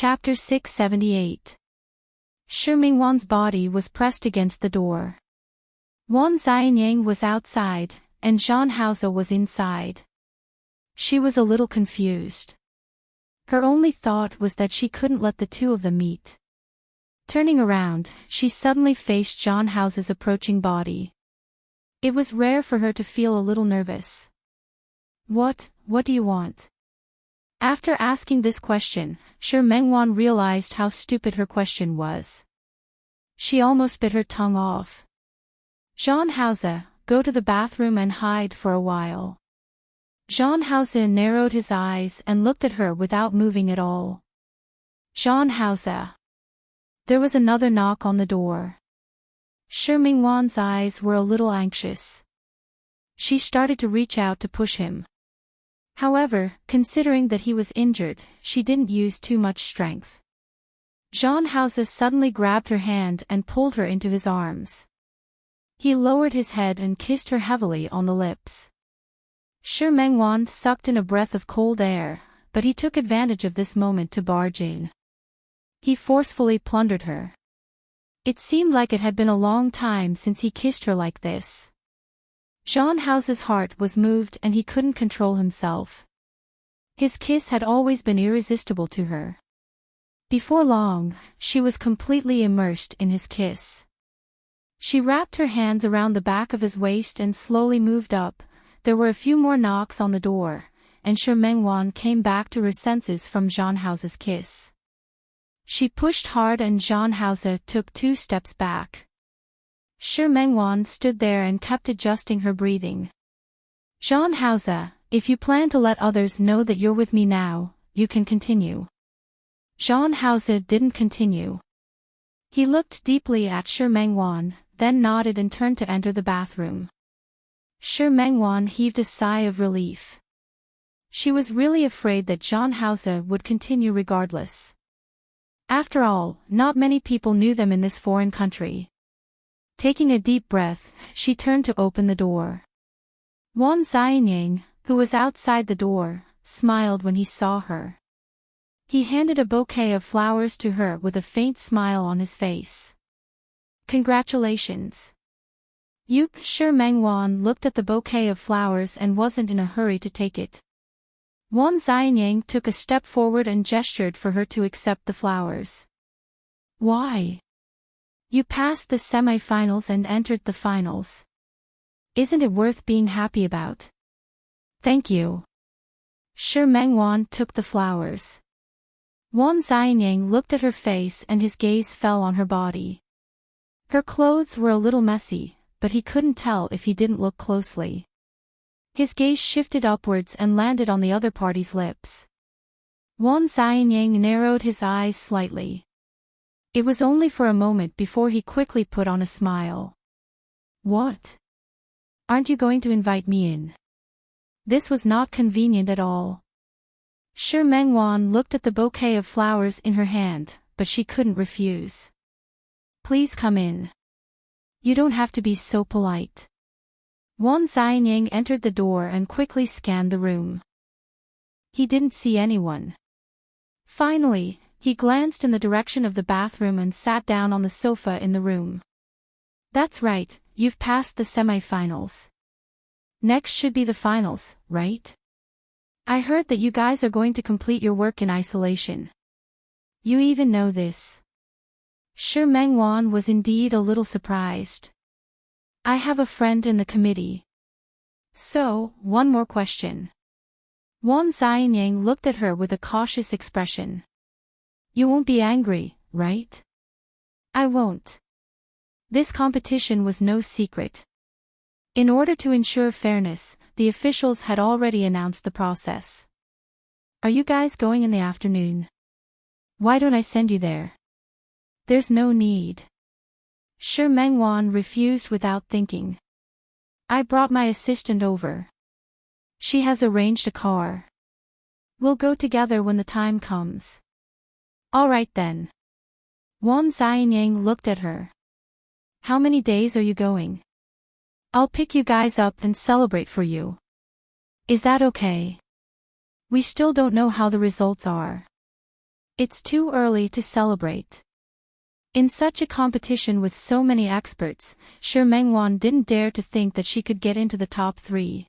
Chapter 678. Shi Mingwan's body was pressed against the door. Wan Xianyang was outside, and Zhang Haoze was inside. She was a little confused. Her only thought was that she couldn't let the two of them meet. Turning around, she suddenly faced Zhang Haoze's approaching body. It was rare for her to feel a little nervous. What do you want? After asking this question, Shi Mingwan realized how stupid her question was. She almost bit her tongue off. Zhang Haoze, go to the bathroom and hide for a while. Zhang Haoze narrowed his eyes and looked at her without moving at all. Zhang Haoze. There was another knock on the door. Shi Mingwan's eyes were a little anxious. She started to reach out to push him. However, considering that he was injured, she didn't use too much strength. Zhang Haoze suddenly grabbed her hand and pulled her into his arms. He lowered his head and kissed her heavily on the lips. Shi Mingwan sucked in a breath of cold air, but he took advantage of this moment to barge in. He forcefully plundered her. It seemed like it had been a long time since he kissed her like this. Zhang Haoze's heart was moved and he couldn't control himself. His kiss had always been irresistible to her. Before long, she was completely immersed in his kiss. She wrapped her hands around the back of his waist and slowly moved up. There were a few more knocks on the door, and Shi Mingwan came back to her senses from Zhang Haoze's kiss. She pushed hard and Zhang Haoze took 2 steps back. Shi Mingwan stood there and kept adjusting her breathing. Zhang Haoze, if you plan to let others know that you're with me now, you can continue. Zhang Haoze didn't continue. He looked deeply at Shi Mingwan, then nodded and turned to enter the bathroom. Shi Mingwan heaved a sigh of relief. She was really afraid that Zhang Haoze would continue regardless. After all, not many people knew them in this foreign country. Taking a deep breath, she turned to open the door. Wan Xianyang, who was outside the door, smiled when he saw her. He handed a bouquet of flowers to her with a faint smile on his face. Congratulations. Shi Mingwan looked at the bouquet of flowers and wasn't in a hurry to take it. Wan Xianyang took a step forward and gestured for her to accept the flowers. Why? You passed the semi-finals and entered the finals. Isn't it worth being happy about? Thank you. Shi Mingwan took the flowers. Wan Xianyang looked at her face and his gaze fell on her body. Her clothes were a little messy, but he couldn't tell if he didn't look closely. His gaze shifted upwards and landed on the other party's lips. Wan Xianyang narrowed his eyes slightly. It was only for a moment before he quickly put on a smile. What? Aren't you going to invite me in? This was not convenient at all. Shi Mingwan looked at the bouquet of flowers in her hand, but she couldn't refuse. Please come in. You don't have to be so polite. Wan Xianyang entered the door and quickly scanned the room. He didn't see anyone. Finally, he glanced in the direction of the bathroom and sat down on the sofa in the room. That's right, you've passed the semi-finals. Next should be the finals, right? I heard that you guys are going to complete your work in isolation. You even know this. Shi Mingwan was indeed a little surprised. I have a friend in the committee. So, one more question. Wan Xianyang looked at her with a cautious expression. You won't be angry, right? I won't. This competition was no secret. In order to ensure fairness, the officials had already announced the process. Are you guys going in the afternoon? Why don't I send you there? There's no need. Shi Mingwan refused without thinking. I brought my assistant over. She has arranged a car. We'll go together when the time comes. All right then. Wan Xianyang looked at her. How many days are you going? I'll pick you guys up and celebrate for you. Is that okay? We still don't know how the results are. It's too early to celebrate. In such a competition with so many experts, Shi Mengwan didn't dare to think that she could get into the top 3.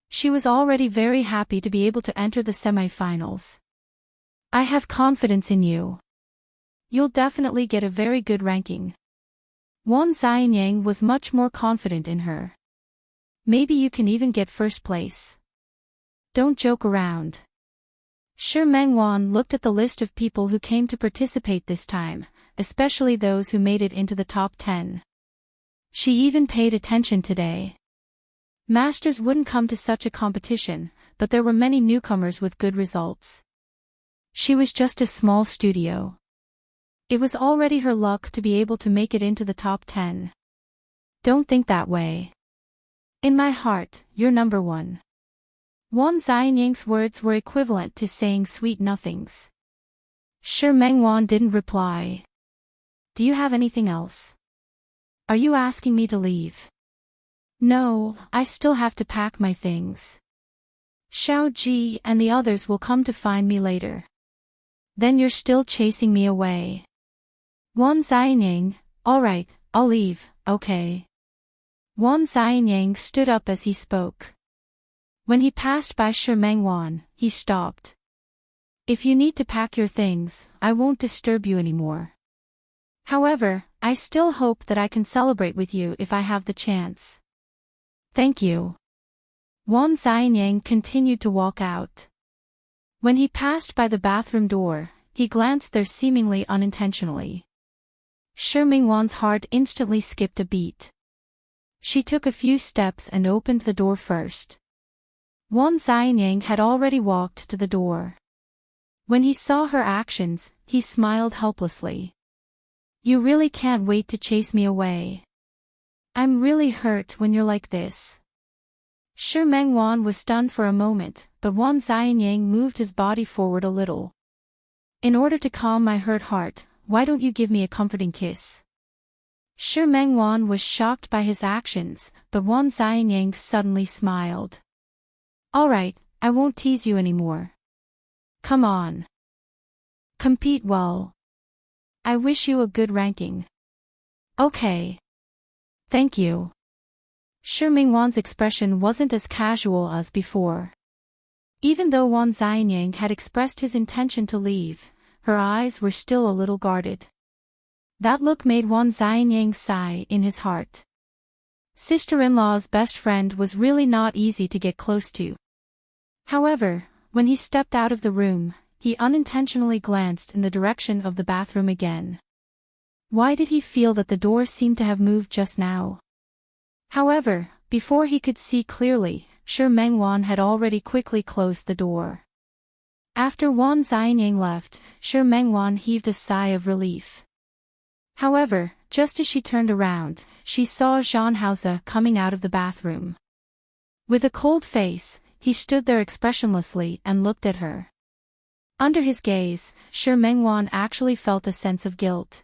She was already very happy to be able to enter the semifinals. I have confidence in you. You'll definitely get a very good ranking. Wan Xianyang was much more confident in her. Maybe you can even get first place. Don't joke around. Shi Mengwan looked at the list of people who came to participate this time, especially those who made it into the top 10. She even paid attention today. Masters wouldn't come to such a competition, but there were many newcomers with good results. She was just a small studio. It was already her luck to be able to make it into the top 10. Don't think that way. In my heart, you're number 1. Wan Xianyang's words were equivalent to saying sweet nothings. Shi Mengwan didn't reply. Do you have anything else? Are you asking me to leave? No, I still have to pack my things. Xiao Ji and the others will come to find me later. Then you're still chasing me away. Wan Xianyang, alright, I'll leave, okay. Wan Xianyang stood up as he spoke. When he passed by Shi Mengwan, he stopped. If you need to pack your things, I won't disturb you anymore. However, I still hope that I can celebrate with you if I have the chance. Thank you. Wan Xianyang continued to walk out. When he passed by the bathroom door, he glanced there seemingly unintentionally. Shi Mengwan's heart instantly skipped a beat. She took a few steps and opened the door first. Wan Xianyang had already walked to the door. When he saw her actions, he smiled helplessly. You really can't wait to chase me away. I'm really hurt when you're like this. Shi Mengwan was stunned for a moment, but Wan Xianyang moved his body forward a little. In order to calm my hurt heart, why don't you give me a comforting kiss? Shi Mengwan was shocked by his actions, but Wan Xianyang suddenly smiled. Alright, I won't tease you anymore. Come on. Compete well. I wish you a good ranking. Okay. Thank you. Shi Mengwan's expression wasn't as casual as before. Even though Wan Xianyang had expressed his intention to leave, her eyes were still a little guarded. That look made Wan Xianyang sigh in his heart. Sister-in-law's best friend was really not easy to get close to. However, when he stepped out of the room, he unintentionally glanced in the direction of the bathroom again. Why did he feel that the door seemed to have moved just now? However, before he could see clearly, Shi Mengwan had already quickly closed the door. After Wan Xianyang left, Shi Mengwan heaved a sigh of relief. However, just as she turned around, she saw Zhang Haoze coming out of the bathroom. With a cold face, he stood there expressionlessly and looked at her. Under his gaze, Shi Mengwan actually felt a sense of guilt.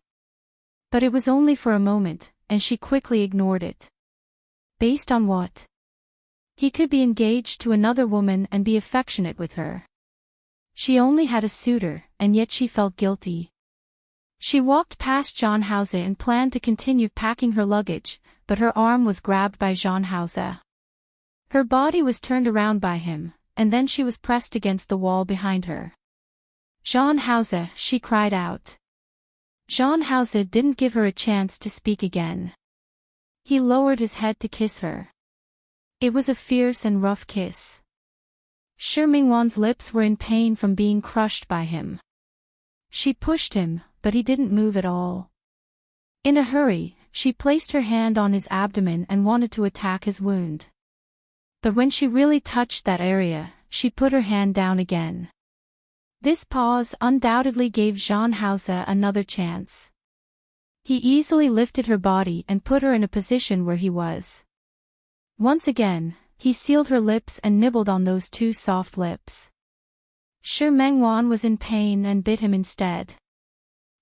But it was only for a moment, and she quickly ignored it. Based on what? He could be engaged to another woman and be affectionate with her. She only had a suitor, and yet she felt guilty. She walked past Zhang Haoze and planned to continue packing her luggage, but her arm was grabbed by Zhang Haoze. Her body was turned around by him, and then she was pressed against the wall behind her. Zhang Haoze, she cried out. Zhang Haoze didn't give her a chance to speak again. He lowered his head to kiss her. It was a fierce and rough kiss. Shi Mengwan's lips were in pain from being crushed by him. She pushed him, but he didn't move at all. In a hurry, she placed her hand on his abdomen and wanted to attack his wound. But when she really touched that area, she put her hand down again. This pause undoubtedly gave Zhang Haoze another chance. He easily lifted her body and put her in a position where he was. Once again, he sealed her lips and nibbled on those two soft lips. Shi Mengwan was in pain and bit him instead.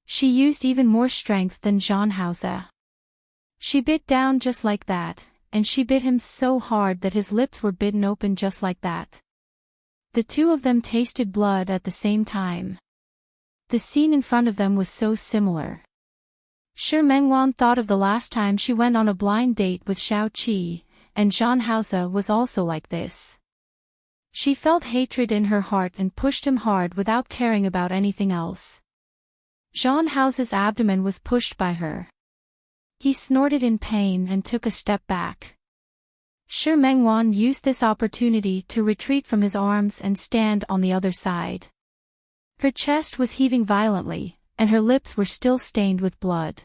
She used even more strength than Zhang Haoze. She bit down just like that, and she bit him so hard that his lips were bitten open just like that. The two of them tasted blood at the same time. The scene in front of them was so similar. Shi Mengwan thought of the last time she went on a blind date with Xiao Qi, and Zhang Haoze was also like this. She felt hatred in her heart and pushed him hard without caring about anything else. Zhang Haoze's abdomen was pushed by her. He snorted in pain and took a step back. Shi Mengwan used this opportunity to retreat from his arms and stand on the other side. Her chest was heaving violently, and her lips were still stained with blood.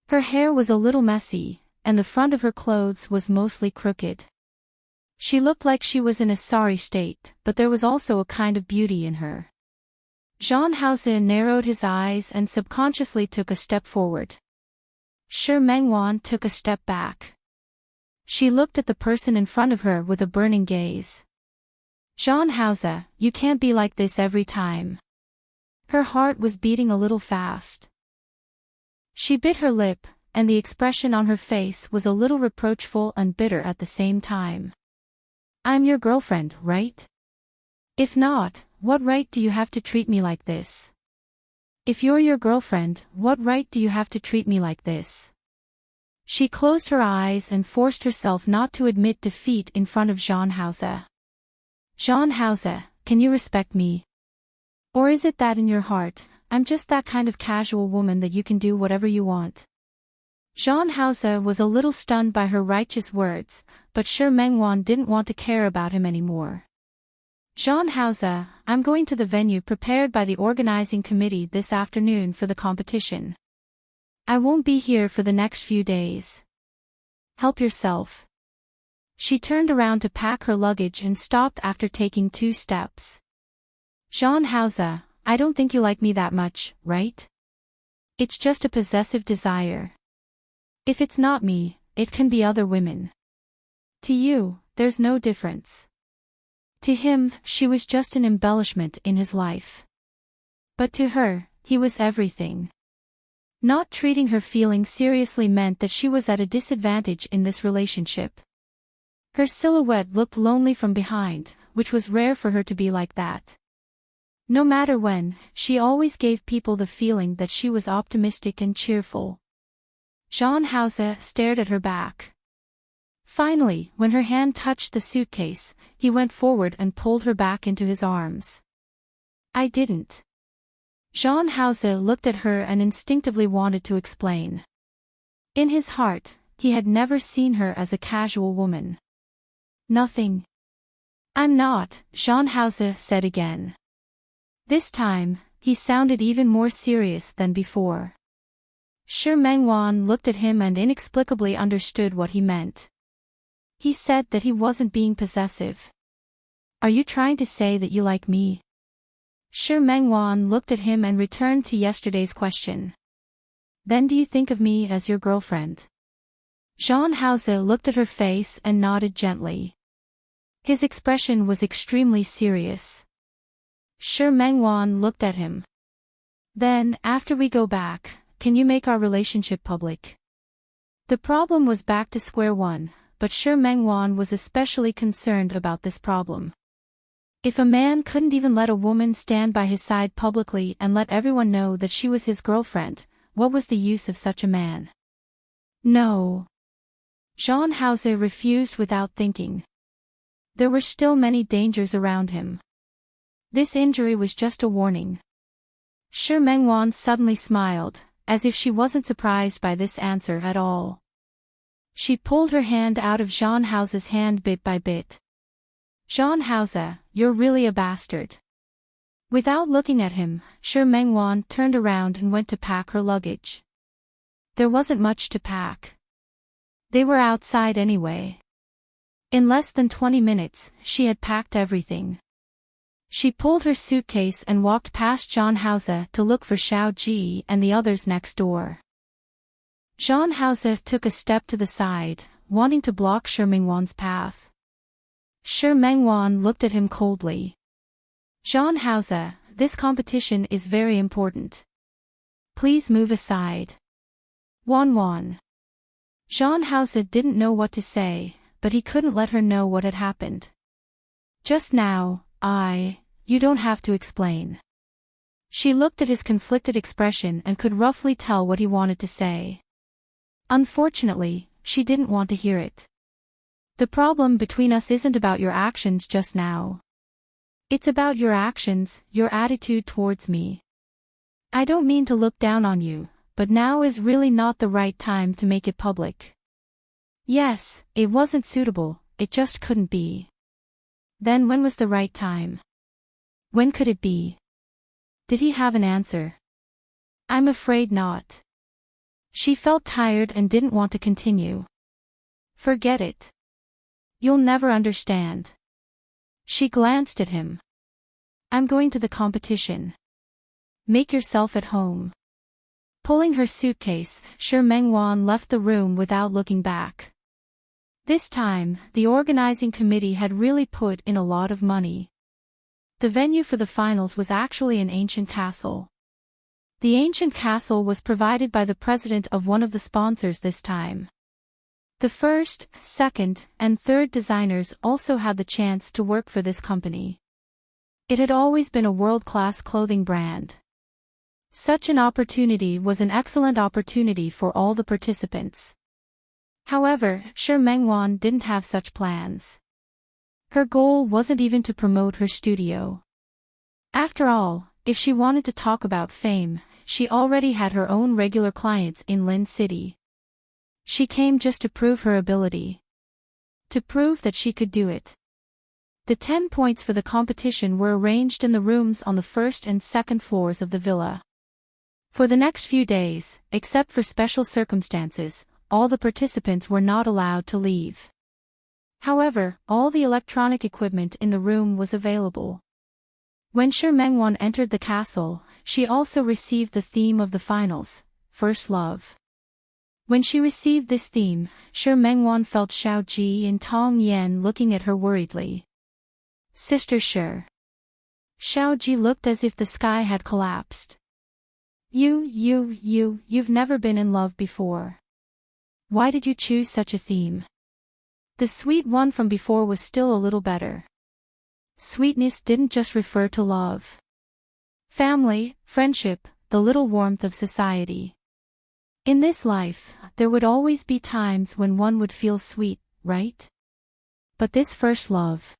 Her hair was a little messy, and the front of her clothes was mostly crooked. She looked like she was in a sorry state, but there was also a kind of beauty in her. Zhang Haoze narrowed his eyes and subconsciously took a step forward. Shi Mengwan took a step back. She looked at the person in front of her with a burning gaze. Zhang Haoze, you can't be like this every time. Her heart was beating a little fast. She bit her lip, and the expression on her face was a little reproachful and bitter at the same time. I'm your girlfriend, right? If not, what right do you have to treat me like this? If you're your girlfriend, what right do you have to treat me like this? She closed her eyes and forced herself not to admit defeat in front of Zhang Haoze. Zhang Haoze, can you respect me? Or is it that in your heart, I'm just that kind of casual woman that you can do whatever you want? Zhang Haoze was a little stunned by her righteous words, but Shi Mengwan didn't want to care about him anymore. Zhang Haoze, I'm going to the venue prepared by the organizing committee this afternoon for the competition. I won't be here for the next few days. Help yourself. She turned around to pack her luggage and stopped after taking 2 steps. Zhang Haoze, I don't think you like me that much, right? It's just a possessive desire. If it's not me, it can be other women. To you, there's no difference. To him, she was just an embellishment in his life. But to her, he was everything. Not treating her feelings seriously meant that she was at a disadvantage in this relationship. Her silhouette looked lonely from behind, which was rare for her to be like that. No matter when, she always gave people the feeling that she was optimistic and cheerful. Zhang Haoze stared at her back. Finally, when her hand touched the suitcase, he went forward and pulled her back into his arms. I didn't. Zhang Haoze looked at her and instinctively wanted to explain. In his heart, he had never seen her as a casual woman. Nothing. I'm not, Zhang Haoze said again. This time, he sounded even more serious than before. Shi Mengwan looked at him and inexplicably understood what he meant. He said that he wasn't being possessive. Are you trying to say that you like me? Shi Mengwan looked at him and returned to yesterday's question. Then do you think of me as your girlfriend? Zhang Haoze looked at her face and nodded gently. His expression was extremely serious. Shi Mengwan looked at him. Then, after we go back, can you make our relationship public? The problem was back to square one, but Shi Mengwan was especially concerned about this problem. If a man couldn't even let a woman stand by his side publicly and let everyone know that she was his girlfriend, what was the use of such a man? No. Zhang Haoze refused without thinking. There were still many dangers around him. This injury was just a warning. Shi Mengwan suddenly smiled, as if she wasn't surprised by this answer at all. She pulled her hand out of Zhang Haoze's hand bit by bit. Zhang Haoze, you're really a bastard. Without looking at him, Shi Mengwan turned around and went to pack her luggage. There wasn't much to pack. They were outside anyway. In less than 20 minutes, she had packed everything. She pulled her suitcase and walked past Zhang Haoze to look for Xiao Ji and the others next door. Zhang Haoze took a step to the side, wanting to block Shi Mengwan's path. Shi Mengwan looked at him coldly. Zhang Haoze, this competition is very important. Please move aside. Wan. Zhang Haoze didn't know what to say, but he couldn't let her know what had happened. Just now, you don't have to explain. She looked at his conflicted expression and could roughly tell what he wanted to say. Unfortunately, she didn't want to hear it. The problem between us isn't about your actions just now. It's about your actions, your attitude towards me. I don't mean to look down on you, but now is really not the right time to make it public. Yes, it wasn't suitable, it just couldn't be. Then when was the right time? When could it be? Did he have an answer? I'm afraid not. She felt tired and didn't want to continue. Forget it. You'll never understand. She glanced at him. I'm going to the competition. Make yourself at home. Pulling her suitcase, Shi Mengwan left the room without looking back. This time, the organizing committee had really put in a lot of money. The venue for the finals was actually an ancient castle. The ancient castle was provided by the president of one of the sponsors this time. The first, second, and third designers also had the chance to work for this company. It had always been a world-class clothing brand. Such an opportunity was an excellent opportunity for all the participants. However, Shi Mengwan didn't have such plans. Her goal wasn't even to promote her studio. After all, if she wanted to talk about fame, she already had her own regular clients in Lin City. She came just to prove her ability. To prove that she could do it. The 10 points for the competition were arranged in the rooms on the first and second floors of the villa. For the next few days, except for special circumstances, all the participants were not allowed to leave. However, all the electronic equipment in the room was available. When Shi Mengwan entered the castle, she also received the theme of the finals, First Love. When she received this theme, Shi Mengwan felt Xiao Ji and Tong Yan looking at her worriedly. Sister Shi. Xiao Ji looked as if the sky had collapsed. You've never been in love before. Why did you choose such a theme? The sweet one from before was still a little better. Sweetness didn't just refer to love. Family, friendship, the little warmth of society. In this life, there would always be times when one would feel sweet, right? But this first love.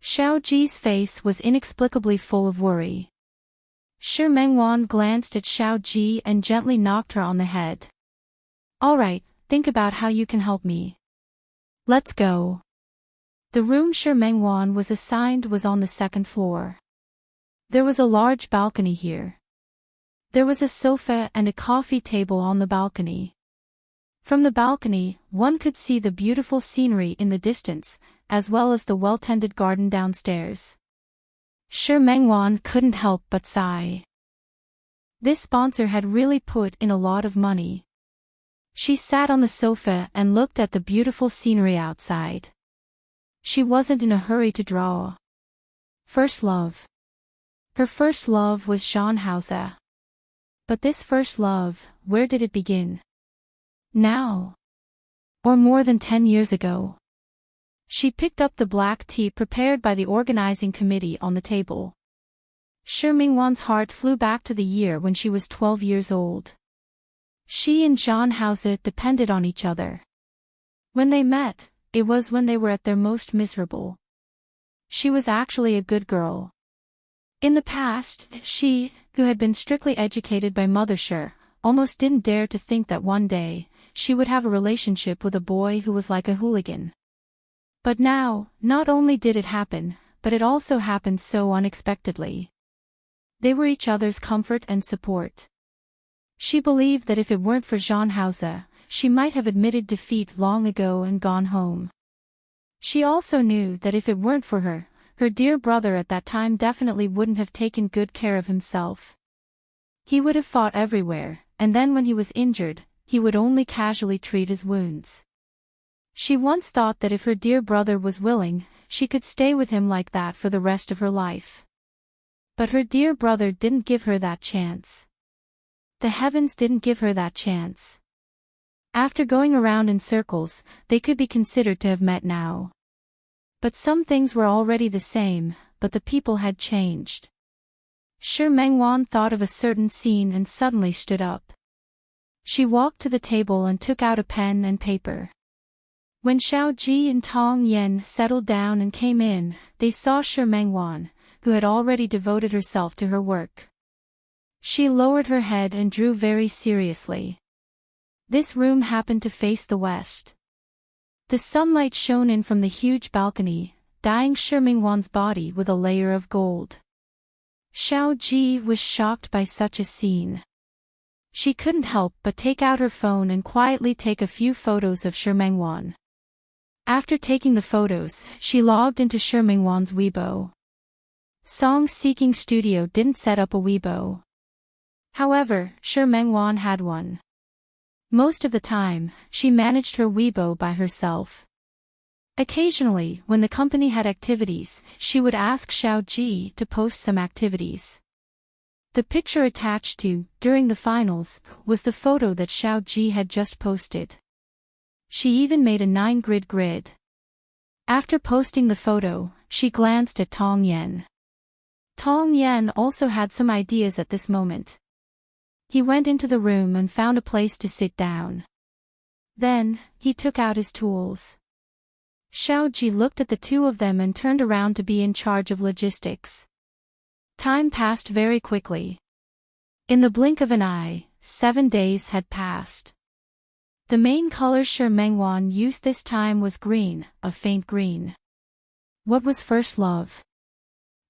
Xiao Ji's face was inexplicably full of worry. Shi Mengwan glanced at Xiao Ji and gently knocked her on the head. All right, think about how you can help me. Let's go. The room Shi Mengwan was assigned was on the second floor. There was a large balcony here. There was a sofa and a coffee table on the balcony. From the balcony, one could see the beautiful scenery in the distance, as well as the well-tended garden downstairs. Shi Mengwan couldn't help but sigh. This sponsor had really put in a lot of money. She sat on the sofa and looked at the beautiful scenery outside. She wasn't in a hurry to draw. First love. Her first love was Jean. But this first love, where did it begin? Now? Or more than 10 years ago? She picked up the black tea prepared by the organizing committee on the table. Shi Mengwan's heart flew back to the year when she was 12 years old. She and Jean depended on each other. When they met, it was when they were at their most miserable. She was actually a good girl. In the past, she, who had been strictly educated by Mother Shi, almost didn't dare to think that one day, she would have a relationship with a boy who was like a hooligan. But now, not only did it happen, but it also happened so unexpectedly. They were each other's comfort and support. She believed that if it weren't for Jean, she might have admitted defeat long ago and gone home. She also knew that if it weren't for her, her dear brother at that time definitely wouldn't have taken good care of himself. He would have fought everywhere, and then when he was injured, he would only casually treat his wounds. She once thought that if her dear brother was willing, she could stay with him like that for the rest of her life. But her dear brother didn't give her that chance. The heavens didn't give her that chance. After going around in circles, they could be considered to have met now. But some things were already the same, but the people had changed. Shi Mengwan thought of a certain scene and suddenly stood up. She walked to the table and took out a pen and paper. When Xiao Ji and Tong Yen settled down and came in, they saw Shi Mengwan, who had already devoted herself to her work. She lowered her head and drew very seriously. This room happened to face the west. The sunlight shone in from the huge balcony, dyeing Shi Mengwan's body with a layer of gold. Xiao Ji was shocked by such a scene. She couldn't help but take out her phone and quietly take a few photos of Shi Mengwan. After taking the photos, she logged into Shi Mengwan's Weibo. Song Seeking Studio didn't set up a Weibo. However, Shi Mengwan had one. Most of the time, she managed her Weibo by herself. Occasionally, when the company had activities, she would ask Xiao Ji to post some activities. The picture attached to, during the finals, was the photo that Xiao Ji had just posted. She even made a 9-grid grid. After posting the photo, she glanced at Tong Yen. Tong Yen also had some ideas at this moment. He went into the room and found a place to sit down. Then, he took out his tools. Xiao Ji looked at the two of them and turned around to be in charge of logistics. Time passed very quickly. In the blink of an eye, 7 days had passed. The main color Shi Mengwan used this time was green, a faint green. What was first love?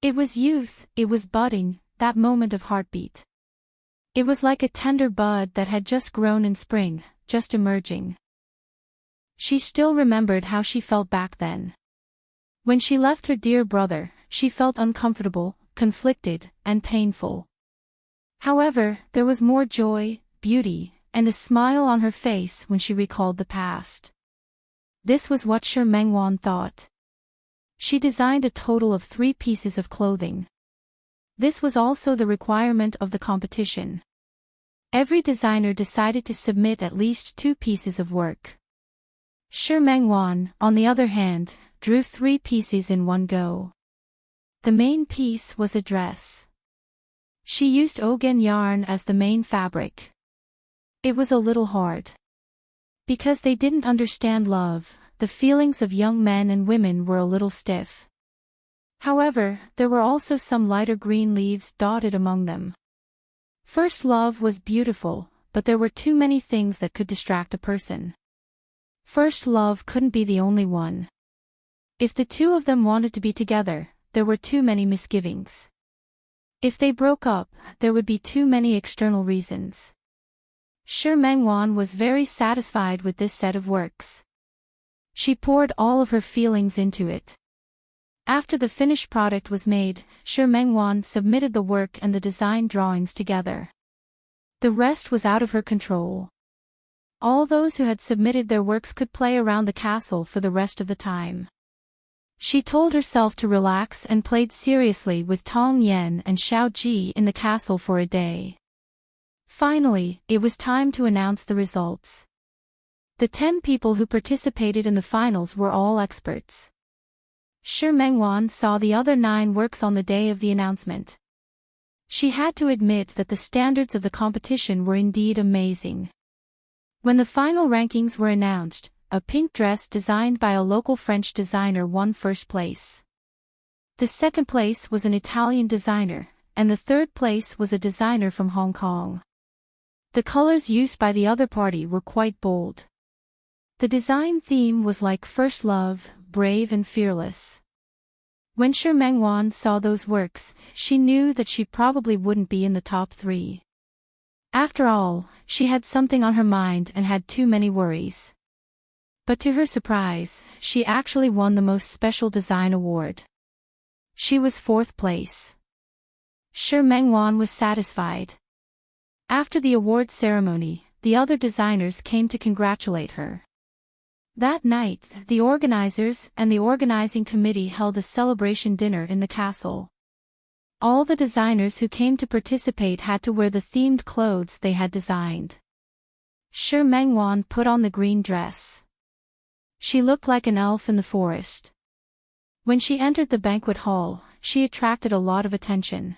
It was youth, it was budding, that moment of heartbeat. It was like a tender bud that had just grown in spring, just emerging. She still remembered how she felt back then. When she left her dear brother, she felt uncomfortable, conflicted, and painful. However, there was more joy, beauty, and a smile on her face when she recalled the past. This was what Shi Mengwan thought. She designed a total of 3 pieces of clothing. This was also the requirement of the competition. Every designer decided to submit at least 2 pieces of work. Shi Mengwan, on the other hand, drew 3 pieces in one go. The main piece was a dress. She used ogan yarn as the main fabric. It was a little hard. Because they didn't understand love, the feelings of young men and women were a little stiff. However, there were also some lighter green leaves dotted among them. First love was beautiful, but there were too many things that could distract a person. First love couldn't be the only one. If the two of them wanted to be together, there were too many misgivings. If they broke up, there would be too many external reasons. Shi Mengwan was very satisfied with this set of works. She poured all of her feelings into it. After the finished product was made, Shi Mengwan submitted the work and the design drawings together. The rest was out of her control. All those who had submitted their works could play around the castle for the rest of the time. She told herself to relax and played seriously with Tong Yen and Xiao Ji in the castle for a day. Finally, it was time to announce the results. The 10 people who participated in the finals were all experts. Shi Mengwan saw the other 9 works on the day of the announcement. She had to admit that the standards of the competition were indeed amazing. When the final rankings were announced, a pink dress designed by a local French designer won first place. The second place was an Italian designer, and the third place was a designer from Hong Kong. The colors used by the other party were quite bold. The design theme was like first love, brave and fearless. When Shi Mengwan saw those works, she knew that she probably wouldn't be in the top 3. After all, she had something on her mind and had too many worries. But to her surprise, she actually won the most special design award. She was 4th place. Shi Mengwan was satisfied. After the award ceremony, the other designers came to congratulate her. That night, the organizers and the organizing committee held a celebration dinner in the castle. All the designers who came to participate had to wear the themed clothes they had designed. Shi Mengwan put on the green dress. She looked like an elf in the forest. When she entered the banquet hall, she attracted a lot of attention.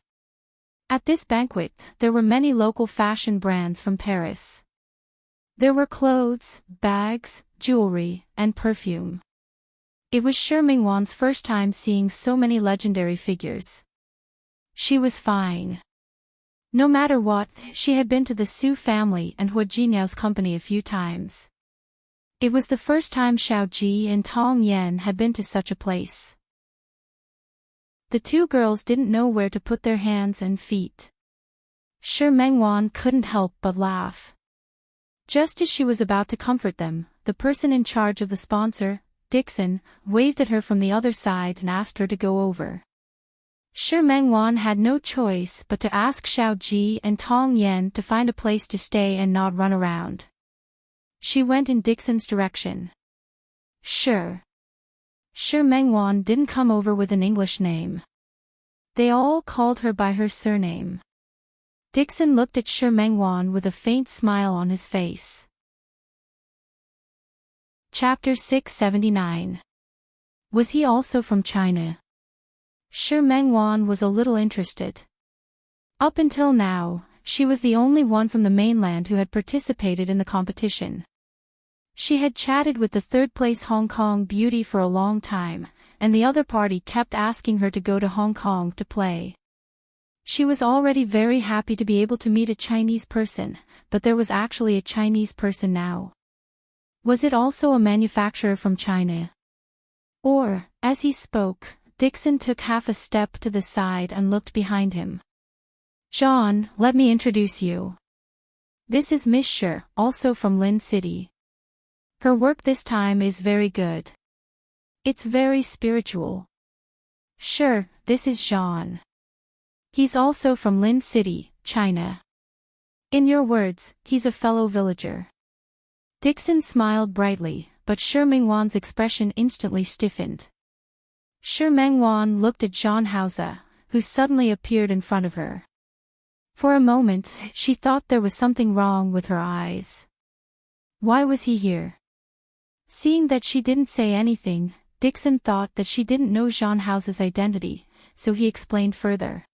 At this banquet, there were many local fashion brands from Paris. There were clothes, bags, jewelry, and perfume. It was Shi Mingwan's first time seeing so many legendary figures. She was fine. No matter what, she had been to the Su family and Hua Jiniao's company a few times. It was the first time Xiao Ji and Tong Yan had been to such a place. The two girls didn't know where to put their hands and feet. Shi Mengwan couldn't help but laugh. Just as she was about to comfort them, the person in charge of the sponsor, Dixon, waved at her from the other side and asked her to go over. Shi Mengwan had no choice but to ask Xiao Ji and Tong Yan to find a place to stay and not run around. She went in Dixon's direction. Sure. Shi Mengwan didn't come over with an English name. They all called her by her surname. Dixon looked at Shi Mengwan with a faint smile on his face. Chapter 679. Was he also from China? Shi Mengwan was a little interested. Up until now, she was the only one from the mainland who had participated in the competition. She had chatted with the third-place Hong Kong beauty for a long time, and the other party kept asking her to go to Hong Kong to play. She was already very happy to be able to meet a Chinese person, but there was actually a Chinese person now. Was it also a manufacturer from China? Or, as he spoke, Dixon took half a step to the side and looked behind him. John, let me introduce you. This is Miss Shi, also from Lin City. Her work this time is very good. It's very spiritual. Sure, this is Jean. He's also from Lin City, China. In your words, he's a fellow villager. Dixon smiled brightly, but Shi Mengwan's expression instantly stiffened. Shi Mengwan looked at Jean Hausa, who suddenly appeared in front of her. For a moment, she thought there was something wrong with her eyes. Why was he here? Seeing that she didn't say anything, Dixon thought that she didn't know Jean Hausa's identity, so he explained further.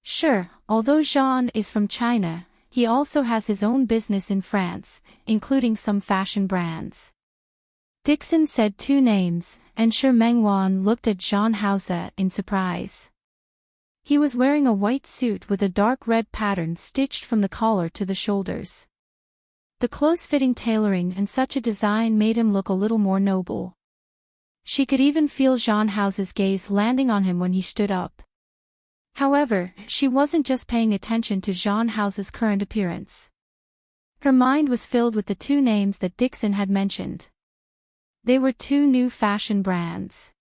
Sure, although Jean is from China, he also has his own business in France, including some fashion brands. Dixon said two names, and Shi Mengwan looked at Jean Hausa in surprise. He was wearing a white suit with a dark red pattern stitched from the collar to the shoulders. The close-fitting tailoring and such a design made him look a little more noble. She could even feel Jean Hausa's gaze landing on him when he stood up. However, she wasn't just paying attention to Jean Hausa's current appearance. Her mind was filled with the two names that Dixon had mentioned. They were two new fashion brands.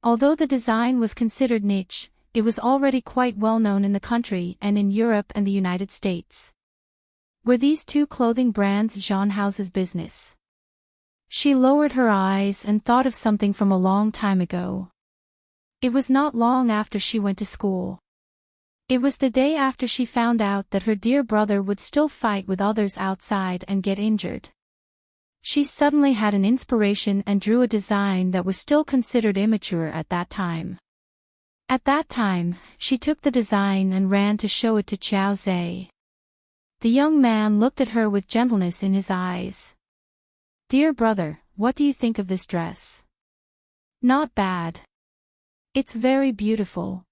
Although the design was considered niche, it was already quite well known in the country and in Europe and the United States. Were these two clothing brands Jean Hausa's business? She lowered her eyes and thought of something from a long time ago. It was not long after she went to school. It was the day after she found out that her dear brother would still fight with others outside and get injured. She suddenly had an inspiration and drew a design that was still considered immature at that time. At that time, she took the design and ran to show it to Qiao Zhe. The young man looked at her with gentleness in his eyes. Dear brother, what do you think of this dress? Not bad. It's very beautiful.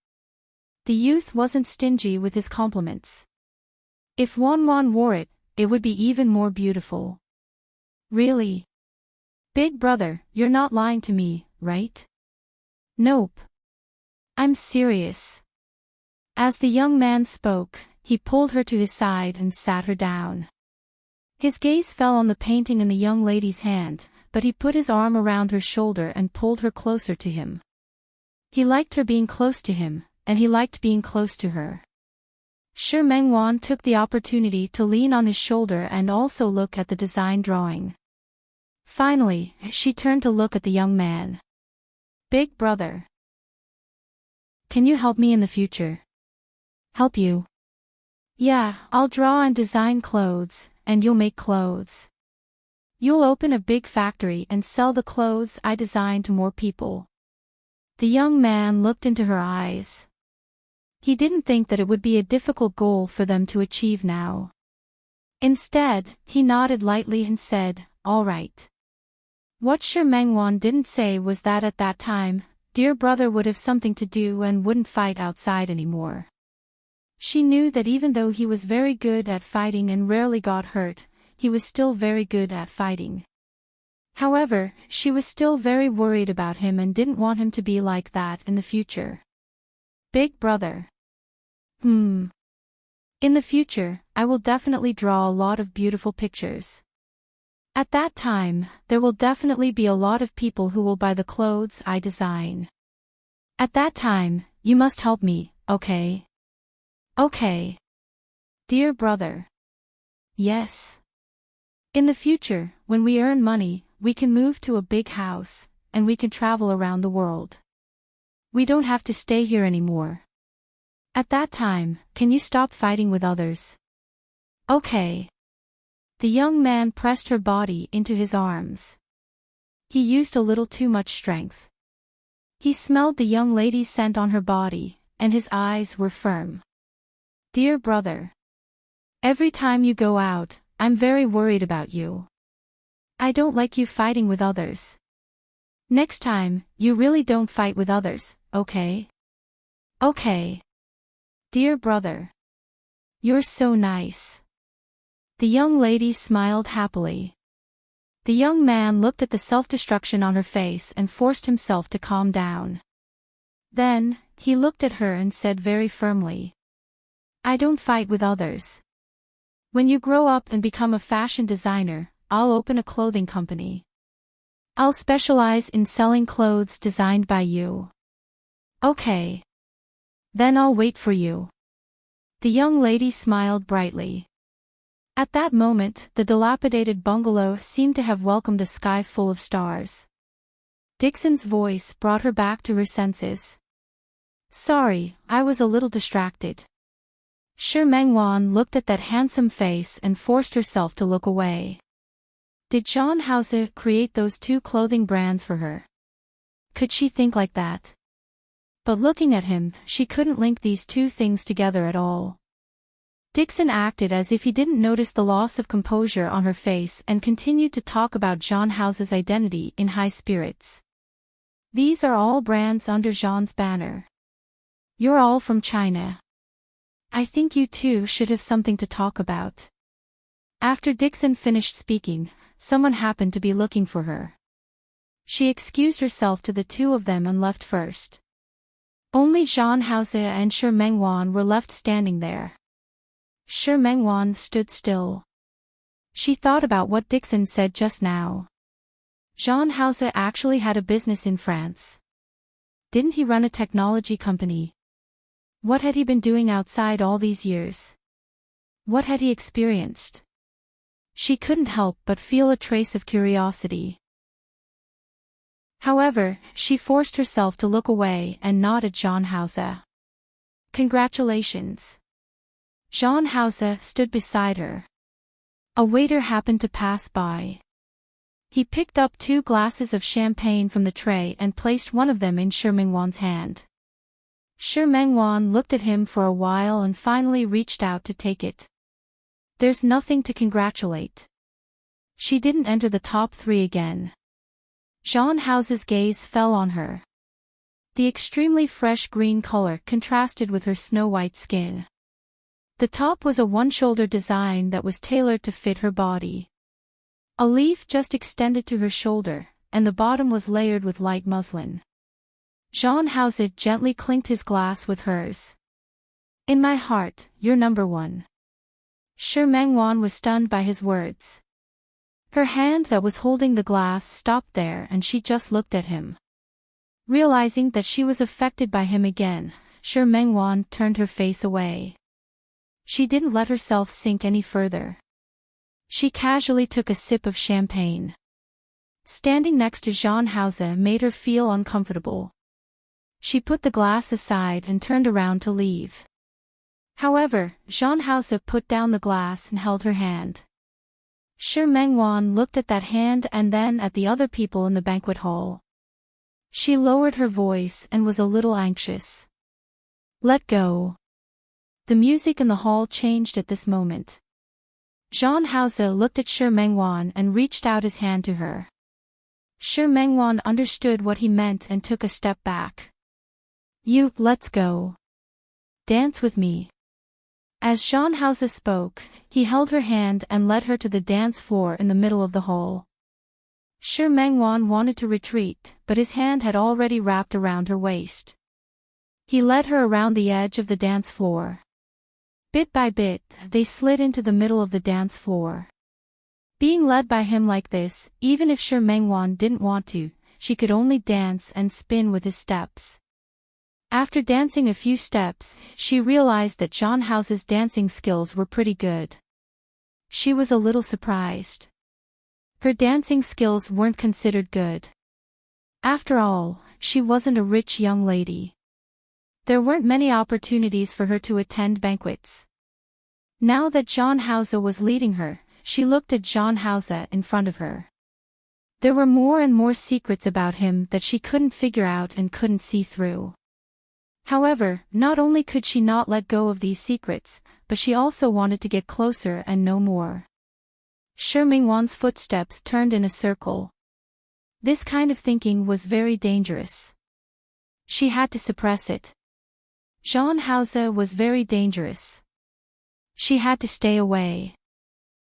The youth wasn't stingy with his compliments. If Wanwan wore it, it would be even more beautiful. Really? Big brother, you're not lying to me, right? Nope. I'm serious. As the young man spoke, he pulled her to his side and sat her down. His gaze fell on the painting in the young lady's hand, but he put his arm around her shoulder and pulled her closer to him. He liked her being close to him, and he liked being close to her. Shi Mengwan took the opportunity to lean on his shoulder and also look at the design drawing. Finally, she turned to look at the young man. Big brother. Can you help me in the future? Help you? Yeah, I'll draw and design clothes, and you'll make clothes. You'll open a big factory and sell the clothes I design to more people. The young man looked into her eyes. He didn't think that it would be a difficult goal for them to achieve now. Instead, he nodded lightly and said, "All right." What Shi Mengwan didn't say was that at that time, dear brother would have something to do and wouldn't fight outside anymore. She knew that even though he was very good at fighting and rarely got hurt, he was still very good at fighting. However, she was still very worried about him and didn't want him to be like that in the future. Big brother. In the future, I will definitely draw a lot of beautiful pictures. At that time, there will definitely be a lot of people who will buy the clothes I design. At that time, you must help me, okay? Okay. Dear brother. Yes. In the future, when we earn money, we can move to a big house, and we can travel around the world. We don't have to stay here anymore. At that time, can you stop fighting with others? Okay. The young man pressed her body into his arms. He used a little too much strength. He smelled the young lady's scent on her body, and his eyes were firm. Dear brother. Every time you go out, I'm very worried about you. I don't like you fighting with others. Next time, you really don't fight with others, okay? Okay. Dear brother. You're so nice. The young lady smiled happily. The young man looked at the self-destruction on her face and forced himself to calm down. Then, he looked at her and said very firmly, I don't fight with others. When you grow up and become a fashion designer, I'll open a clothing company. I'll specialize in selling clothes designed by you. Okay. Then I'll wait for you. The young lady smiled brightly. At that moment, the dilapidated bungalow seemed to have welcomed a sky full of stars. Dixon's voice brought her back to her senses. Sorry, I was a little distracted. Shi Mengwan looked at that handsome face and forced herself to look away. Did John Hause create those two clothing brands for her? Could she think like that? But looking at him, she couldn't link these two things together at all. Dixon acted as if he didn't notice the loss of composure on her face and continued to talk about John House's identity in high spirits. These are all brands under Jean's banner. You're all from China. I think you two should have something to talk about. After Dixon finished speaking, someone happened to be looking for her. She excused herself to the two of them and left first. Only Jean Hause and Shi Mengwan were left standing there. Shi Mengwan stood still. She thought about what Dixon said just now. Jean Hause actually had a business in France. Didn't he run a technology company? What had he been doing outside all these years? What had he experienced? She couldn't help but feel a trace of curiosity. However, she forced herself to look away and nod at Jean Hause. Congratulations. Jean Hause stood beside her. A waiter happened to pass by. He picked up 2 glasses of champagne from the tray and placed one of them in Shi Mengwan's hand. Shi Mengwan looked at him for a while and finally reached out to take it. There's nothing to congratulate. She didn't enter the top 3 again. Jean House's gaze fell on her. The extremely fresh green color contrasted with her snow-white skin. The top was a one-shoulder design that was tailored to fit her body. A leaf just extended to her shoulder, and the bottom was layered with light muslin. Jean Hause gently clinked his glass with hers. In my heart, you're number 1. Shi Mengwan was stunned by his words. Her hand that was holding the glass stopped there and she just looked at him. Realizing that she was affected by him again, Shi Mengwan turned her face away. She didn't let herself sink any further. She casually took a sip of champagne. Standing next to Jean Hause made her feel uncomfortable. She put the glass aside and turned around to leave. However, Jean Hause put down the glass and held her hand. Shi Mengwan looked at that hand and then at the other people in the banquet hall. She lowered her voice and was a little anxious. Let go. The music in the hall changed at this moment. Jean Hauze looked at Shi Mengwan and reached out his hand to her. Shi Mengwan understood what he meant and took a step back. Let's go. Dance with me. As Jean Hauze spoke, he held her hand and led her to the dance floor in the middle of the hall. Shi Mengwan wanted to retreat, but his hand had already wrapped around her waist. He led her around the edge of the dance floor. Bit by bit, they slid into the middle of the dance floor. Being led by him like this, even if Shi Mengwan didn't want to, she could only dance and spin with his steps. After dancing a few steps, she realized that Jean Hauze's dancing skills were pretty good. She was a little surprised. Her dancing skills weren't considered good. After all, she wasn't a rich young lady. There weren't many opportunities for her to attend banquets. Now that Jean Hauze was leading her, she looked at Jean Hauze in front of her. There were more and more secrets about him that she couldn't figure out and couldn't see through. However, not only could she not let go of these secrets, but she also wanted to get closer and know more. Shi Mengwan's footsteps turned in a circle. This kind of thinking was very dangerous. She had to suppress it. Jean Hauze was very dangerous. She had to stay away.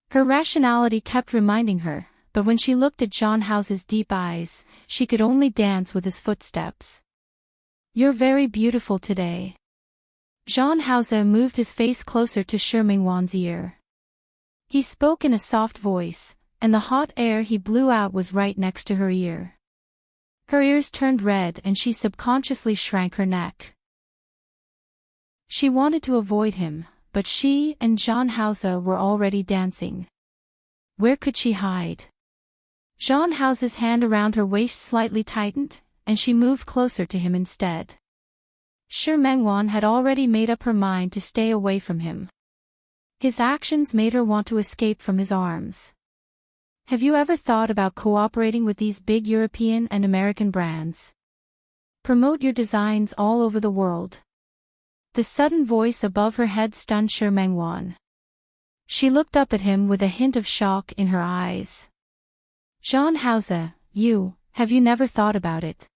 Her rationality kept reminding her, but when she looked at Jean Hauze's deep eyes, she could only dance with his footsteps. You're very beautiful today. Jean Hauze moved his face closer to Shi Mengwan's ear. He spoke in a soft voice, and the hot air he blew out was right next to her ear. Her ears turned red and she subconsciously shrank her neck. She wanted to avoid him, but she and Jean Hauze were already dancing. Where could she hide? Jean Hauze's hand around her waist slightly tightened, and she moved closer to him instead. Shi Mengwan had already made up her mind to stay away from him. His actions made her want to escape from his arms. Have you ever thought about cooperating with these big European and American brands? Promote your designs all over the world. The sudden voice above her head stunned Shi Mengwan. She looked up at him with a hint of shock in her eyes. Jean Hauze, have you never thought about it?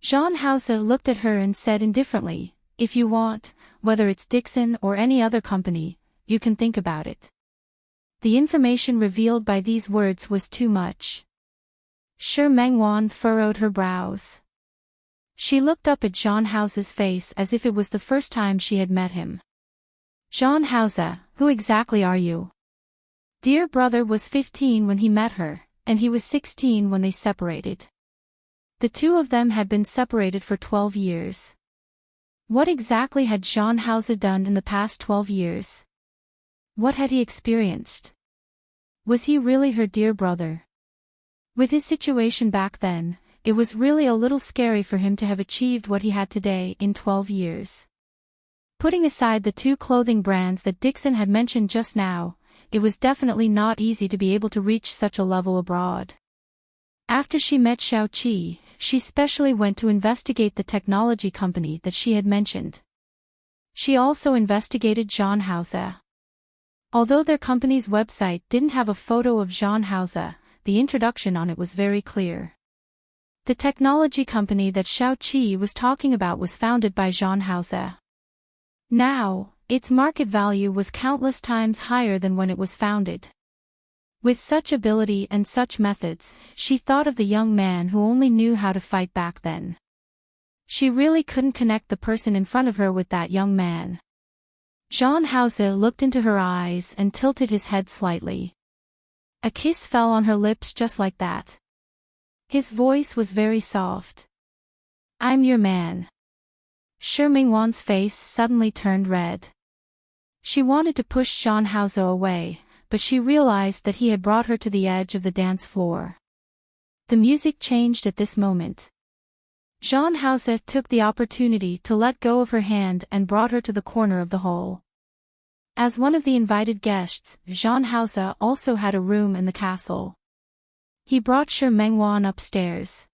Jean Hauze looked at her and said indifferently, if you want, whether it's Dixon or any other company, you can think about it. The information revealed by these words was too much. Shi Mengwan furrowed her brows. She looked up at Jean Hauze's face as if it was the first time she had met him. Jean Hauze, who exactly are you? Dear brother was 15 when he met her, and he was 16 when they separated. The two of them had been separated for 12 years. What exactly had Jean Hauze done in the past 12 years? What had he experienced? Was he really her dear brother? With his situation back then, it was really a little scary for him to have achieved what he had today in 12 years. Putting aside the two clothing brands that Dixon had mentioned just now, it was definitely not easy to be able to reach such a level abroad. After she met Xiaoqi, she specially went to investigate the technology company that she had mentioned. She also investigated Jean Hauze. Although their company's website didn't have a photo of Jean Hauze, the introduction on it was very clear. The technology company that Xiaoqi was talking about was founded by Jean Hauze. Now, its market value was countless times higher than when it was founded. With such ability and such methods, she thought of the young man who only knew how to fight back then. She really couldn't connect the person in front of her with that young man. Jean Hauze looked into her eyes and tilted his head slightly. A kiss fell on her lips just like that. His voice was very soft. I'm your man. Shi Mengwan's face suddenly turned red. She wanted to push Jean Hauze away, but she realized that he had brought her to the edge of the dance floor. The music changed at this moment. Jean Hauze took the opportunity to let go of her hand and brought her to the corner of the hall. As one of the invited guests, Jean Hauze also had a room in the castle. He brought Shi Mengwan upstairs.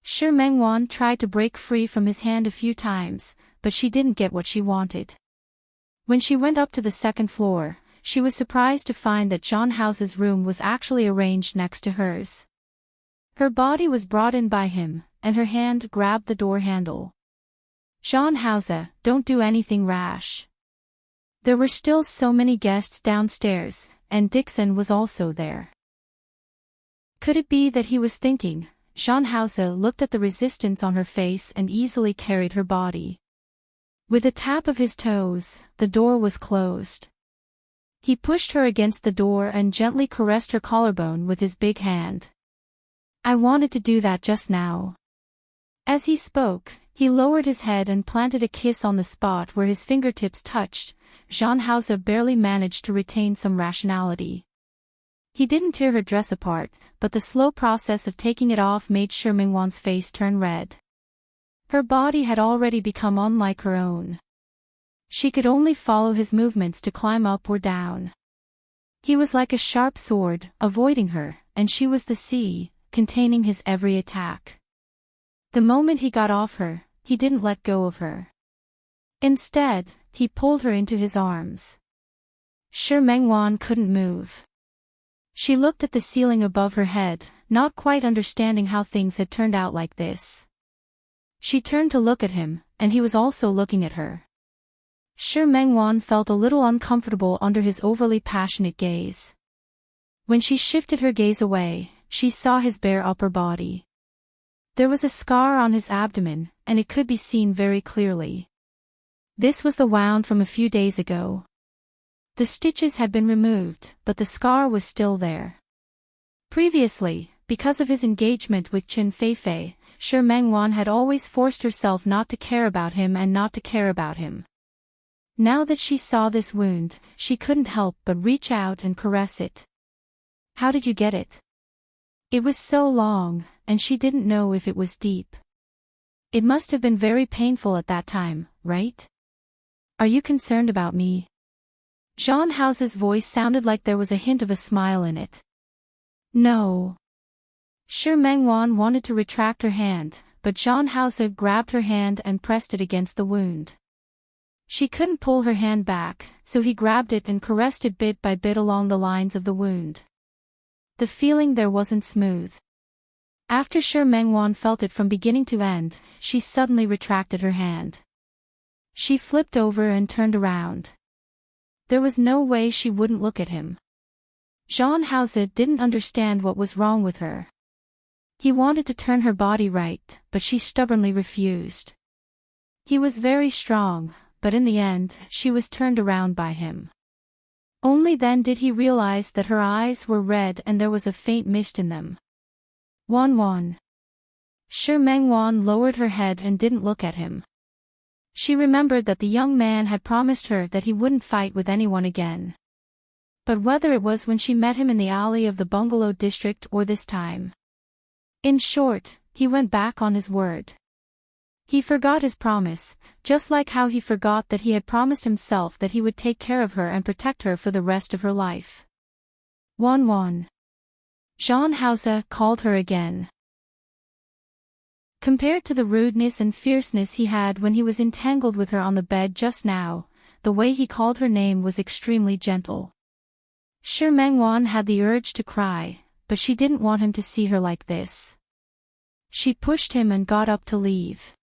Shi Mengwan tried to break free from his hand a few times, but she didn't get what she wanted. When she went up to the second floor, she was surprised to find that John House's room was actually arranged next to hers. Her body was brought in by him, and her hand grabbed the door handle. "John House, don't do anything rash." There were still so many guests downstairs, and Dixon was also there. Could it be that he was thinking? John House looked at the resistance on her face and easily carried her body. With a tap of his toes, the door was closed. He pushed her against the door and gently caressed her collarbone with his big hand. "I wanted to do that just now." As he spoke, he lowered his head and planted a kiss on the spot where his fingertips touched. John House barely managed to retain some rationality. He didn't tear her dress apart, but the slow process of taking it off made Shimingwan's face turn red. Her body had already become unlike her own. She could only follow his movements to climb up or down. He was like a sharp sword, avoiding her, and she was the sea, containing his every attack. The moment he got off her, he didn't let go of her. Instead, he pulled her into his arms. Shimingwan couldn't move. She looked at the ceiling above her head, not quite understanding how things had turned out like this. She turned to look at him, and he was also looking at her. Shimingwan felt a little uncomfortable under his overly passionate gaze. When she shifted her gaze away, she saw his bare upper body. There was a scar on his abdomen, and it could be seen very clearly. This was the wound from a few days ago. The stitches had been removed, but the scar was still there. Previously, because of his engagement with Chen Feifei, Shimingwan had always forced herself not to care about him and not to care about him. Now that she saw this wound, she couldn't help but reach out and caress it. "How did you get it?" It was so long, and she didn't know if it was deep. "It must have been very painful at that time, right? Are you concerned about me?" John House's voice sounded like there was a hint of a smile in it. "No." Shimingwan wanted to retract her hand, but John House grabbed her hand and pressed it against the wound. She couldn't pull her hand back, so he grabbed it and caressed it bit by bit along the lines of the wound. The feeling there wasn't smooth. After Shimingwan felt it from beginning to end, she suddenly retracted her hand. She flipped over and turned around. There was no way she wouldn't look at him. John House didn't understand what was wrong with her. He wanted to turn her body right, but she stubbornly refused. He was very strong, but in the end, she was turned around by him. Only then did he realize that her eyes were red and there was a faint mist in them. "Wan." Shimingwan lowered her head and didn't look at him. She remembered that the young man had promised her that he wouldn't fight with anyone again. But whether it was when she met him in the alley of the bungalow district or this time. In short, he went back on his word. He forgot his promise, just like how he forgot that he had promised himself that he would take care of her and protect her for the rest of her life. "Wan." John House called her again. Compared to the rudeness and fierceness he had when he was entangled with her on the bed just now, the way he called her name was extremely gentle. Shimingwan had the urge to cry, but she didn't want him to see her like this. She pushed him and got up to leave.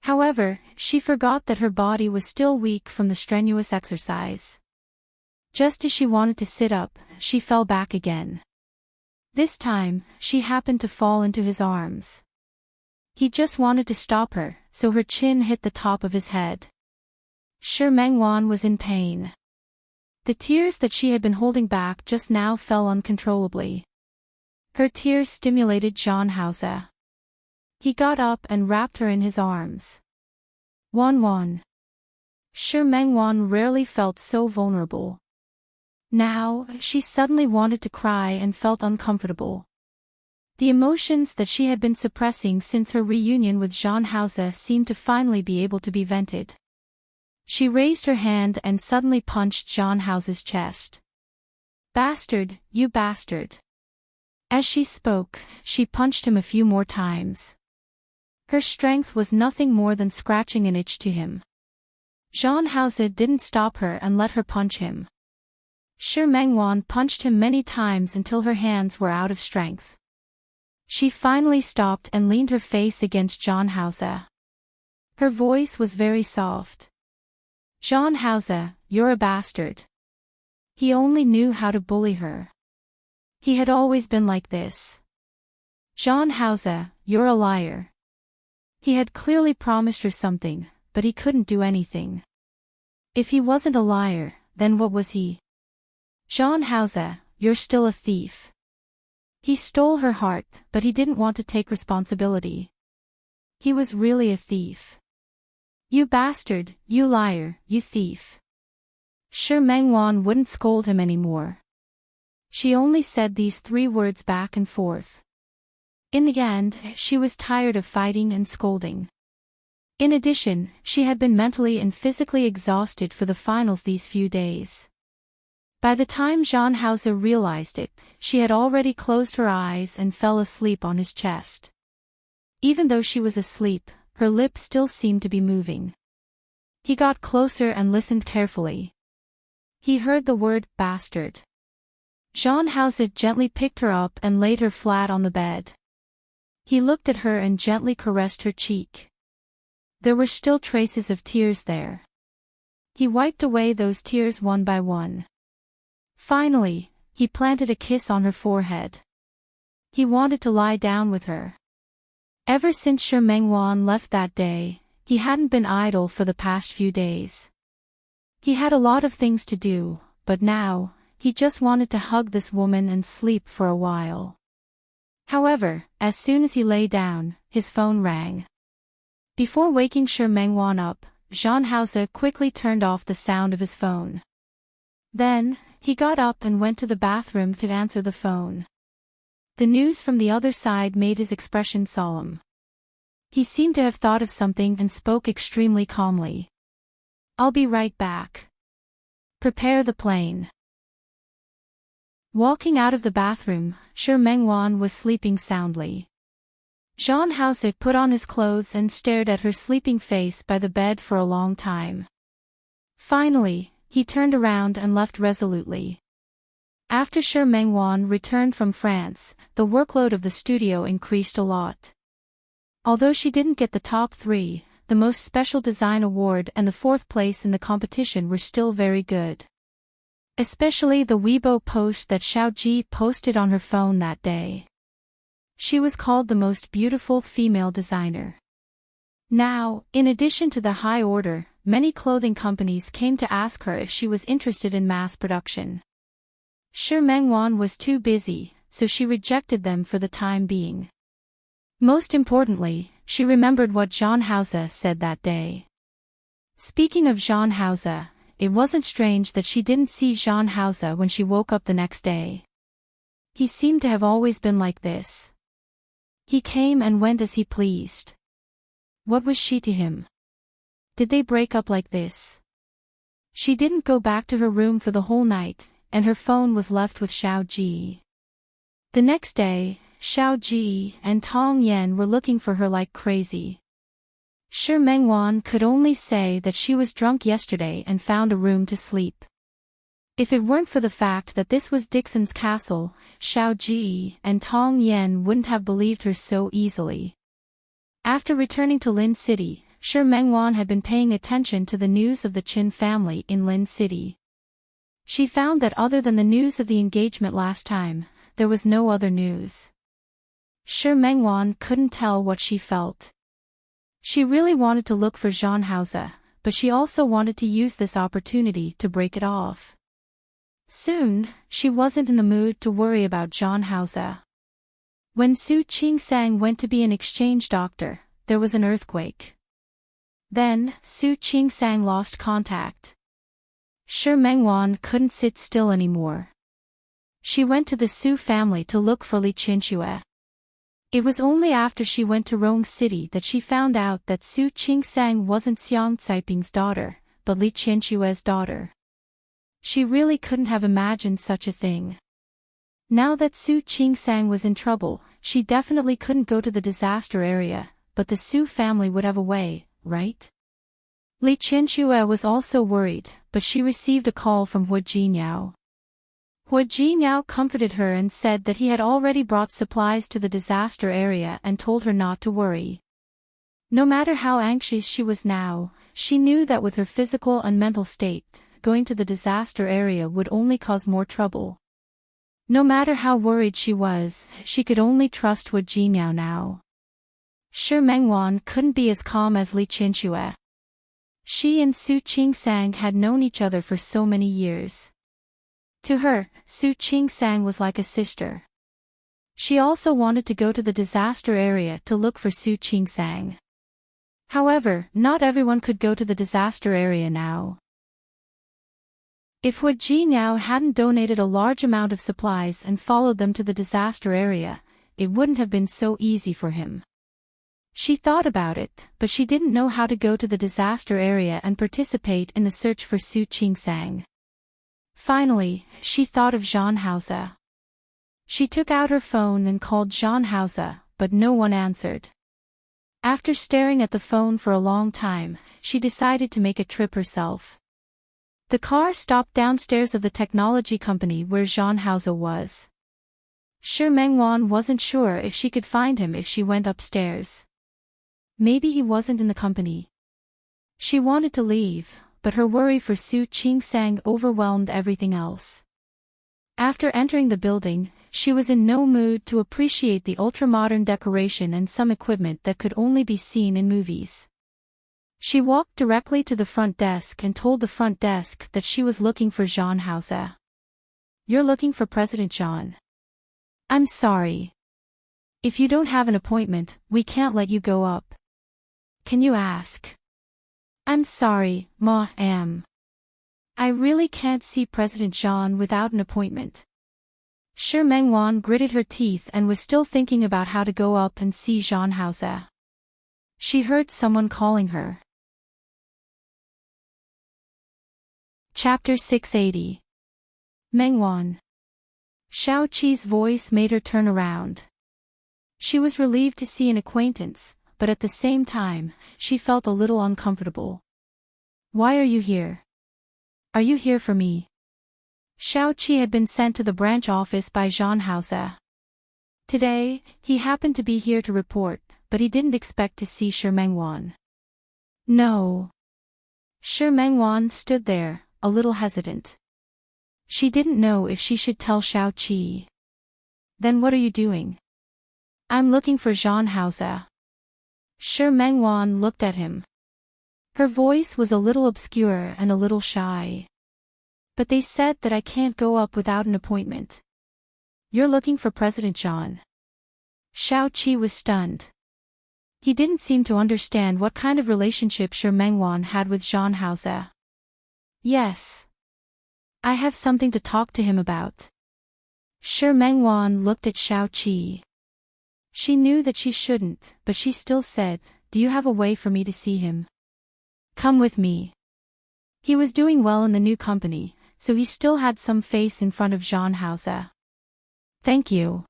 However, she forgot that her body was still weak from the strenuous exercise. Just as she wanted to sit up, she fell back again. This time, she happened to fall into his arms. He just wanted to stop her, so her chin hit the top of his head. Shimingwan was in pain. The tears that she had been holding back just now fell uncontrollably. Her tears stimulated John House. He got up and wrapped her in his arms. "Wan." Shimingwan rarely felt so vulnerable. Now, she suddenly wanted to cry and felt uncomfortable. The emotions that she had been suppressing since her reunion with John House seemed to finally be able to be vented. She raised her hand and suddenly punched John House's chest. "Bastard, you bastard." As she spoke, she punched him a few more times. Her strength was nothing more than scratching an itch to him. Zhang Haoze didn't stop her and let her punch him. Shi Mengwan punched him many times until her hands were out of strength. She finally stopped and leaned her face against Zhang Haoze. Her voice was very soft. Zhang Haoze, you're a bastard. He only knew how to bully her. He had always been like this. Zhang Haoze, you're a liar. He had clearly promised her something, but he couldn't do anything. If he wasn't a liar, then what was he? Zhang Haoze, you're still a thief. He stole her heart, but he didn't want to take responsibility. He was really a thief. You bastard, you liar, you thief. Shi Mengwan wouldn't scold him anymore. She only said these 3 words back and forth. In the end, she was tired of fighting and scolding. In addition, she had been mentally and physically exhausted for the finals these few days. By the time Zhang Haoze realized it, she had already closed her eyes and fell asleep on his chest. Even though she was asleep, her lips still seemed to be moving. He got closer and listened carefully. He heard the word, bastard. Zhang Haoze gently picked her up and laid her flat on the bed. He looked at her and gently caressed her cheek. There were still traces of tears there. He wiped away those tears one by one. Finally, he planted a kiss on her forehead. He wanted to lie down with her. Ever since Shi Mengwan left that day, he hadn't been idle for the past few days. He had a lot of things to do, but now, he just wanted to hug this woman and sleep for a while. However, as soon as he lay down, his phone rang. Before waking Shi Mengwan up, Zhang Haoze quickly turned off the sound of his phone. Then, he got up and went to the bathroom to answer the phone. The news from the other side made his expression solemn. He seemed to have thought of something and spoke extremely calmly. I'll be right back. Prepare the plane. Walking out of the bathroom, Shi Mengwan was sleeping soundly. Zhang Haoze put on his clothes and stared at her sleeping face by the bed for a long time. Finally, he turned around and left resolutely. After Shi Mengwan returned from France, the workload of the studio increased a lot. Although she didn't get the top 3, the most special design award and the 4th place in the competition were still very good. Especially the Weibo post that Xiao Ji posted on her phone that day. She was called the most beautiful female designer. Now, in addition to the high order, many clothing companies came to ask her if she was interested in mass production. Shi Mengwan was too busy, so she rejected them for the time being. Most importantly, she remembered what Zhang Haoze said that day. Speaking of Zhang Haoze, it wasn't strange that she didn't see Zhang Haoze when she woke up the next day. He seemed to have always been like this. He came and went as he pleased. What was she to him? Did they break up like this? She didn't go back to her room for the whole night, and her phone was left with Xiao Ji. The next day, Xiao Ji and Tong Yan were looking for her like crazy. Shi Mengwan could only say that she was drunk yesterday and found a room to sleep. If it weren't for the fact that this was Dixon's castle, Xiao Ji and Tong Yan wouldn't have believed her so easily. After returning to Lin City, Shi Mengwan had been paying attention to the news of the Qin family in Lin City. She found that other than the news of the engagement last time, there was no other news. Shi Mengwan couldn't tell what she felt. She really wanted to look for Zhang Haoze, but she also wanted to use this opportunity to break it off. Soon, she wasn't in the mood to worry about Zhang Haoze. When Su Qingsang went to be an exchange doctor, there was an earthquake. Then, Su Qingsang lost contact. Shi Mengwan couldn't sit still anymore. She went to the Su family to look for Li Qinxue. It was only after she went to Rong City that she found out that Su Qingsang wasn't Xiang Caiping's daughter, but Li Qinxue's daughter. She really couldn't have imagined such a thing. Now that Su Qingsang was in trouble, she definitely couldn't go to the disaster area, but the Su family would have a way, right? Li Qianxue was also worried, but she received a call from Hu Jinyao. Hu Jinyao comforted her and said that he had already brought supplies to the disaster area and told her not to worry. No matter how anxious she was now, she knew that with her physical and mental state, going to the disaster area would only cause more trouble. No matter how worried she was, she could only trust Hu Jinyao now. Shi Mengwan couldn't be as calm as Li Qianxue. She and Su Qingsang had known each other for so many years. To her, Su Qingsang was like a sister. She also wanted to go to the disaster area to look for Su Qingsang. However, not everyone could go to the disaster area now. If Hu Jinyao hadn't donated a large amount of supplies and followed them to the disaster area, it wouldn't have been so easy for him. She thought about it, but she didn't know how to go to the disaster area and participate in the search for Su Qingsang. Finally, she thought of Zhang Haoze. She took out her phone and called Zhang Haoze, but no one answered. After staring at the phone for a long time, she decided to make a trip herself. The car stopped downstairs of the technology company where Zhang Haoze was. Shi Mengwan wasn't sure if she could find him if she went upstairs. Maybe he wasn't in the company. She wanted to leave, but her worry for Su Qingsang overwhelmed everything else. After entering the building, she was in no mood to appreciate the ultra-modern decoration and some equipment that could only be seen in movies. She walked directly to the front desk and told the front desk that she was looking for Zhang Haoze. "You're looking for President Zhang. I'm sorry. If you don't have an appointment, we can't let you go up. Can you ask?" "I'm sorry, ma'am. I really can't see President Zhang without an appointment." Shi Mengwan gritted her teeth and was still thinking about how to go up and see Zhang Haoze. She heard someone calling her. Chapter 680. Mengwan. Shao Qi's voice made her turn around. She was relieved to see an acquaintance, but at the same time, she felt a little uncomfortable. "Why are you here? Are you here for me?" Shao Qi had been sent to the branch office by Zhang Haoze. Today, he happened to be here to report, but he didn't expect to see Shi Mengwan. "No." Shi Mengwan stood there, a little hesitant. She didn't know if she should tell Shao Qi. "Then what are you doing?" "I'm looking for Zhang Haoze." Shi Mengwan looked at him. Her voice was a little obscure and a little shy. "But they said that I can't go up without an appointment." "You're looking for President Zhang." Shao Qi was stunned. He didn't seem to understand what kind of relationship Shi Mengwan had with Zhang Haoze. "Yes. I have something to talk to him about." Shi Mengwan looked at Shao Qi. She knew that she shouldn't, but she still said, "Do you have a way for me to see him?" "Come with me." He was doing well in the new company, so he still had some face in front of Zhang Haoze. "Thank you."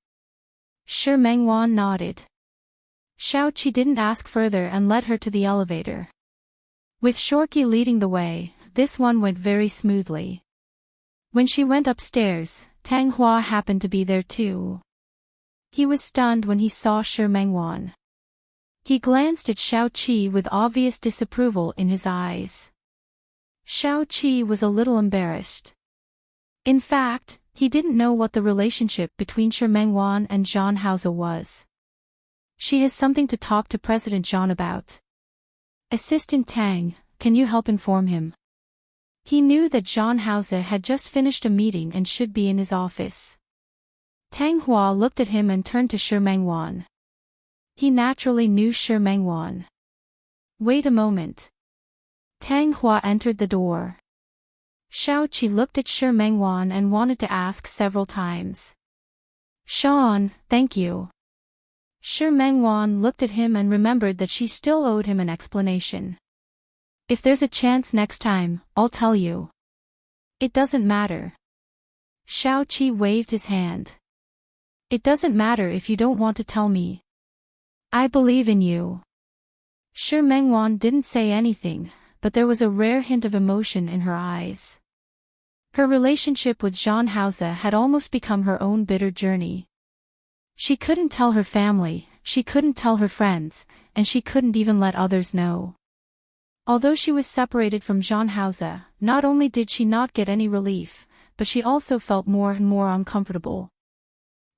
Shi Mengwan nodded. Shao Qi didn't ask further and led her to the elevator. With Shorky leading the way, this one went very smoothly. When she went upstairs, Tang Hua happened to be there too. He was stunned when he saw Shi Mengwan. He glanced at Shao Qi with obvious disapproval in his eyes. Shao Qi was a little embarrassed. In fact, he didn't know what the relationship between Shi Mengwan and Zhang Haoze was. "She has something to talk to President Zhang about." "Assistant Tang, can you help inform him?" He knew that Zhang Haoze had just finished a meeting and should be in his office. Tang Hua looked at him and turned to Shi Mengwan. He naturally knew Shi Mengwan. "Wait a moment." Tang Hua entered the door. Shao Qi looked at Shi Mengwan and wanted to ask several times. "Sean, thank you." Shi Mengwan looked at him and remembered that she still owed him an explanation. "If there's a chance next time, I'll tell you." "It doesn't matter." Shao Qi waved his hand. "It doesn't matter if you don't want to tell me. I believe in you." Shi Mengwan didn't say anything, but there was a rare hint of emotion in her eyes. Her relationship with Jean Hauser had almost become her own bitter journey. She couldn't tell her family, she couldn't tell her friends, and she couldn't even let others know. Although she was separated from Jean Hauser, not only did she not get any relief, but she also felt more and more uncomfortable.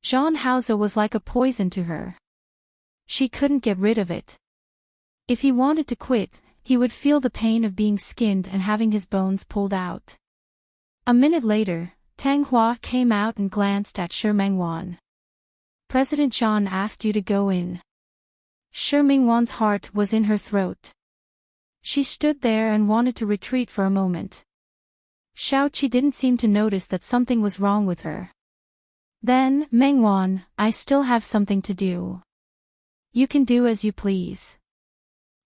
Jean Hauser was like a poison to her. She couldn't get rid of it. If he wanted to quit, he would feel the pain of being skinned and having his bones pulled out. A minute later, Tang Hua came out and glanced at Shi Mengwan. President Zhan asked you to go in. Shi Mengwan's heart was in her throat. She stood there and wanted to retreat for a moment. Xiaoqi didn't seem to notice that something was wrong with her. Then, Mengwan, I still have something to do. You can do as you please.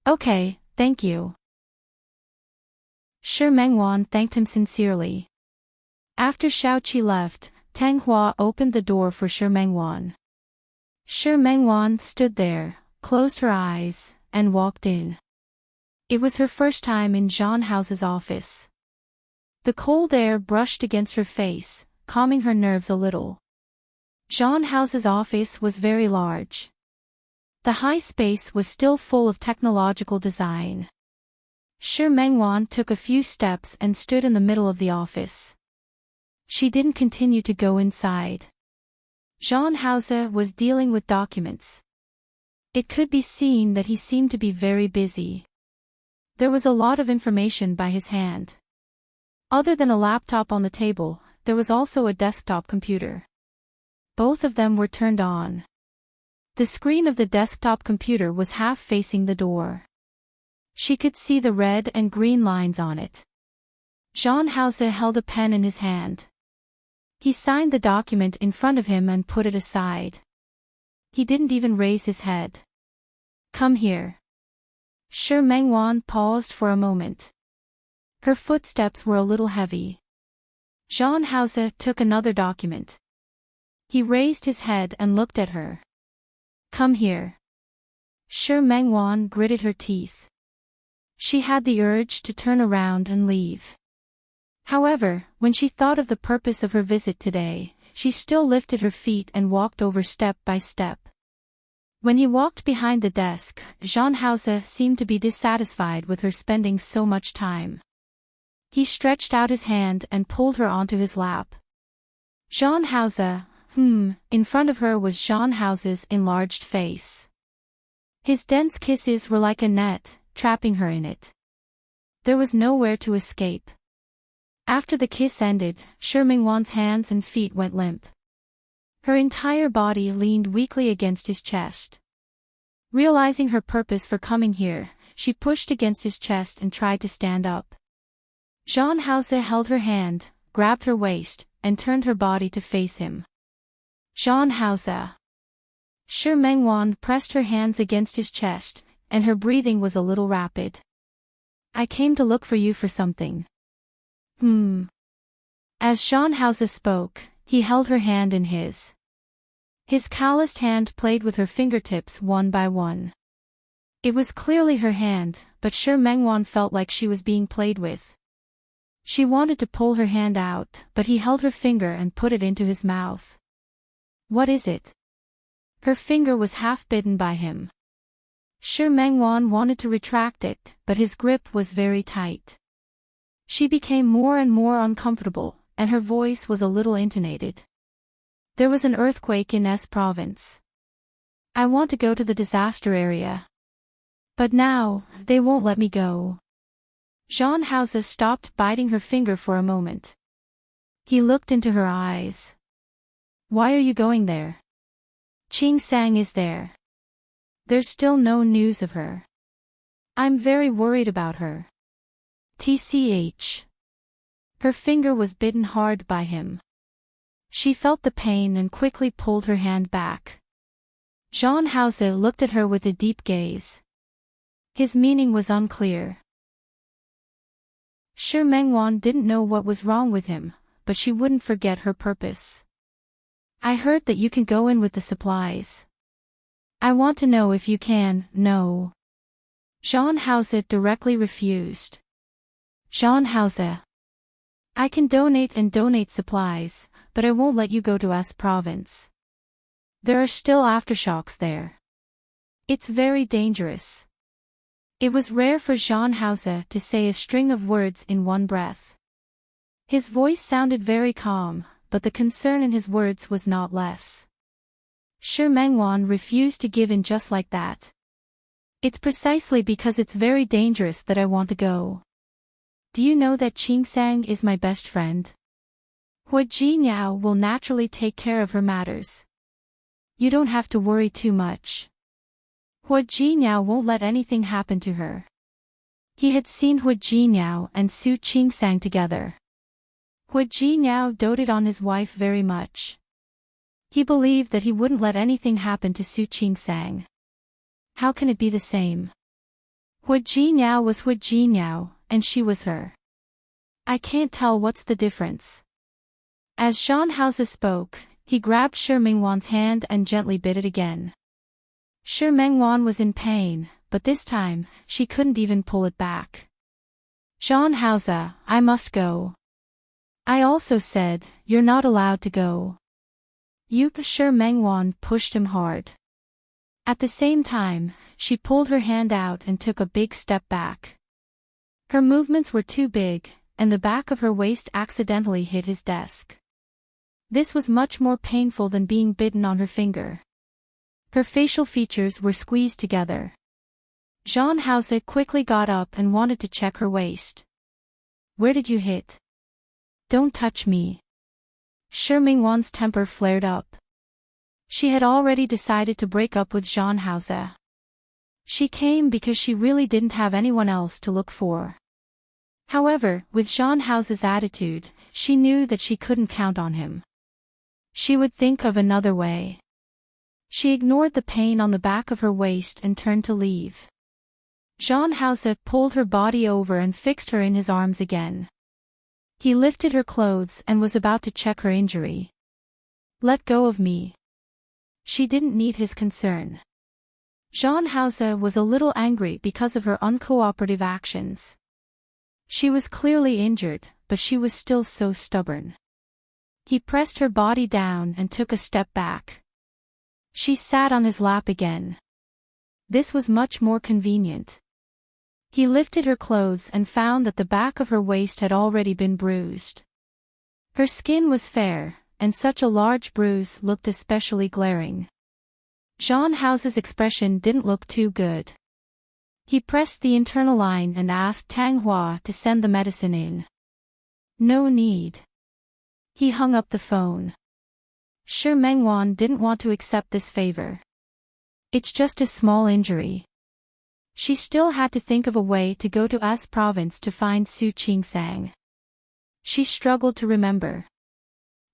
Okay, thank you. Shi Mengwan thanked him sincerely. After Xiaoqi left, Tang Hua opened the door for Shi Mengwan. Shi Mengwan stood there, closed her eyes, and walked in. It was her first time in Jean Hauser's office. The cold air brushed against her face, calming her nerves a little. Jean Hauser's office was very large. The high space was still full of technological design. Shi Mengwan took a few steps and stood in the middle of the office. She didn't continue to go inside. Jean Hauser was dealing with documents. It could be seen that he seemed to be very busy. There was a lot of information by his hand. Other than a laptop on the table, there was also a desktop computer. Both of them were turned on. The screen of the desktop computer was half facing the door. She could see the red and green lines on it. Jean Hauser held a pen in his hand. He signed the document in front of him and put it aside. He didn't even raise his head. Come here. Shi Mengwan paused for a moment. Her footsteps were a little heavy. Jean Hauser took another document. He raised his head and looked at her. Come here. Shi Mengwan gritted her teeth. She had the urge to turn around and leave. However, when she thought of the purpose of her visit today, she still lifted her feet and walked over step by step. When he walked behind the desk, Jean Hauser seemed to be dissatisfied with her spending so much time. He stretched out his hand and pulled her onto his lap. Jean Hauser, in front of her was Jean Hauser's enlarged face. His dense kisses were like a net, trapping her in it. There was nowhere to escape. After the kiss ended, Shi Mengwan's hands and feet went limp. Her entire body leaned weakly against his chest. Realizing her purpose for coming here, she pushed against his chest and tried to stand up. Jean Hauser held her hand, grabbed her waist, and turned her body to face him. Jean Hauser. Shi Mengwan pressed her hands against his chest, and her breathing was a little rapid. I came to look for you for something. As Jean Hauser spoke, he held her hand in his. His calloused hand played with her fingertips one by one. It was clearly her hand, but Shi Mengwan felt like she was being played with. She wanted to pull her hand out, but he held her finger and put it into his mouth. What is it? Her finger was half bitten by him. Shi Mengwan wanted to retract it, but his grip was very tight. She became more and more uncomfortable, and her voice was a little intonated. There was an earthquake in S province. I want to go to the disaster area. But now, they won't let me go. Jean Hauser stopped biting her finger for a moment. He looked into her eyes. Why are you going there? Qing Sang is there. There's still no news of her. I'm very worried about her. TCH. Her finger was bitten hard by him. She felt the pain and quickly pulled her hand back. Jean Hauser looked at her with a deep gaze. His meaning was unclear. Shi Mengwan didn't know what was wrong with him, but she wouldn't forget her purpose. I heard that you can go in with the supplies. I want to know if you can. No. Jean Hauser directly refused. Jean Hauser. I can donate supplies, but I won't let you go to S province. There are still aftershocks there. It's very dangerous. It was rare for Jean Hauser to say a string of words in one breath. His voice sounded very calm, but the concern in his words was not less. Shi Mengwan refused to give in just like that. It's precisely because it's very dangerous that I want to go. Do you know that Qingsang is my best friend? Hua Jinyao will naturally take care of her matters. You don't have to worry too much. Hua Jinyao won't let anything happen to her. He had seen Hua Jinyao and Su Qingsang together. Hua Jinyao doted on his wife very much. He believed that he wouldn't let anything happen to Su Qingsang. How can it be the same? Hua Jinyao was Hua Jinyao, and she was her. I can't tell what's the difference. As Jean Hauser spoke, he grabbed Shi Mengwan's hand and gently bit it again. Shi Mengwan was in pain, but this time, she couldn't even pull it back. Jean Hauser, I must go. I also said, you're not allowed to go. Shi Mengwan pushed him hard. At the same time, she pulled her hand out and took a big step back. Her movements were too big, and the back of her waist accidentally hit his desk. This was much more painful than being bitten on her finger. Her facial features were squeezed together. Jean Hauser quickly got up and wanted to check her waist. Where did you hit? Don't touch me. Shi Mengwan's temper flared up. She had already decided to break up with Jean Hauser. She came because she really didn't have anyone else to look for. However, with Jean Hauser's attitude, she knew that she couldn't count on him. She would think of another way. She ignored the pain on the back of her waist and turned to leave. Jean Hauser pulled her body over and fixed her in his arms again. He lifted her clothes and was about to check her injury. Let go of me. She didn't need his concern. Jean Hauser was a little angry because of her uncooperative actions. She was clearly injured, but she was still so stubborn. He pressed her body down and took a step back. She sat on his lap again. This was much more convenient. He lifted her clothes and found that the back of her waist had already been bruised. Her skin was fair, and such a large bruise looked especially glaring. Jean Hauser's expression didn't look too good. He pressed the internal line and asked Tang Hua to send the medicine in. No need. He hung up the phone. Shi Mengwan didn't want to accept this favor. It's just a small injury. She still had to think of a way to go to S province to find Su Qingsang. She struggled to remember.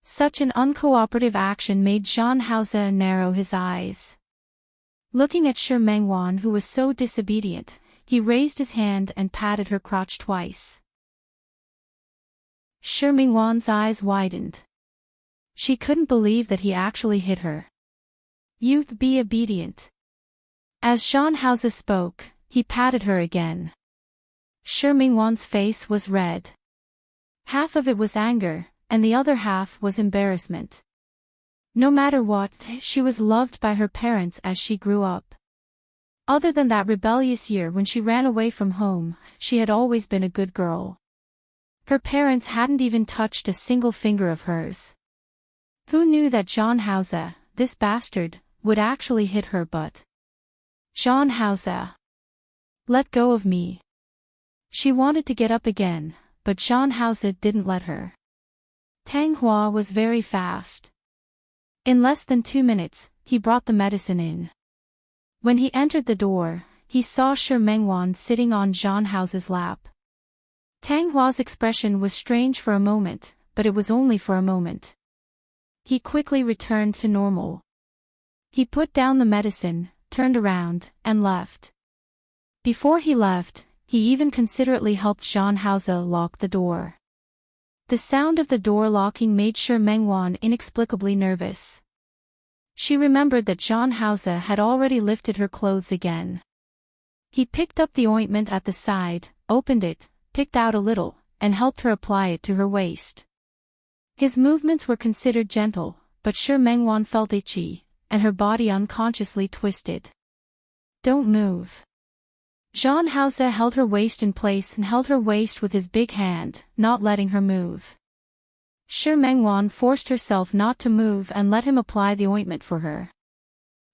Such an uncooperative action made Jean Hauser narrow his eyes. Looking at Shi Mengwan, who was so disobedient, he raised his hand and patted her crotch twice. Shi Mengwan's eyes widened. She couldn't believe that he actually hit her. Youth, be obedient. As Jean Hauser spoke, he patted her again. Shi Mengwan's face was red. Half of it was anger, and the other half was embarrassment. No matter what, she was loved by her parents as she grew up. Other than that rebellious year when she ran away from home, she had always been a good girl. Her parents hadn't even touched a single finger of hers. Who knew that Jean Hauser, this bastard, would actually hit her butt? Jean Hauser. Let go of me. She wanted to get up again, but Jean Hauser didn't let her. Tang Hua was very fast. In less than 2 minutes, he brought the medicine in. When he entered the door, he saw Shi Mengwan sitting on Jean Hauser's lap. Tang Hua's expression was strange for a moment, but it was only for a moment. He quickly returned to normal. He put down the medicine, turned around, and left. Before he left, he even considerately helped Jean Hauser lock the door. The sound of the door locking made Shi Mengwan inexplicably nervous. She remembered that Jean Hauser had already lifted her clothes again. He picked up the ointment at the side, opened it, picked out a little, and helped her apply it to her waist. His movements were considered gentle, but Shi Mengwan felt itchy, and her body unconsciously twisted. "Don't move." Jean Hauser held her waist in place and held her waist with his big hand, not letting her move. Shi Mengwan forced herself not to move and let him apply the ointment for her.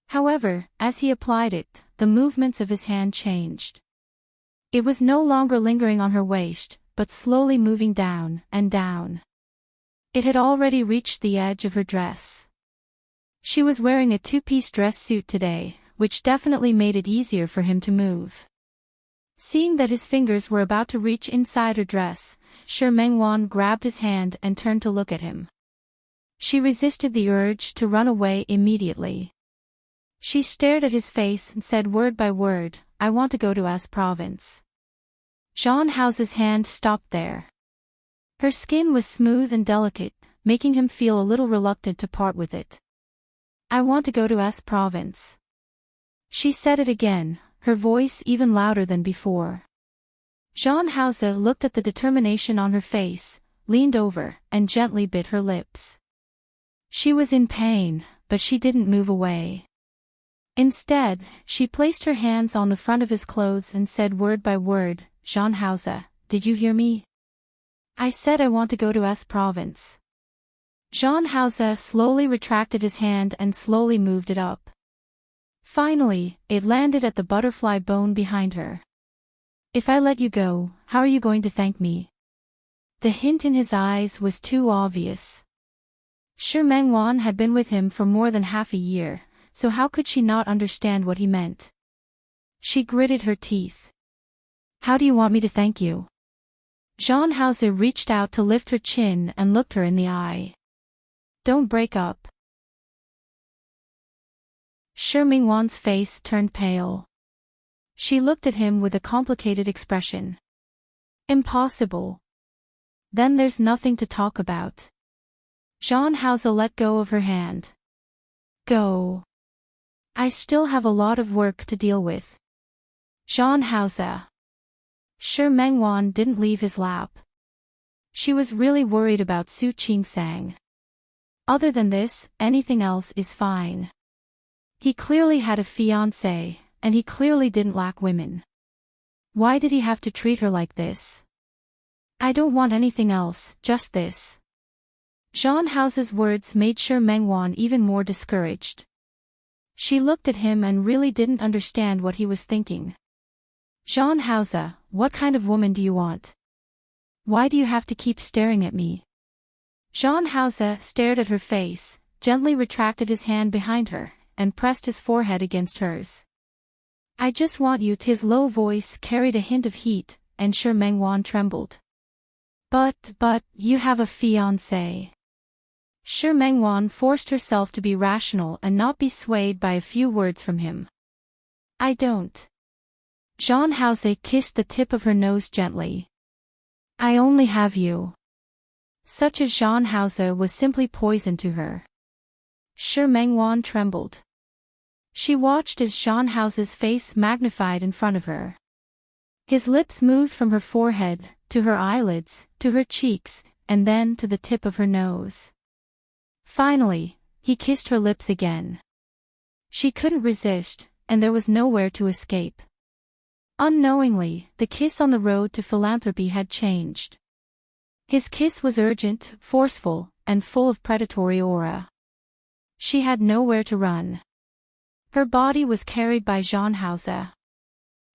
However, as he applied it, the movements of his hand changed. It was no longer lingering on her waist, but slowly moving down and down. It had already reached the edge of her dress. She was wearing a two-piece dress suit today, which definitely made it easier for him to move. Seeing that his fingers were about to reach inside her dress, Shi Mengwan grabbed his hand and turned to look at him. She resisted the urge to run away immediately. She stared at his face and said word by word, "I want to go to S province." Jean Hauser's hand stopped there. Her skin was smooth and delicate, making him feel a little reluctant to part with it. "I want to go to S province." She said it again, her voice even louder than before. Jean Hauser looked at the determination on her face, leaned over, and gently bit her lips. She was in pain, but she didn't move away. Instead, she placed her hands on the front of his clothes and said word by word, "Jean Hauser, did you hear me? I said I want to go to S province." Jean Hauser slowly retracted his hand and slowly moved it up. Finally, it landed at the butterfly bone behind her. "If I let you go, how are you going to thank me?" The hint in his eyes was too obvious. Shi Mengwan had been with him for more than half a year, so how could she not understand what he meant? She gritted her teeth. "How do you want me to thank you?" Jean Hauser reached out to lift her chin and looked her in the eye. "Don't break up." Shi Mengwan's face turned pale. She looked at him with a complicated expression. "Impossible. Then there's nothing to talk about." Jean Hauser let go of her hand. "Go. I still have a lot of work to deal with." Jean Hauser. Shi Mengwan didn't leave his lap. She was really worried about Su Qingsang. Other than this, anything else is fine. He clearly had a fiancée, and he clearly didn't lack women. Why did he have to treat her like this? "I don't want anything else, just this." Jean Hauser's words made Shi Mengwan even more discouraged. She looked at him and really didn't understand what he was thinking. "Jean Hauser, what kind of woman do you want? Why do you have to keep staring at me?" Jean Hauser stared at her face, gently retracted his hand behind her, and pressed his forehead against hers. "I just want you." His low voice carried a hint of heat, and Shi Mengwan trembled. But, you have a fiancé." Shi Mengwan forced herself to be rational and not be swayed by a few words from him. "I don't." Jean Hauser kissed the tip of her nose gently. "I only have you." Such as Jean Hauser was simply poison to her. Shi Mengwan trembled. She watched as Jean Hauser's face magnified in front of her. His lips moved from her forehead, to her eyelids, to her cheeks, and then to the tip of her nose. Finally, he kissed her lips again. She couldn't resist, and there was nowhere to escape. Unknowingly, the kiss on the road to philanthropy had changed. His kiss was urgent, forceful, and full of predatory aura. She had nowhere to run. Her body was carried by Jean Hauser.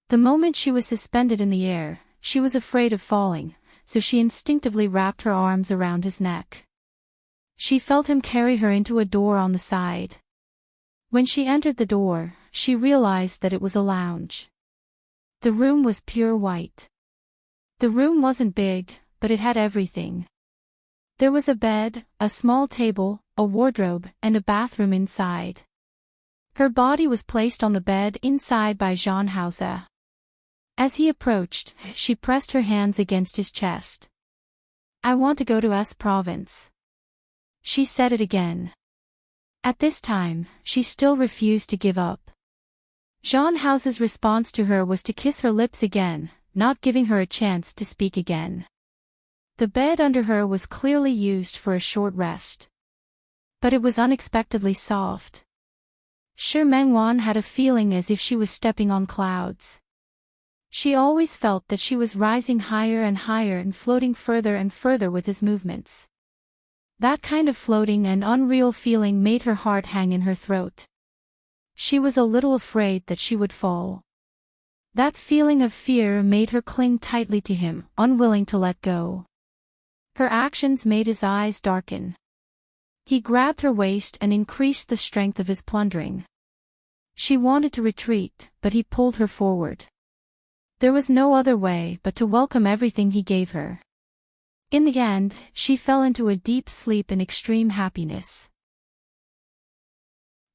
The moment she was suspended in the air, she was afraid of falling, so she instinctively wrapped her arms around his neck. She felt him carry her into a door on the side. When she entered the door, she realized that it was a lounge. The room was pure white. The room wasn't big, but it had everything. There was a bed, a small table, a wardrobe, and a bathroom inside. Her body was placed on the bed inside by Jean Hauser. As he approached, she pressed her hands against his chest. "I want to go to S province." She said it again. At this time, she still refused to give up. Jean House's response to her was to kiss her lips again, not giving her a chance to speak again. The bed under her was clearly used for a short rest. But it was unexpectedly soft. Shi Mengwan had a feeling as if she was stepping on clouds. She always felt that she was rising higher and higher and floating further and further with his movements. That kind of floating and unreal feeling made her heart hang in her throat. She was a little afraid that she would fall. That feeling of fear made her cling tightly to him, unwilling to let go. Her actions made his eyes darken. He grabbed her waist and increased the strength of his plundering. She wanted to retreat, but he pulled her forward. There was no other way but to welcome everything he gave her. In the end, she fell into a deep sleep in extreme happiness.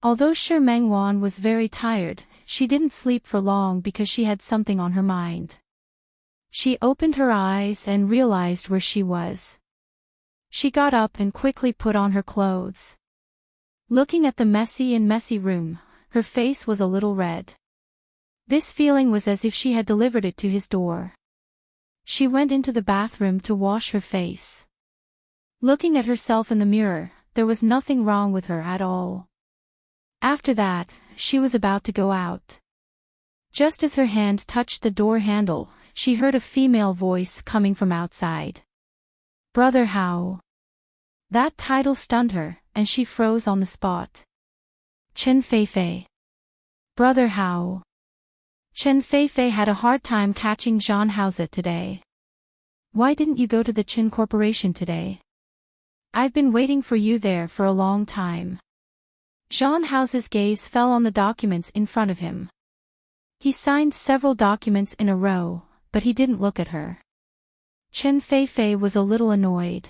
Although Shi Mengwan was very tired, she didn't sleep for long because she had something on her mind. She opened her eyes and realized where she was. She got up and quickly put on her clothes. Looking at the messy room, her face was a little red. This feeling was as if she had delivered it to his door. She went into the bathroom to wash her face. Looking at herself in the mirror, there was nothing wrong with her at all. After that, she was about to go out. Just as her hand touched the door handle, she heard a female voice coming from outside. "Brother Hao." That title stunned her, and she froze on the spot. Chen Feifei. Brother Hao. Chen Feifei had a hard time catching Jean Hausa today. "Why didn't you go to the Qin Corporation today? I've been waiting for you there for a long time." Jean Hausa's gaze fell on the documents in front of him. He signed several documents in a row, but he didn't look at her. Chen Feifei was a little annoyed.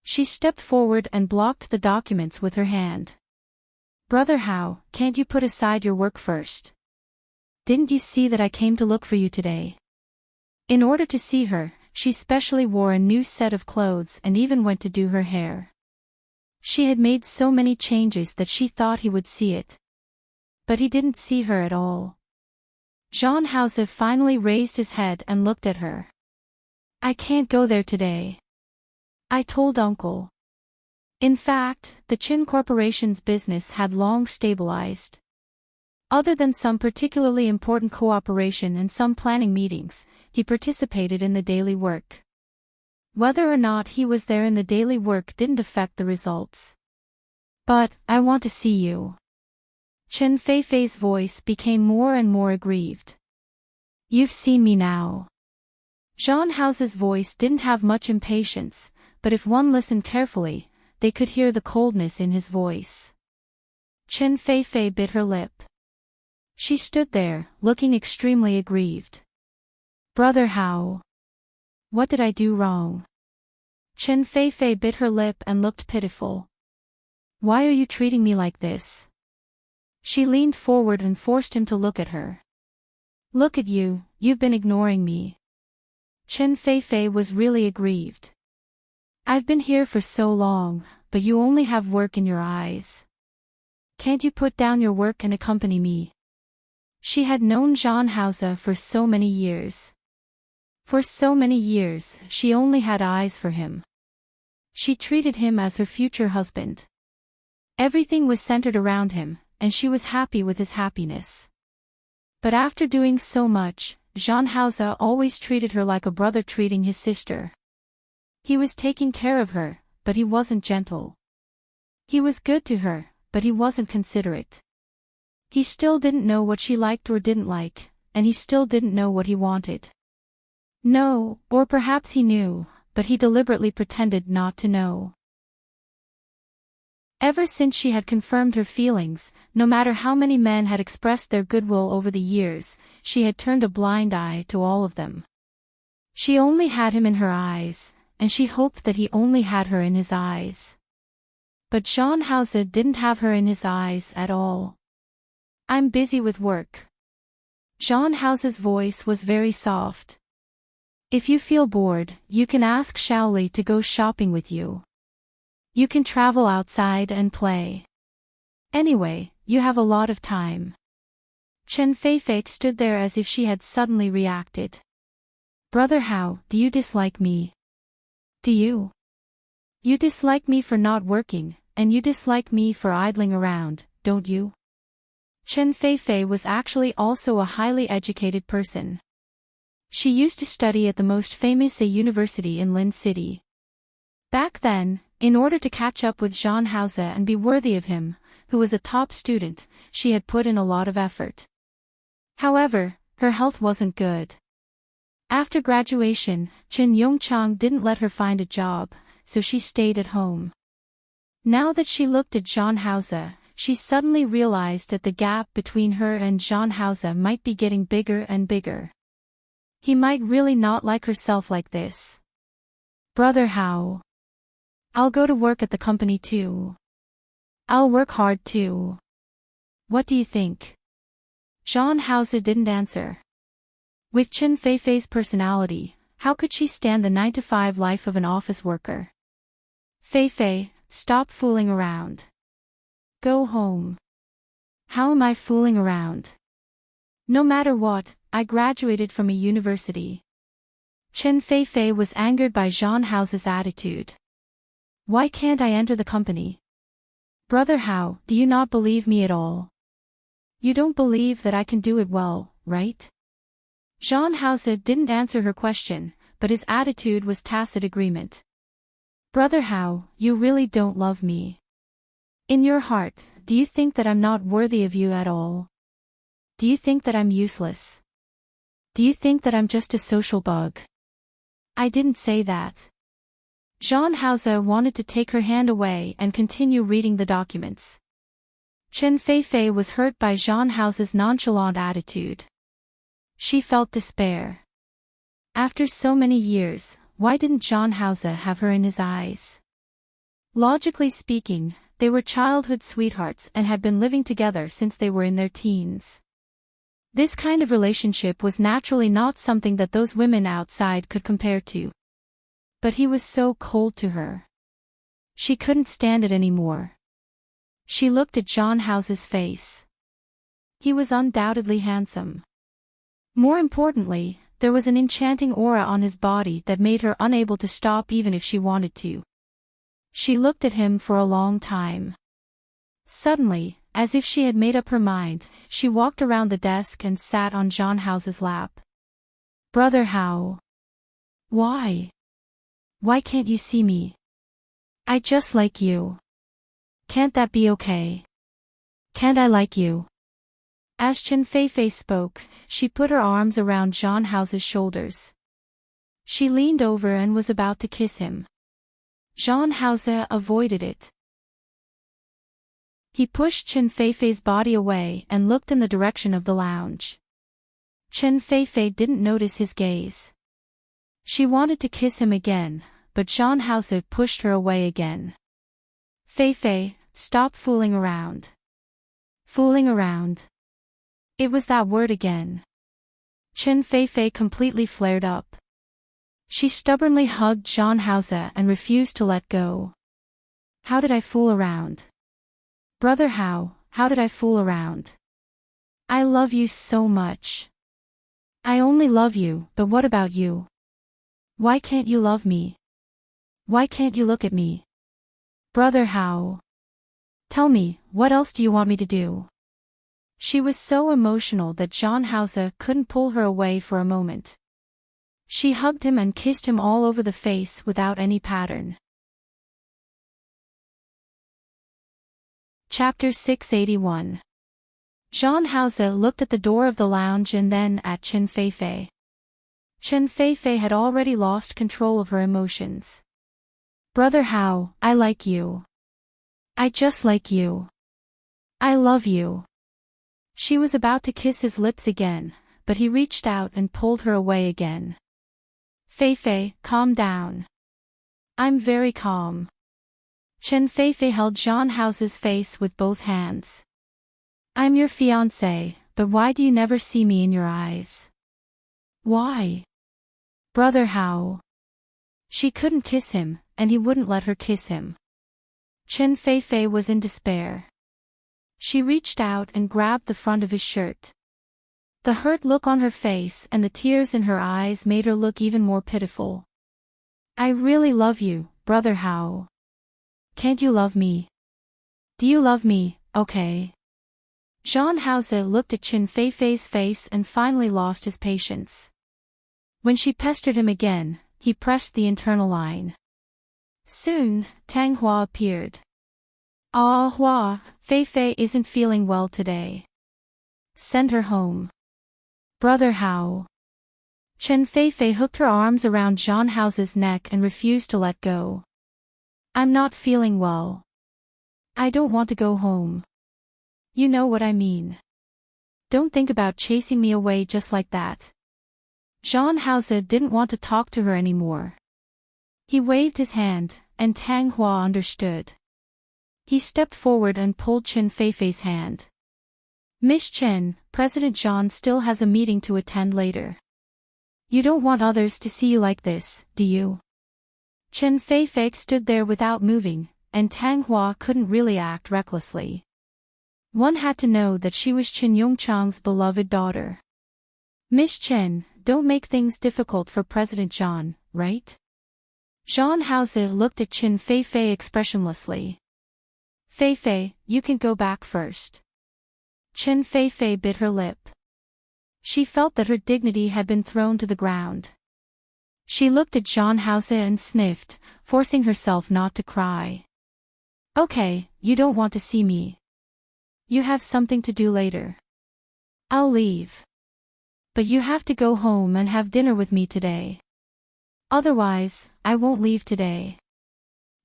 She stepped forward and blocked the documents with her hand. "Brother Hao, can't you put aside your work first? Didn't you see that I came to look for you today?" In order to see her, she specially wore a new set of clothes and even went to do her hair. She had made so many changes that she thought he would see it. But he didn't see her at all. Jean Hausa finally raised his head and looked at her. "I can't go there today. I told Uncle." In fact, the Qin Corporation's business had long stabilized. Other than some particularly important cooperation and some planning meetings, he participated in the daily work. Whether or not he was there in the daily work didn't affect the results. "But, I want to see you." Chen Feifei's voice became more and more aggrieved. "You've seen me now." Jean Hausa's voice didn't have much impatience, but if one listened carefully, they could hear the coldness in his voice. Chen Feifei bit her lip. She stood there, looking extremely aggrieved. "Brother Hao. What did I do wrong?" Chen Feifei bit her lip and looked pitiful. "Why are you treating me like this?" She leaned forward and forced him to look at her. "Look at you, you've been ignoring me." Chen Feifei was really aggrieved. "I've been here for so long, but you only have work in your eyes. Can't you put down your work and accompany me?" She had known Jean Hausa for so many years. For so many years, she only had eyes for him. She treated him as her future husband. Everything was centered around him, and she was happy with his happiness. But after doing so much, Jean Hausa always treated her like a brother treating his sister. He was taking care of her, but he wasn't gentle. He was good to her, but he wasn't considerate. He still didn't know what she liked or didn't like, and he still didn't know what he wanted. No, or perhaps he knew, but he deliberately pretended not to know. Ever since she had confirmed her feelings, no matter how many men had expressed their goodwill over the years, she had turned a blind eye to all of them. She only had him in her eyes, and she hoped that he only had her in his eyes. But Jean Hausa didn't have her in his eyes at all. "I'm busy with work." Jean Hausa's voice was very soft. "If you feel bored, you can ask Shaoli to go shopping with you. You can travel outside and play. Anyway, you have a lot of time." Chen Feifei stood there as if she had suddenly reacted. Brother Hao, do you dislike me? Do you? You dislike me for not working, and you dislike me for idling around, don't you? Chen Feifei was actually also a highly educated person. She used to study at the most famous university in Lin City. Back then, in order to catch up with Zhang Haoze and be worthy of him, who was a top student, she had put in a lot of effort. However, her health wasn't good. After graduation, Chen Yongchang didn't let her find a job, so she stayed at home. Now that she looked at Zhang Haoze, she suddenly realized that the gap between her and Zhang Haoze might be getting bigger and bigger. He might really not like herself like this. Brother Hao. I'll go to work at the company too. I'll work hard too. What do you think? Zhang Haoze didn't answer. With Chen Feifei's personality, how could she stand the 9-to-5 life of an office worker? Feifei, stop fooling around. Go home. How am I fooling around? No matter what, I graduated from a university. Chen Feifei was angered by Zhang Haoze's attitude. Why can't I enter the company? Brother Hao, do you not believe me at all? You don't believe that I can do it well, right? Zhang Haoze didn't answer her question, but his attitude was tacit agreement. Brother Hao, you really don't love me. In your heart, do you think that I'm not worthy of you at all? Do you think that I'm useless? Do you think that I'm just a social bug? I didn't say that. Zhang Haoze wanted to take her hand away and continue reading the documents. Chen Feifei was hurt by Zhang Haoze's nonchalant attitude. She felt despair. After so many years, why didn't Zhang Haoze have her in his eyes? Logically speaking, they were childhood sweethearts and had been living together since they were in their teens. This kind of relationship was naturally not something that those women outside could compare to. But he was so cold to her. She couldn't stand it anymore. She looked at Zhang Haoze's face. He was undoubtedly handsome. More importantly, there was an enchanting aura on his body that made her unable to stop even if she wanted to. She looked at him for a long time. Suddenly, as if she had made up her mind, she walked around the desk and sat on Zhang Haoze's lap. Brother Hao. Why? Why can't you see me? I just like you. Can't that be okay? Can't I like you? As Chen Feifei spoke, she put her arms around Zhang Haoze's shoulders. She leaned over and was about to kiss him. Zhang Haoze avoided it. He pushed Chen Feifei's body away and looked in the direction of the lounge. Chen Feifei didn't notice his gaze. She wanted to kiss him again, but Zhang Haoze pushed her away again. Feifei, stop fooling around. Fooling around. It was that word again. Chen Feifei completely flared up. She stubbornly hugged Zhang Haoze and refused to let go. How did I fool around? Brother Hao, how did I fool around? I love you so much. I only love you, but what about you? Why can't you love me? Why can't you look at me? Brother Hao. Tell me, what else do you want me to do? She was so emotional that Zhang Haoze couldn't pull her away for a moment. She hugged him and kissed him all over the face without any pattern. Chapter 681. Zhang Haoze looked at the door of the lounge and then at Chen Feifei. Chen Feifei had already lost control of her emotions. Brother Hao, I like you. I just like you. I love you. She was about to kiss his lips again, but he reached out and pulled her away again. Feifei, calm down. I'm very calm. Chen Feifei held Zhang Haoze's face with both hands. I'm your fiancé, but why do you never see me in your eyes? Why? Brother Hao. She couldn't kiss him, and he wouldn't let her kiss him. Chen Feifei was in despair. She reached out and grabbed the front of his shirt. The hurt look on her face and the tears in her eyes made her look even more pitiful. I really love you, brother Hao. Can't you love me? Do you love me, okay? Jean Hause looked at Qin Feifei's face and finally lost his patience. When she pestered him again, he pressed the internal line. Soon, Tang Hua appeared. Ah Hua, Feifei isn't feeling well today. Send her home. Brother Hao. Chen Feifei hooked her arms around Jean House's neck and refused to let go. I'm not feeling well. I don't want to go home. You know what I mean. Don't think about chasing me away just like that. Jean Hause didn't want to talk to her anymore. He waved his hand, and Tang Hua understood. He stepped forward and pulled Qin Feifei's hand. Miss Chen, President Jean still has a meeting to attend later. You don't want others to see you like this, do you? Qin Feifei stood there without moving, and Tang Hua couldn't really act recklessly. One had to know that she was Qin Yongchang's beloved daughter. Miss Chen, don't make things difficult for President Jean, right? Jean Hause looked at Qin Feifei expressionlessly. Feifei, you can go back first. Qin Feifei bit her lip. She felt that her dignity had been thrown to the ground. She looked at Jean Hause and sniffed, forcing herself not to cry. Okay, you don't want to see me. You have something to do later. I'll leave. But you have to go home and have dinner with me today. Otherwise, I won't leave today.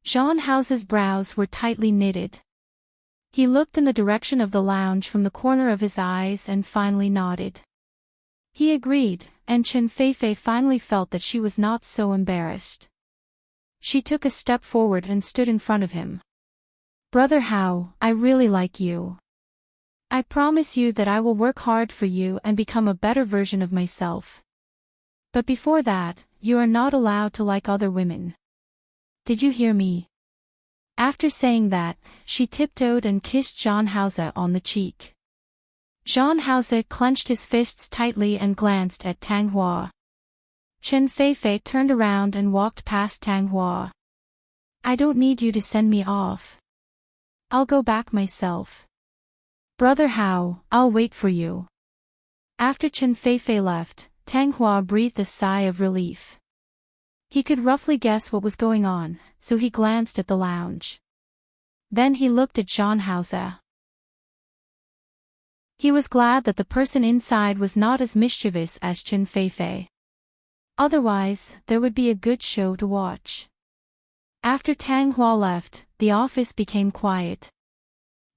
Jean House's brows were tightly knitted. He looked in the direction of the lounge from the corner of his eyes and finally nodded. He agreed, and Qin Feifei finally felt that she was not so embarrassed. She took a step forward and stood in front of him. Brother Hao, I really like you. I promise you that I will work hard for you and become a better version of myself. But before that, you are not allowed to like other women. Did you hear me? After saying that, she tiptoed and kissed Jean Hause on the cheek. Jean Hause clenched his fists tightly and glanced at Tang Hua. Qin Feifei turned around and walked past Tang Hua. I don't need you to send me off. I'll go back myself. Brother Hao, I'll wait for you. After Qin Feifei left, Tang Hua breathed a sigh of relief. He could roughly guess what was going on, so he glanced at the lounge. Then he looked at Jean Hause. He was glad that the person inside was not as mischievous as Qin Feifei. Otherwise, there would be a good show to watch. After Tang Hua left, the office became quiet.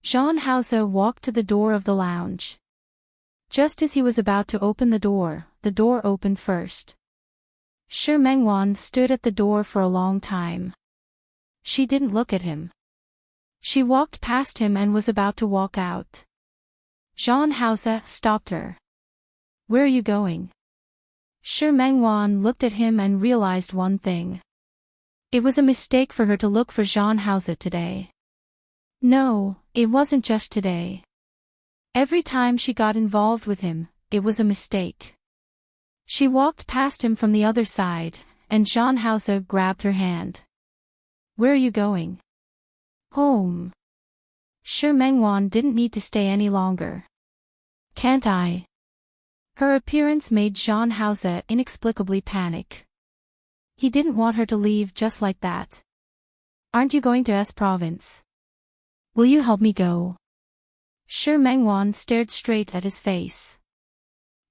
Jean Hause walked to the door of the lounge. Just as he was about to open the door opened first. Shi Mengwan stood at the door for a long time. She didn't look at him. She walked past him and was about to walk out. Jean Hause stopped her. Where are you going? Shi Mengwan looked at him and realized one thing. It was a mistake for her to look for Jean Hause today. No, it wasn't just today. Every time she got involved with him, it was a mistake. She walked past him from the other side, and Jean Hause grabbed her hand. Where are you going? Home. Shi Mengwan didn't need to stay any longer. Can't I? Her appearance made Jean Hause inexplicably panic. He didn't want her to leave just like that. Aren't you going to S Province? Will you help me go? Shi Mengwan stared straight at his face.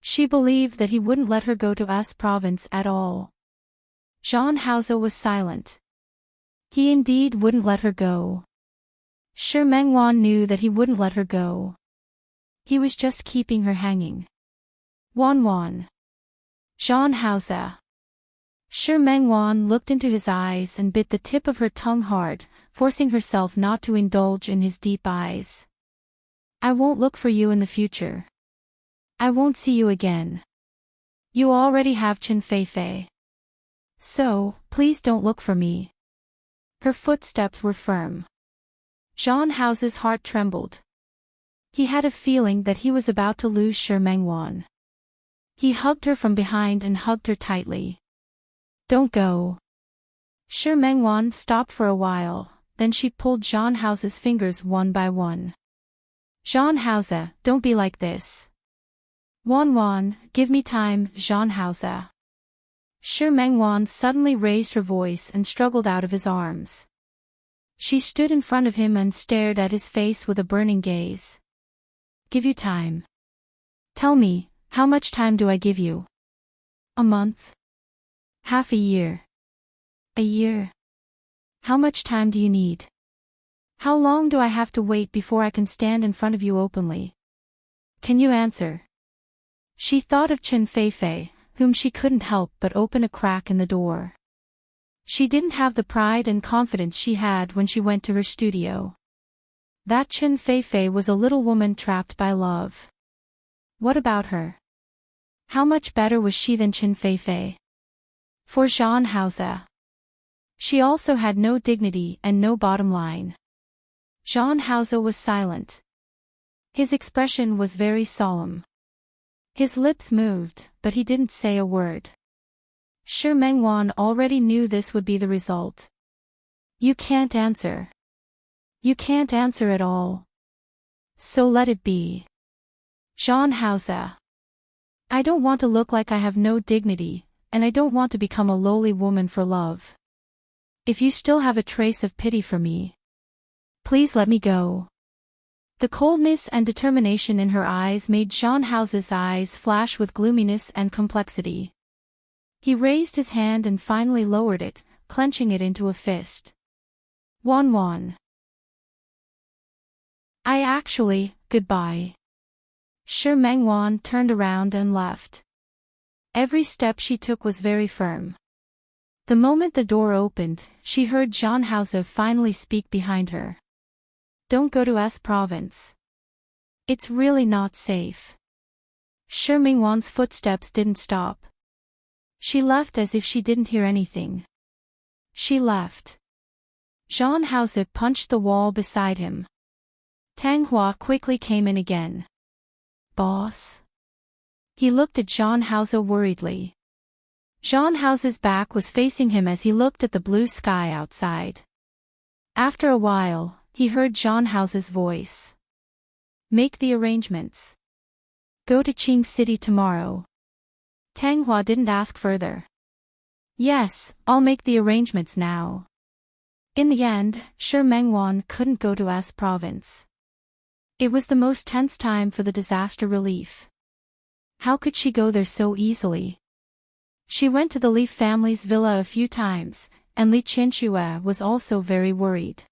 She believed that he wouldn't let her go to S Province at all. Jean Hause was silent. He indeed wouldn't let her go. Shi Mengwan knew that he wouldn't let her go. He was just keeping her hanging. Wan. Jean Hause. Shi Mengwan looked into his eyes and bit the tip of her tongue hard, forcing herself not to indulge in his deep eyes. I won't look for you in the future. I won't see you again. You already have Qin Feifei. So, please don't look for me. Her footsteps were firm. Jean House's heart trembled. He had a feeling that he was about to lose Shi Mengwan. He hugged her from behind and hugged her tightly. Don't go. Shi Mengwan stopped for a while, then she pulled Zhang Hao's fingers one by one. Zhang Hao, don't be like this. Wan, give me time, Zhang Hao. Shi Mengwan suddenly raised her voice and struggled out of his arms. She stood in front of him and stared at his face with a burning gaze. Give you time. Tell me, how much time do I give you? A month? Half a year? A year? How much time do you need? How long do I have to wait before I can stand in front of you openly? Can you answer? She thought of Chen Feifei, whom she couldn't help but open a crack in the door. She didn't have the pride and confidence she had when she went to her studio. That Chen Feifei was a little woman trapped by love. What about her? How much better was she than Chen Feifei? For Zhang Hao, she also had no dignity and no bottom line. Zhang Hao was silent. His expression was very solemn. His lips moved, but he didn't say a word. Shi Mengwan already knew this would be the result. You can't answer. You can't answer at all. So let it be. Zhang Hao. I don't want to look like I have no dignity, and I don't want to become a lowly woman for love. If you still have a trace of pity for me, please let me go. The coldness and determination in her eyes made Zhang Hao's eyes flash with gloominess and complexity. He raised his hand and finally lowered it, clenching it into a fist. Wan. Goodbye. Shi Mengwan turned around and left. Every step she took was very firm. The moment the door opened, she heard Zhang Hao finally speak behind her. Don't go to S province. It's really not safe. Shi Mengwan's footsteps didn't stop. She left as if she didn't hear anything. She left. Zhang Hao punched the wall beside him. Tang Hua quickly came in again. Boss? He looked at Zhang Hao worriedly. Zhang Hao's back was facing him as he looked at the blue sky outside. After a while, he heard Zhang Hao's voice. Make the arrangements. Go to Qing City tomorrow. Tang Hua didn't ask further. Yes, I'll make the arrangements now. In the end, Shi Mengwan couldn't go to S province. It was the most tense time for the disaster relief. How could she go there so easily? She went to the Li family's villa a few times, and Li Qianxue was also very worried.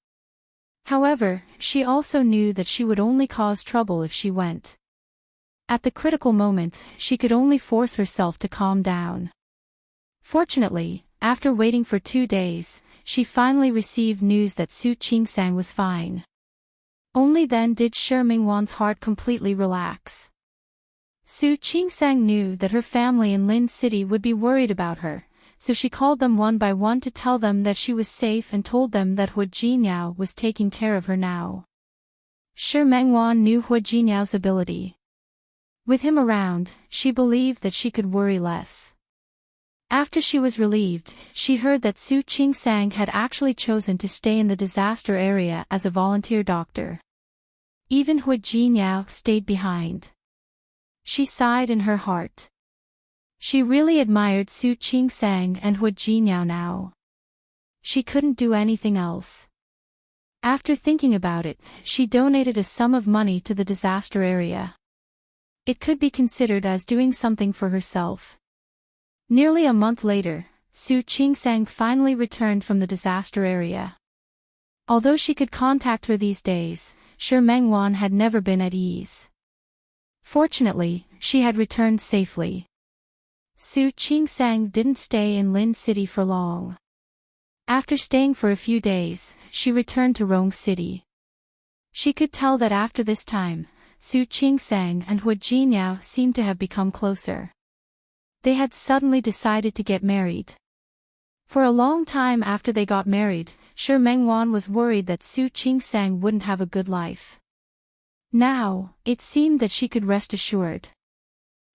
However, she also knew that she would only cause trouble if she went. At the critical moment, she could only force herself to calm down. Fortunately, after waiting for 2 days, she finally received news that Su Qingsang was fine. Only then did Shi Mengwan's heart completely relax. Su Qingsang knew that her family in Lin City would be worried about her, so she called them one by one to tell them that she was safe and told them that Hu Jinyao was taking care of her now. Shi Mengwan knew Hu Jinyao's ability. With him around, she believed that she could worry less. After she was relieved, she heard that Su Qingsang had actually chosen to stay in the disaster area as a volunteer doctor. Even Hu Jinyao stayed behind. She sighed in her heart. She really admired Su Qingsang and Hu Jinyao now. She couldn't do anything else. After thinking about it, she donated a sum of money to the disaster area. It could be considered as doing something for herself. Nearly a month later, Su Qingsang finally returned from the disaster area. Although she could contact her these days, Shi Mengwan had never been at ease. Fortunately, she had returned safely. Su Qingsang didn't stay in Lin City for long. After staying for a few days, she returned to Rong City. She could tell that after this time, Su Qingsang and Hu Jinyao seemed to have become closer. They had suddenly decided to get married. For a long time after they got married, Shi Mengwan was worried that Su Qingsang wouldn't have a good life. Now, it seemed that she could rest assured.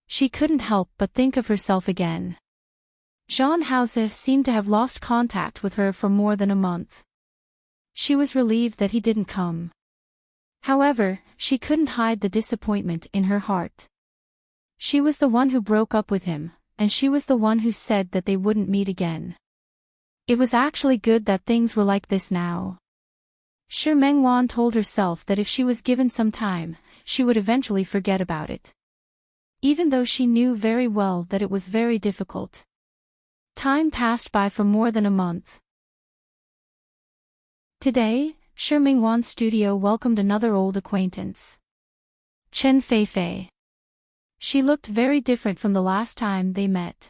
She couldn't help but think of herself again. Jean Hauser seemed to have lost contact with her for more than a month. She was relieved that he didn't come. However, she couldn't hide the disappointment in her heart. She was the one who broke up with him, and she was the one who said that they wouldn't meet again. It was actually good that things were like this now. Shi Mengwan told herself that if she was given some time, she would eventually forget about it. Even though she knew very well that it was very difficult. Time passed by for more than a month. Today, Shi Mengwan's studio welcomed another old acquaintance. Chen Feifei. She looked very different from the last time they met.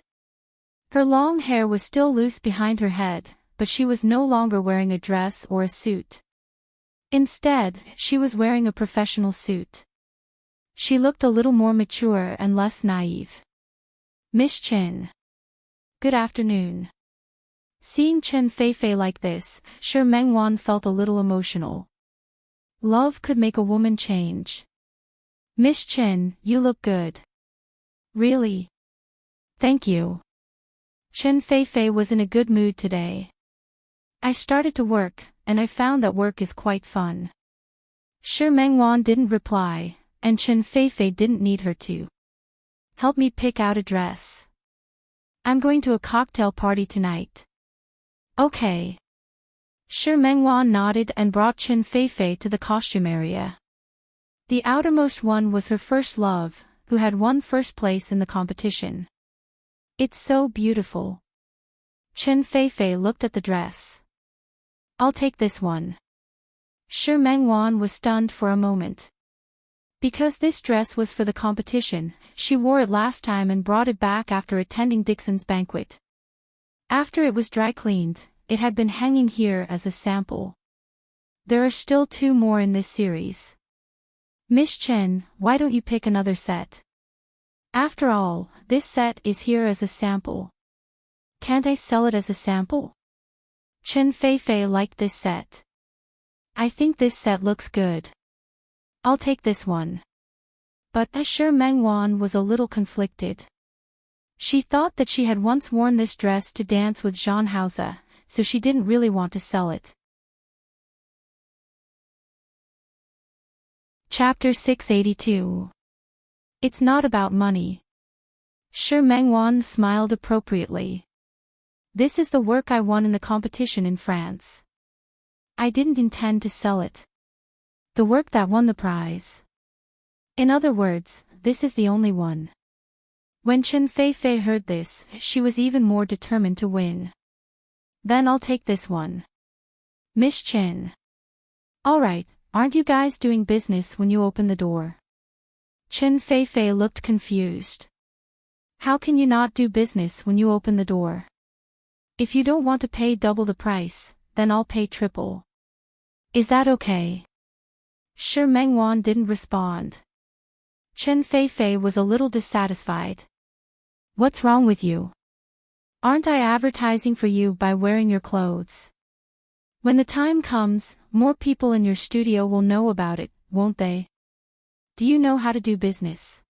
Her long hair was still loose behind her head, but she was no longer wearing a dress or a suit. Instead, she was wearing a professional suit. She looked a little more mature and less naive. Miss Chen. Good afternoon. Seeing Chen Feifei like this, Shi Mengwan felt a little emotional. Love could make a woman change. Miss Chen, you look good. Really? Thank you. Chen Feifei was in a good mood today. I started to work, and I found that work is quite fun. Shi Mengwan didn't reply, and Chen Feifei didn't need her to. Help me pick out a dress. I'm going to a cocktail party tonight. Okay. Shi Mengwan nodded and brought Chen Feifei to the costume area. The outermost one was her first love, who had won first place in the competition. It's so beautiful. Chen Feifei looked at the dress. I'll take this one. Shi Mengwan was stunned for a moment. Because this dress was for the competition, she wore it last time and brought it back after attending Dixon's banquet. After it was dry cleaned, it had been hanging here as a sample. There are still 2 more in this series. Miss Chen, why don't you pick another set? After all, this set is here as a sample. Can't I sell it as a sample? Chen Feifei liked this set. I think this set looks good. I'll take this one. But Shi Mengwan was a little conflicted. She thought that she had once worn this dress to dance with Jean Hauser, so she didn't really want to sell it. Chapter 682. It's not about money. Shi Mengwan smiled appropriately. This is the work I won in the competition in France. I didn't intend to sell it. The work that won the prize. In other words, this is the only one. When Chen Feifei heard this, she was even more determined to win. Then I'll take this one. Miss Chen. Alright. Aren't you guys doing business when you open the door? Chen Feifei looked confused. How can you not do business when you open the door? If you don't want to pay double the price, then I'll pay triple. Is that okay? Shi Mengwan didn't respond. Chen Feifei was a little dissatisfied. What's wrong with you? Aren't I advertising for you by wearing your clothes? When the time comes, more people in your studio will know about it, won't they? Do you know how to do business?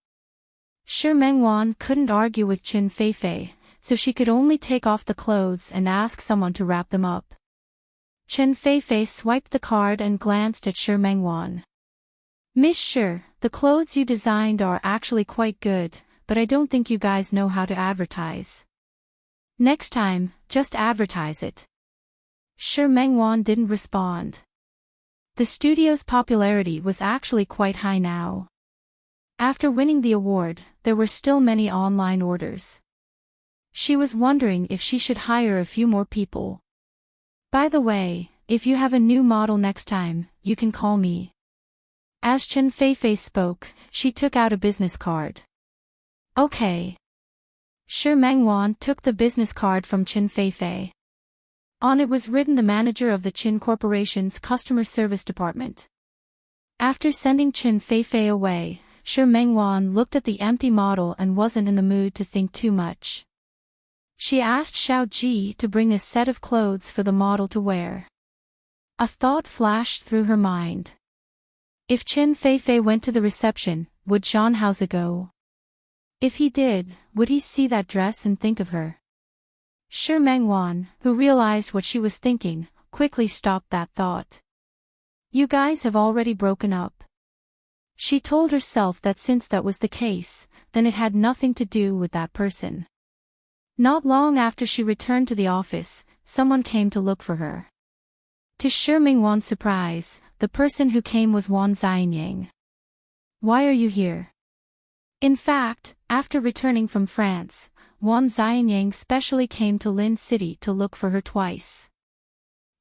Shi Mengwan couldn't argue with Chen Feifei, so she could only take off the clothes and ask someone to wrap them up. Chen Feifei swiped the card and glanced at Shi Mengwan. Miss Shi, the clothes you designed are actually quite good, but I don't think you guys know how to advertise. Next time, just advertise it. Shi Mengwan didn't respond. The studio's popularity was actually quite high now. After winning the award, there were still many online orders. She was wondering if she should hire a few more people. By the way, if you have a new model next time, you can call me. As Chen Feifei spoke, she took out a business card. Okay. Shi Mengwan took the business card from Chen Feifei. On it was written the manager of the Qin Corporation's customer service department. After sending Chen Feifei away, Shi Mengwan looked at the empty model and wasn't in the mood to think too much. She asked Xiao Ji to bring a set of clothes for the model to wear. A thought flashed through her mind. If Chen Feifei went to the reception, would Jean Hauser go? If he did, would he see that dress and think of her? Shi Mengwan, who realized what she was thinking, quickly stopped that thought. You guys have already broken up. She told herself that since that was the case, then it had nothing to do with that person. Not long after she returned to the office, someone came to look for her. To Shi Mengwan's surprise, the person who came was Wan Xianyang. Why are you here? In fact, after returning from France, Wan Xianyang specially came to Lin City to look for her twice.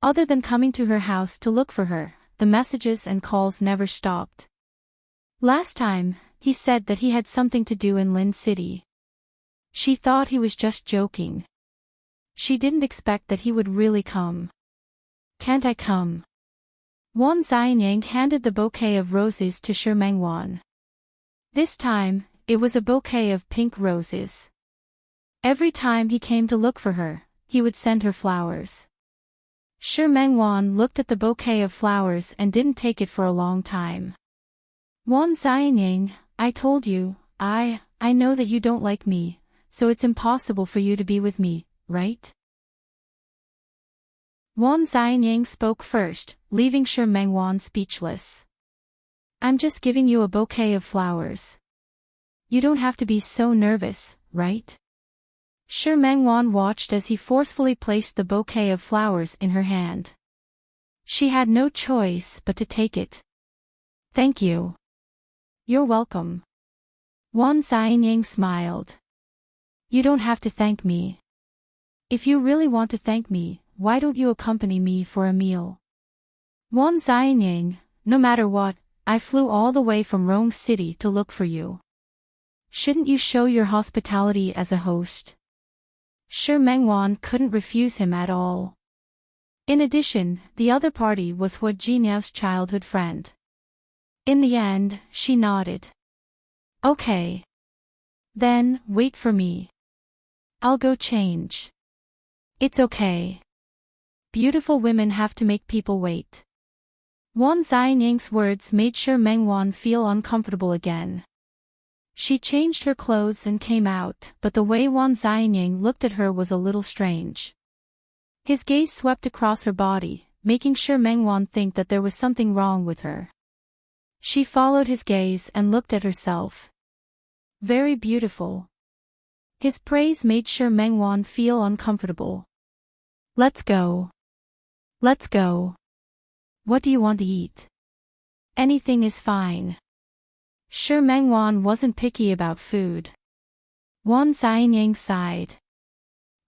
Other than coming to her house to look for her, the messages and calls never stopped. Last time, he said that he had something to do in Lin City. She thought he was just joking. She didn't expect that he would really come. Can't I come? Wan Xianyang handed the bouquet of roses to Shi Mengwan. This time, it was a bouquet of pink roses. Every time he came to look for her, he would send her flowers. Shi Mengwan looked at the bouquet of flowers and didn't take it for a long time. Wan Xianyang, I told you, I know that you don't like me, so it's impossible for you to be with me, right? Wan Xianyang spoke first, leaving Shi Mengwan speechless. I'm just giving you a bouquet of flowers. You don't have to be so nervous, right? Shi Mengwan watched as he forcefully placed the bouquet of flowers in her hand. She had no choice but to take it. Thank you. You're welcome. Wan Xianyang smiled. You don't have to thank me. If you really want to thank me, why don't you accompany me for a meal? Wan Xianyang, no matter what, I flew all the way from Rome City to look for you. Shouldn't you show your hospitality as a host? Shi Mengwan couldn't refuse him at all. In addition, the other party was Hua Jiniao's childhood friend. In the end, she nodded. Okay. Then, wait for me. I'll go change. It's okay. Beautiful women have to make people wait. Wan Xianyang's words made Shi Mengwan feel uncomfortable again. She changed her clothes and came out, but the way Wan Xianyang looked at her was a little strange. His gaze swept across her body, making Shi Mengwan think that there was something wrong with her. She followed his gaze and looked at herself. Very beautiful. His praise made Shi Mengwan feel uncomfortable. Let's go. Let's go. What do you want to eat? Anything is fine. Shi Mengwan wasn't picky about food. Wan Xianyang sighed.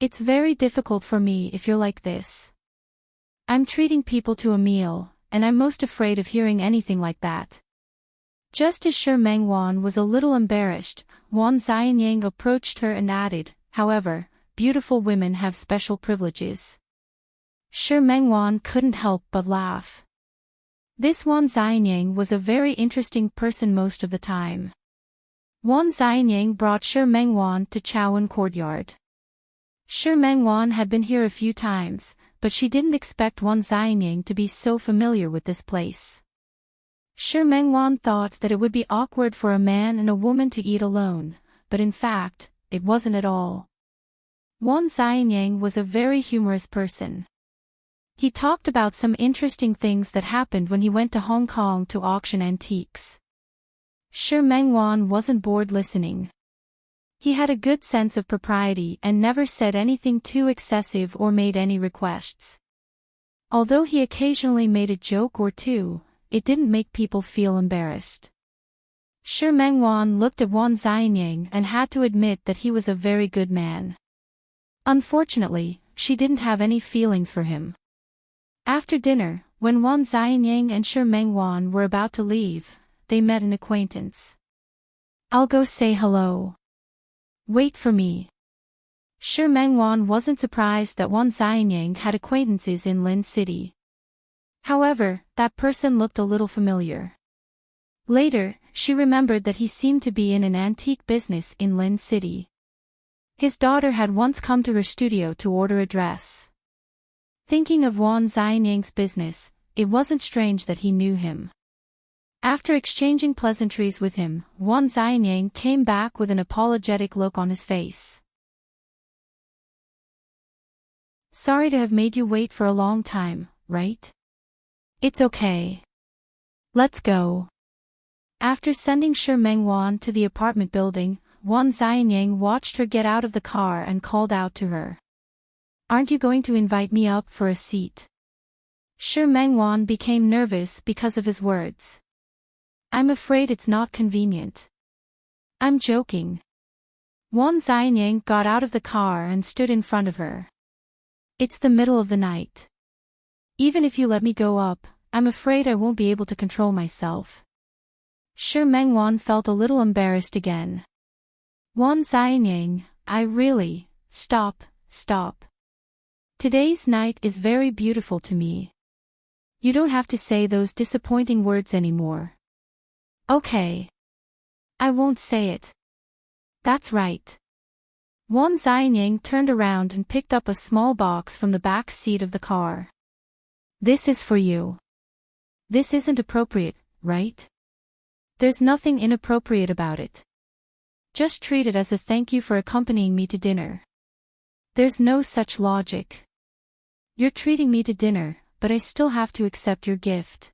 It's very difficult for me if you're like this. I'm treating people to a meal, and I'm most afraid of hearing anything like that. Just as Shi Mengwan was a little embarrassed, Wan Xianyang approached her and added, however, beautiful women have special privileges. Shi Mengwan couldn't help but laugh. This Wan Xianyang was a very interesting person most of the time. Wan Xianyang brought Shi Mengwan to Chaowen Courtyard. Shi Mengwan had been here a few times, but she didn't expect Wan Xianyang to be so familiar with this place. Shi Mengwan thought that it would be awkward for a man and a woman to eat alone, but in fact, it wasn't at all. Wan Xianyang was a very humorous person. He talked about some interesting things that happened when he went to Hong Kong to auction antiques. Shi Mengwan wasn't bored listening. He had a good sense of propriety and never said anything too excessive or made any requests. Although he occasionally made a joke or two, it didn't make people feel embarrassed. Shi Mengwan looked at Wan Xianyang and had to admit that he was a very good man. Unfortunately, she didn't have any feelings for him. After dinner, when Wan Xianyang and Shi Mengwan were about to leave, they met an acquaintance. I'll go say hello. Wait for me. Shi Mengwan wasn't surprised that Wan Xianyang had acquaintances in Lin City. However, that person looked a little familiar. Later, she remembered that he seemed to be in an antique business in Lin City. His daughter had once come to her studio to order a dress. Thinking of Wan Xianyang's business, it wasn't strange that he knew him. After exchanging pleasantries with him, Wan Xianyang came back with an apologetic look on his face. Sorry to have made you wait for a long time, right? It's okay. Let's go. After sending Shi Mengwan to the apartment building, Wan Xianyang watched her get out of the car and called out to her. Aren't you going to invite me up for a seat? Shi Mengwan became nervous because of his words. I'm afraid it's not convenient. I'm joking. Wan Xianyang got out of the car and stood in front of her. It's the middle of the night. Even if you let me go up, I'm afraid I won't be able to control myself. Shi Mengwan felt a little embarrassed again. Wan Xianyang, stop. Today's night is very beautiful to me. You don't have to say those disappointing words anymore. Okay. I won't say it. That's right. Wan Xianyang turned around and picked up a small box from the back seat of the car. This is for you. This isn't appropriate, right? There's nothing inappropriate about it. Just treat it as a thank you for accompanying me to dinner. There's no such logic. You're treating me to dinner, but I still have to accept your gift.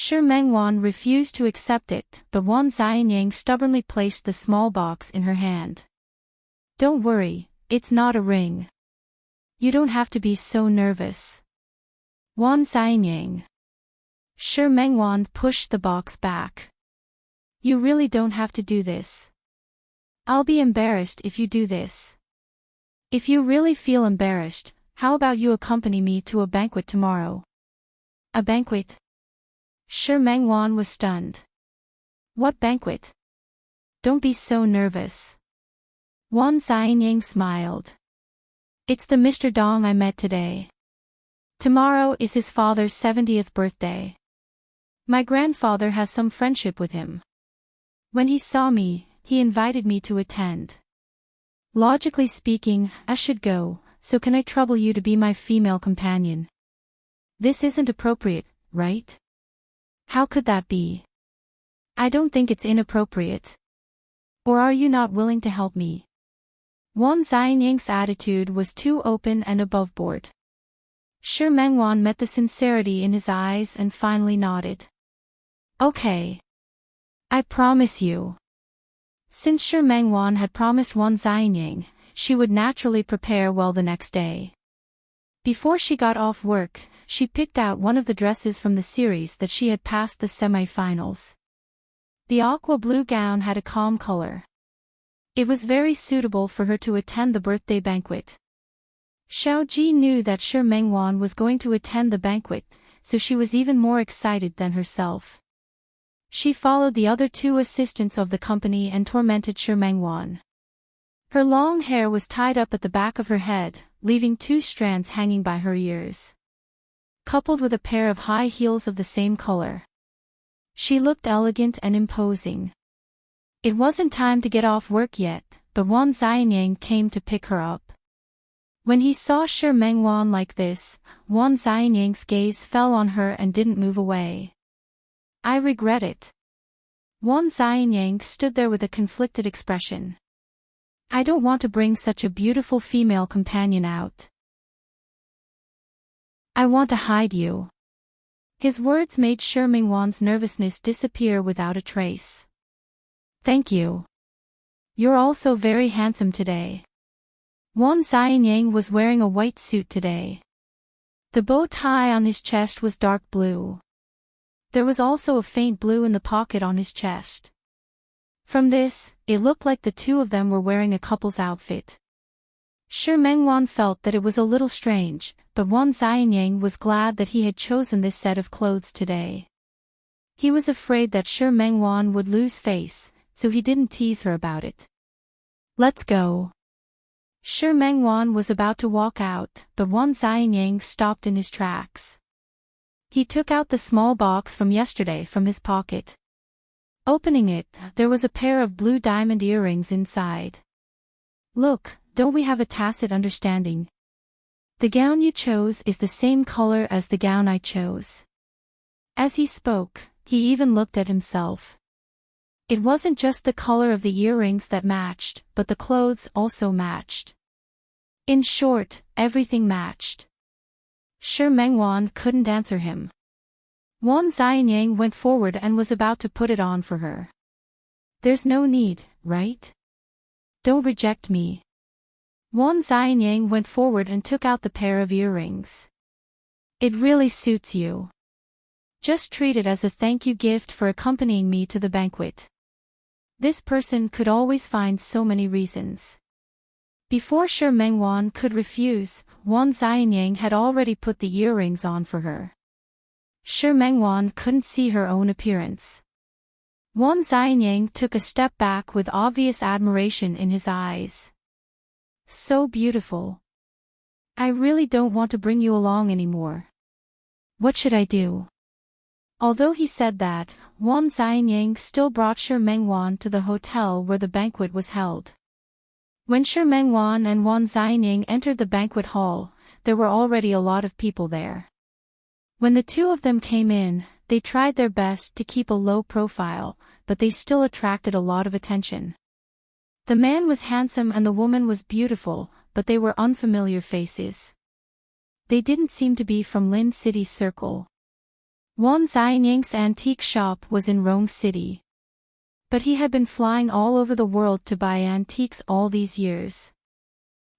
Shi Mengwan refused to accept it, but Wan Xianyang stubbornly placed the small box in her hand. Don't worry, it's not a ring. You don't have to be so nervous. Wan Xianyang. Shi Mengwan pushed the box back. You really don't have to do this. I'll be embarrassed if you do this. If you really feel embarrassed, how about you accompany me to a banquet tomorrow? A banquet? Shi Mengwan was stunned. What banquet? Don't be so nervous. Wan Xianyang smiled. It's the Mr. Dong I met today. Tomorrow is his father's 70th birthday. My grandfather has some friendship with him. When he saw me, he invited me to attend. Logically speaking, I should go, so can I trouble you to be my female companion? This isn't appropriate, right? How could that be? I don't think it's inappropriate. Or are you not willing to help me? Wan Xianyang's attitude was too open and aboveboard. Shi Mengwan met the sincerity in his eyes and finally nodded. Okay. I promise you. Since Shi Mengwan had promised Wan Xianyang, she would naturally prepare well the next day. Before she got off work, she picked out one of the dresses from the series that she had passed the semi-finals. The aqua blue gown had a calm color. It was very suitable for her to attend the birthday banquet. Xiao Ji knew that Shi Mengwan was going to attend the banquet, so she was even more excited than herself. She followed the other two assistants of the company and tormented Shi Mengwan. Her long hair was tied up at the back of her head, leaving two strands hanging by her ears. Coupled with a pair of high heels of the same color. She looked elegant and imposing. It wasn't time to get off work yet, but Wan Xianyang came to pick her up. When he saw Shi Mengwan like this, Wan Xianyang's gaze fell on her and didn't move away. I regret it. Wan Xianyang stood there with a conflicted expression. I don't want to bring such a beautiful female companion out. I want to hide you. His words made Shi Mengwan's nervousness disappear without a trace. Thank you. You're also very handsome today. Wan Xianyang was wearing a white suit today. The bow tie on his chest was dark blue. There was also a faint blue in the pocket on his chest. From this, it looked like the two of them were wearing a couple's outfit. Shi Mengwan felt that it was a little strange, but Wan Xianyang was glad that he had chosen this set of clothes today. He was afraid that Shi Mengwan would lose face, so he didn't tease her about it. Let's go. Shi Mengwan was about to walk out, but Wan Xianyang stopped in his tracks. He took out the small box from yesterday from his pocket. Opening it, there was a pair of blue diamond earrings inside. Look, don't we have a tacit understanding? The gown you chose is the same color as the gown I chose. As he spoke, he even looked at himself. It wasn't just the color of the earrings that matched, but the clothes also matched. In short, everything matched. Shi Mengwan couldn't answer him. Wan Xianyang went forward and was about to put it on for her. There's no need, right? Don't reject me. Wan Xianyang went forward and took out the pair of earrings. It really suits you. Just treat it as a thank you gift for accompanying me to the banquet. This person could always find so many reasons. Before Shi Mengwan could refuse, Wan Xianyang had already put the earrings on for her. Shi Mengwan couldn't see her own appearance. Wan Xianyang took a step back with obvious admiration in his eyes. So beautiful. I really don't want to bring you along anymore. What should I do? Although he said that, Wan Xianyang still brought Shi Mengwan to the hotel where the banquet was held. When Shi Mengwan and Wan Xianyang entered the banquet hall, there were already a lot of people there. When the two of them came in, they tried their best to keep a low profile, but they still attracted a lot of attention. The man was handsome and the woman was beautiful, but they were unfamiliar faces. They didn't seem to be from Lin City's circle. Wan Xianyang's antique shop was in Rong City. But he had been flying all over the world to buy antiques all these years.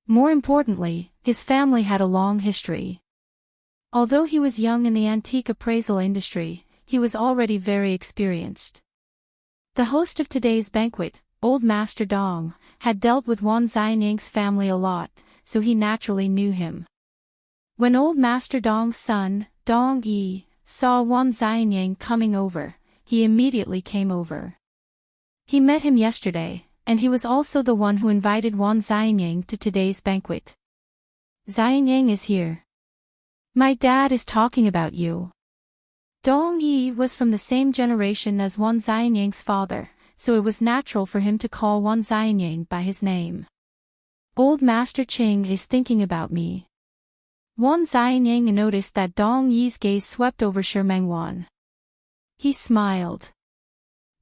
More importantly, his family had a long history. Although he was young in the antique appraisal industry, he was already very experienced. The host of today's banquet, Old Master Dong, had dealt with Wan Xianyang's family a lot, so he naturally knew him. When Old Master Dong's son, Dong Yi, saw Wan Xianyang coming over, he immediately came over. He met him yesterday, and he was also the one who invited Wan Xianyang to today's banquet. Xianyang is here. My dad is talking about you. Dong Yi was from the same generation as Wan Xianyang's father, so it was natural for him to call Wan Xianyang by his name. Old Master Ching is thinking about me. Wan Xianyang noticed that Dong Yi's gaze swept over Shi Mengwan. He smiled.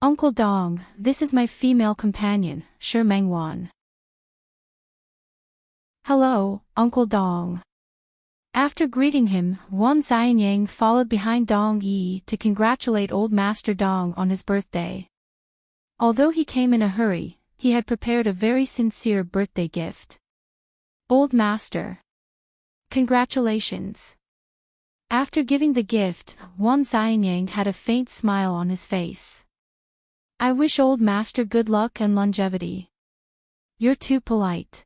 Uncle Dong, this is my female companion, Shi Mengwan. Hello, Uncle Dong. After greeting him, Wan Xianyang followed behind Dong Yi to congratulate Old Master Dong on his birthday. Although he came in a hurry, he had prepared a very sincere birthday gift. Old Master. Congratulations. After giving the gift, Wan Xianyang had a faint smile on his face. I wish Old Master good luck and longevity. You're too polite.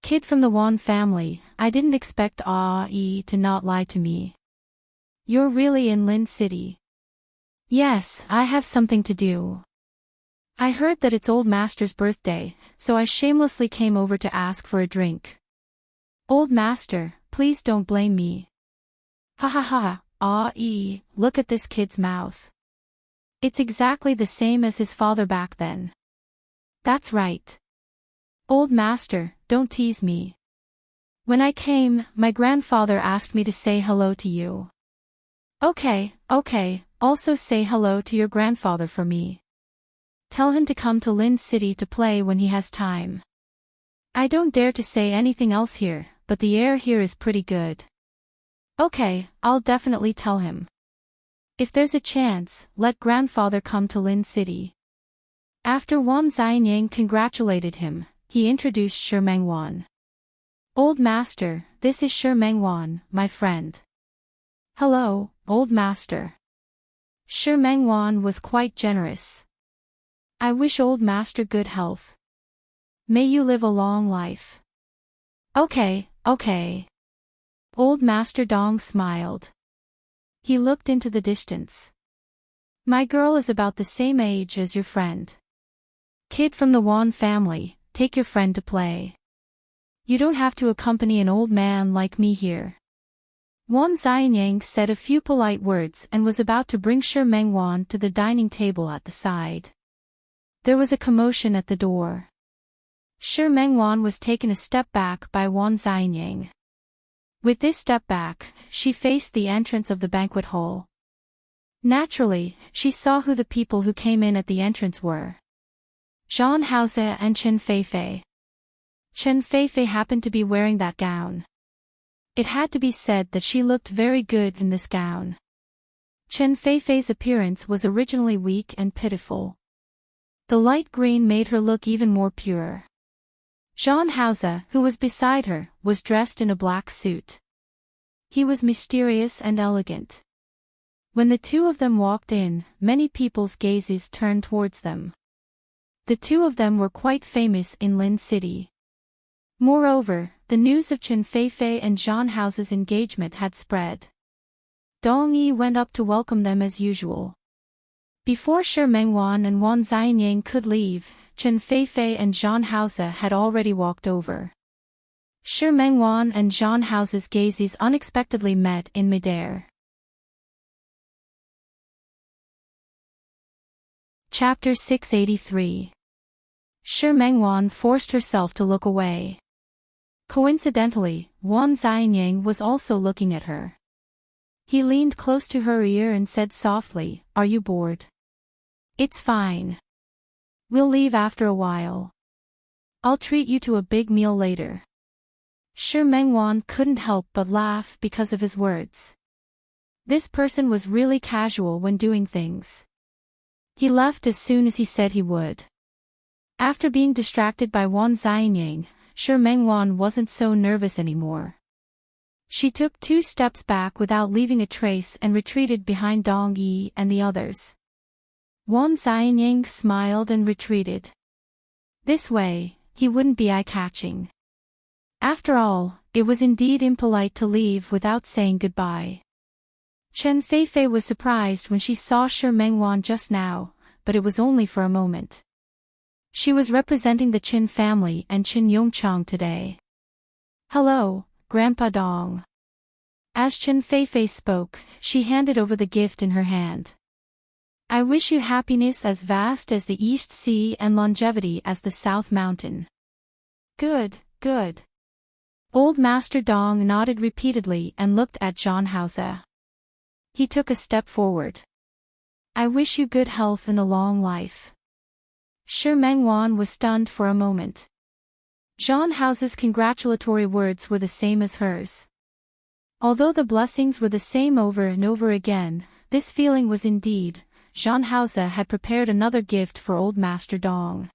Kid from the Wan family, I didn't expect Yi to not lie to me. You're really in Lin City. Yes, I have something to do. I heard that it's Old Master's birthday, so I shamelessly came over to ask for a drink. Old Master, please don't blame me. Ha ha ha, look at this kid's mouth. It's exactly the same as his father back then. That's right. Old Master, don't tease me. When I came, my grandfather asked me to say hello to you. Okay, also say hello to your grandfather for me. Tell him to come to Lin City to play when he has time. I don't dare to say anything else here, but the air here is pretty good. Okay, I'll definitely tell him. If there's a chance, let grandfather come to Lin City. After Wan Xianyang congratulated him, he introduced Shi Mengwan. Old Master, this is Shi Mengwan, my friend. Hello, Old Master. Shi Mengwan was quite generous. I wish Old Master good health. May you live a long life. Okay. Old Master Dong smiled. He looked into the distance. My girl is about the same age as your friend. Kid from the Wan family, take your friend to play. You don't have to accompany an old man like me here. Wan Xianyang said a few polite words and was about to bring Shi Mengwan to the dining table at the side. There was a commotion at the door. Shi Mengwan was taken a step back by Wan Xianyang. With this step back, she faced the entrance of the banquet hall. Naturally, she saw who the people who came in at the entrance were. Jean Hauser and Chen Feifei. Chen Feifei happened to be wearing that gown. It had to be said that she looked very good in this gown. Chen Feifei's appearance was originally weak and pitiful. The light green made her look even more pure. Jean Hauser, who was beside her, was dressed in a black suit. He was mysterious and elegant. When the two of them walked in, many people's gazes turned towards them. The two of them were quite famous in Lin City. Moreover, the news of Chen Feifei and Jean Hauser's engagement had spread. Dong Yi went up to welcome them as usual. Before Shi Mengwan and Wan Xianyang could leave, Chen Feifei and Jean Hauser had already walked over. Shi Mengwan and Jean Hauser's gazes unexpectedly met in midair. Chapter 683. Shi Mengwan forced herself to look away. Coincidentally, Wan Xianyang was also looking at her. He leaned close to her ear and said softly, "Are you bored?" "It's fine. We'll leave after a while. I'll treat you to a big meal later." Shi Mengwan couldn't help but laugh because of his words. This person was really casual when doing things. He left as soon as he said he would. After being distracted by Wan Xianyang, Shi Mengwan wasn't so nervous anymore. She took 2 steps back without leaving a trace and retreated behind Dong Yi and the others. Wan Xianyang smiled and retreated. This way, he wouldn't be eye-catching. After all, it was indeed impolite to leave without saying goodbye. Chen Feifei was surprised when she saw Shi Mengwan just now, but it was only for a moment. She was representing the Qin family and Qin Yongchang today. "Hello, Grandpa Dong." As Chen Feifei spoke, she handed over the gift in her hand. "I wish you happiness as vast as the East Sea and longevity as the South Mountain." "Good, good." Old Master Dong nodded repeatedly and looked at Jean Hauser. He took a step forward. "I wish you good health and a long life." Shi Mengwan was stunned for a moment. Jean Hauser's congratulatory words were the same as hers. Although the blessings were the same over and over again, this feeling was indeed, Jean Hauser had prepared another gift for Old Master Dong.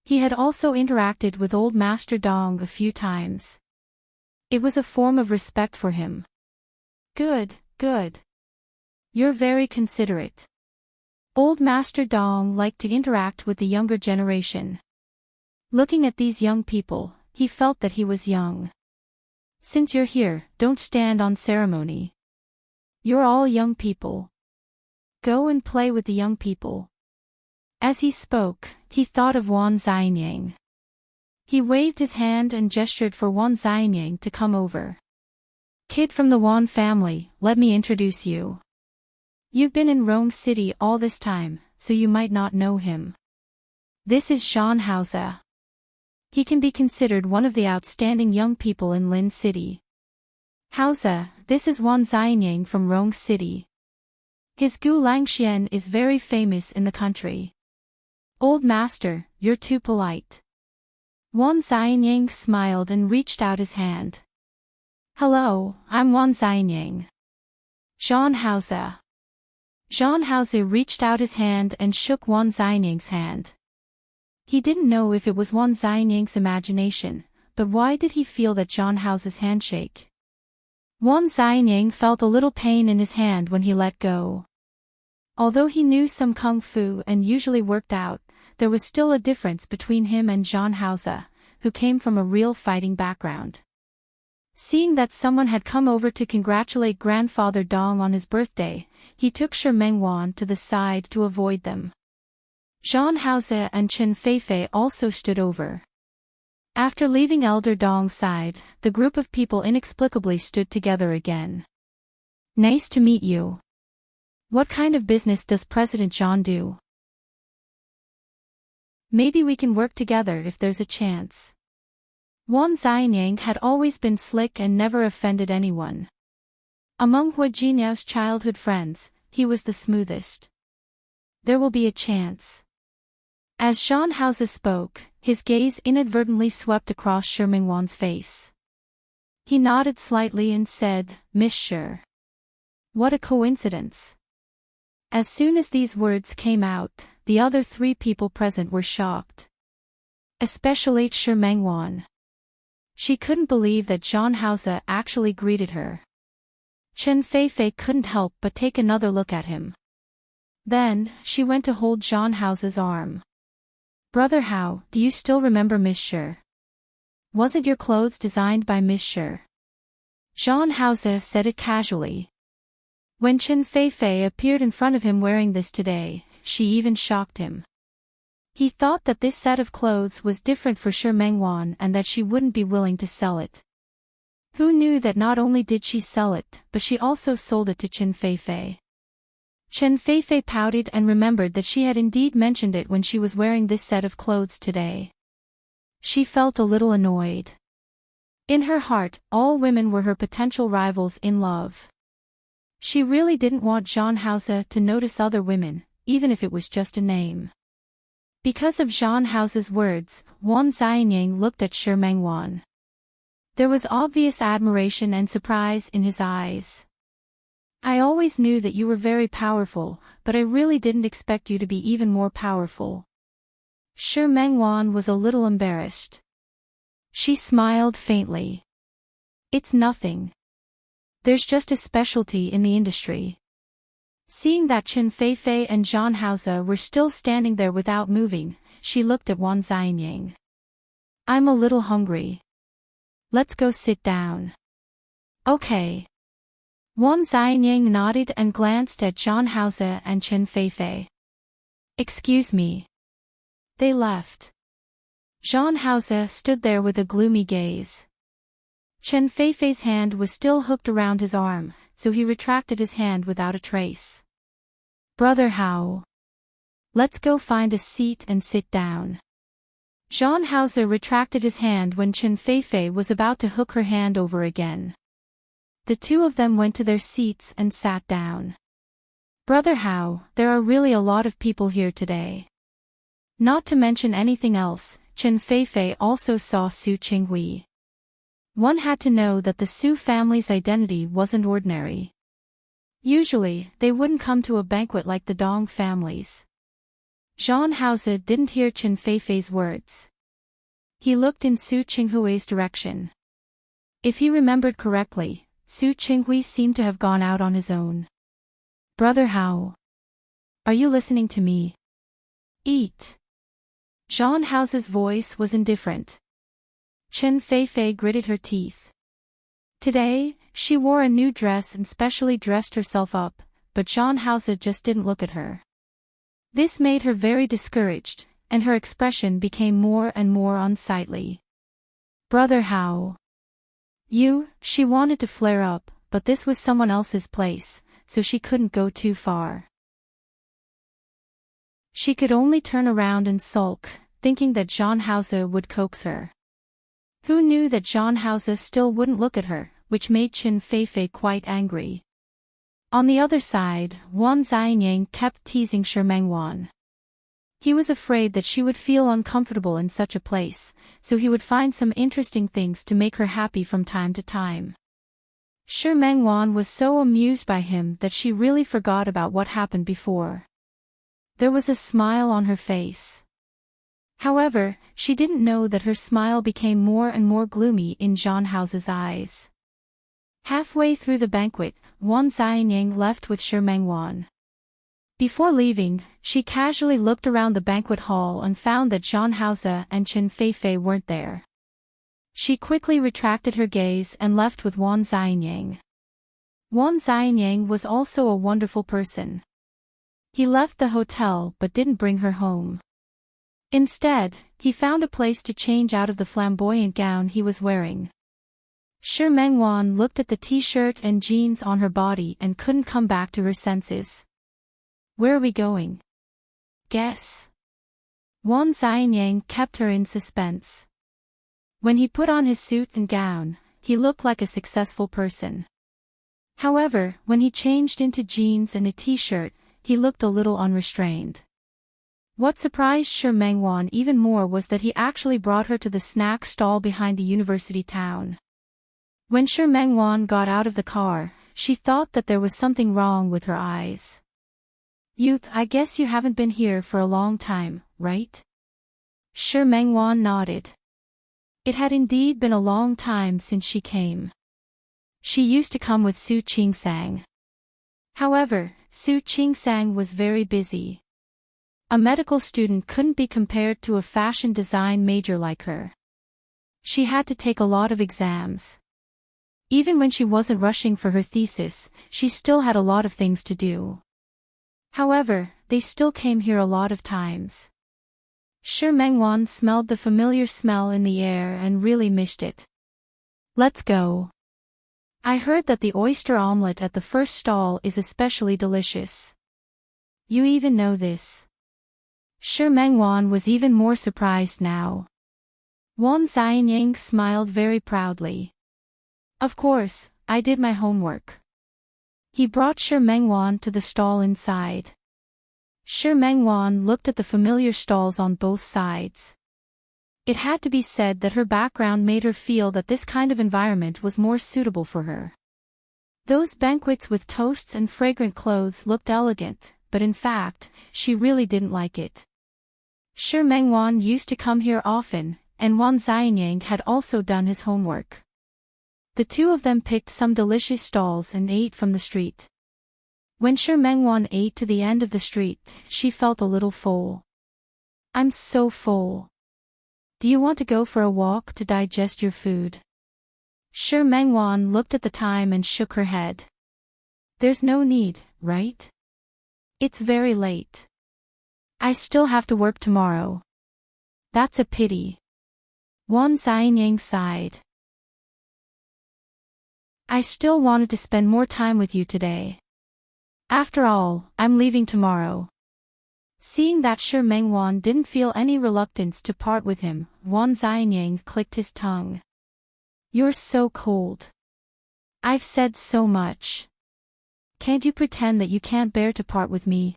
He had also interacted with Old Master Dong a few times. It was a form of respect for him. "Good, good. You're very considerate." Old Master Dong liked to interact with the younger generation. Looking at these young people, he felt that he was young. "Since you're here, don't stand on ceremony. You're all young people. Go and play with the young people." As he spoke, he thought of Wan Xianyang. He waved his hand and gestured for Wan Xianyang to come over. "Kid from the Wan family, let me introduce you. You've been in Rome City all this time, so you might not know him. This is Jean Hauser. He can be considered one of the outstanding young people in Lin City. Hauser, this is Wan Xianyang from Rome City. His Gu Langxian is very famous in the country." "Old Master, you're too polite." Wan Xianyang smiled and reached out his hand. "Hello, I'm Wan Xianyang." "Jean Hauser." Jean Hauser reached out his hand and shook Wan Xianyang's hand. He didn't know if it was Wan Xianyang's imagination, but why did he feel that Jean Hauser's handshake? Wan Xianyang felt a little pain in his hand when he let go. Although he knew some kung fu and usually worked out, there was still a difference between him and Jean Hauser, who came from a real fighting background. Seeing that someone had come over to congratulate Grandfather Dong on his birthday, he took Shi Mengwan to the side to avoid them. Jean Hauser and Chen Feifei also stood over. After leaving Elder Dong's side, the group of people inexplicably stood together again. "Nice to meet you. What kind of business does President Jean do? Maybe we can work together if there's a chance." Wan Xianyang had always been slick and never offended anyone. Among Hua Jinyao's childhood friends, he was the smoothest. There will be a chance. As Sean Hauser spoke, his gaze inadvertently swept across Shi Mingwan's face. He nodded slightly and said, "Miss Shi. What a coincidence." As soon as these words came out, the other three people present were shocked. Especially Shi Mingwan. She couldn't believe that John Hauser actually greeted her. Chen Feifei couldn't help but take another look at him. Then, she went to hold John Hauser's arm. "Brother Hao, do you still remember Miss Shi? Wasn't your clothes designed by Miss Shi?" John Hauser said it casually. When Chen Feifei appeared in front of him wearing this today, she even shocked him. He thought that this set of clothes was different for Shi Mingwan and that she wouldn't be willing to sell it. Who knew that not only did she sell it, but she also sold it to Chen Feifei? Chen Feifei pouted and remembered that she had indeed mentioned it when she was wearing this set of clothes today. She felt a little annoyed. In her heart, all women were her potential rivals in love. She really didn't want John Hauser to notice other women, even if it was just a name. Because of John Hauser's words, Wan Xianyang looked at Shi Mingwan. There was obvious admiration and surprise in his eyes. "I always knew that you were very powerful, but I really didn't expect you to be even more powerful." Shi Mingwan was a little embarrassed. She smiled faintly. "It's nothing. There's just a specialty in the industry." Seeing that Chen Feifei and John Hauser were still standing there without moving, she looked at Wan Xianyang. "I'm a little hungry. Let's go sit down." "Okay." Wan Xianyang nodded and glanced at John Hauser and Chen Feifei. "Excuse me." They left. John Hauser stood there with a gloomy gaze. Chen Feifei's hand was still hooked around his arm, so he retracted his hand without a trace. "Brother Hao. Let's go find a seat and sit down." John Hauser retracted his hand when Chen Feifei was about to hook her hand over again. The two of them went to their seats and sat down. "Brother Hao, there are really a lot of people here today. Not to mention anything else, Chen Feifei also saw Su Qinghui. One had to know that the Su family's identity wasn't ordinary. Usually, they wouldn't come to a banquet like the Dong families." John Hauser didn't hear Chen Feifei's words. He looked in Su Qinghui's direction. If he remembered correctly, Su Qinghui seemed to have gone out on his own. "Brother Hao. Are you listening to me? Eat." John Hauser's voice was indifferent. Chen Feifei gritted her teeth. Today, she wore a new dress and specially dressed herself up, but John Hauser just didn't look at her. This made her very discouraged, and her expression became more and more unsightly. "Brother Hao. She wanted to flare up, but this was someone else's place, so she couldn't go too far. She could only turn around and sulk, thinking that John Hauser would coax her. Who knew that John Hauser still wouldn't look at her, which made Chen Feifei quite angry. On the other side, Wan Xianyang kept teasing Shi Mingwan. He was afraid that she would feel uncomfortable in such a place, so he would find some interesting things to make her happy from time to time. Shi Mingwan was so amused by him that she really forgot about what happened before. There was a smile on her face. However, she didn't know that her smile became more and more gloomy in John Hauser's eyes. Halfway through the banquet, Wan Xianyang left with Shi Mingwan. Before leaving, she casually looked around the banquet hall and found that John Hauser and Chen Feifei weren't there. She quickly retracted her gaze and left with Wan Xianyang. Wan Xianyang was also a wonderful person. He left the hotel but didn't bring her home. Instead, he found a place to change out of the flamboyant gown he was wearing. Shi Mingwan looked at the t-shirt and jeans on her body and couldn't come back to her senses. "Where are we going?" "Guess." Wan Xianyang kept her in suspense. When he put on his suit and gown, he looked like a successful person. However, when he changed into jeans and a t-shirt, he looked a little unrestrained. What surprised Shi Mengwan even more was that he actually brought her to the snack stall behind the university town. When Shi Mengwan got out of the car, she thought that there was something wrong with her eyes. "Youth, I guess you haven't been here for a long time, right?" Shi Mengwan nodded. It had indeed been a long time since she came. She used to come with Su Qingsang. However, Su Qingsang was very busy. A medical student couldn't be compared to a fashion design major like her. She had to take a lot of exams. Even when she wasn't rushing for her thesis, she still had a lot of things to do. However, they still came here a lot of times. Shi Mengwan smelled the familiar smell in the air and really missed it. "Let's go. I heard that the oyster omelette at the first stall is especially delicious." "You even know this?" Shi Mengwan was even more surprised now. Wan Xianying smiled very proudly. "Of course, I did my homework." He brought Shi Mengwan to the stall inside. Shi Mengwan looked at the familiar stalls on both sides. It had to be said that her background made her feel that this kind of environment was more suitable for her. Those banquets with toasts and fragrant clothes looked elegant, but in fact, she really didn't like it. Shi Mengwan used to come here often, and Wan Xianyang had also done his homework. The two of them picked some delicious stalls and ate from the street. When Shi Mengwan ate to the end of the street, she felt a little full. "I'm so full. Do you want to go for a walk to digest your food?" Shi Mengwan looked at the time and shook her head. "There's no need, right? It's very late. I still have to work tomorrow." "That's a pity." Wan Xianyang sighed. "I still wanted to spend more time with you today. After all, I'm leaving tomorrow." Seeing that Shi Mengwan didn't feel any reluctance to part with him, Wan Xianyang clicked his tongue. "You're so cold. I've said so much. Can't you pretend that you can't bear to part with me?"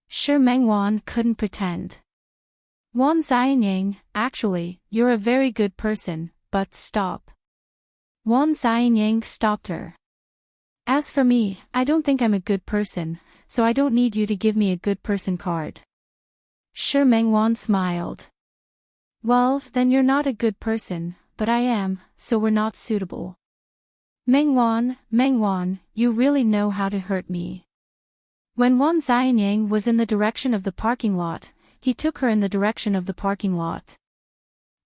Shi Mengwan couldn't pretend. "Wan Xianyang, actually, you're a very good person, but stop." Wan Xianyang stopped her. "As for me, I don't think I'm a good person, so I don't need you to give me a good person card." Shi Mengwan smiled. "Well, then you're not a good person, but I am, so we're not suitable." Mengwan, you really know how to hurt me." When Wan Xianyang was in the direction of the parking lot, he took her in the direction of the parking lot.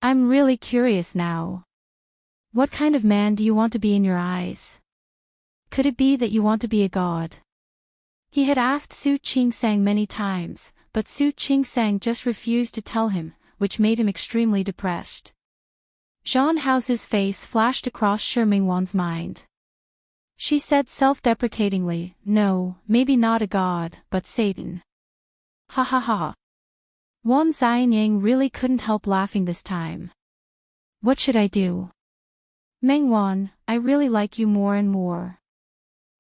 "I'm really curious now. What kind of man do you want to be in your eyes? Could it be that you want to be a god?" He had asked Su Qingsang many times, but Su Qingsang just refused to tell him, which made him extremely depressed. Zhang Hao's face flashed across Shi Mengwan's mind. She said self-deprecatingly, "No, maybe not a god, but Satan." Ha ha ha. Wan Xianyang really couldn't help laughing this time. "What should I do?" "Mengwan, I really like you more and more."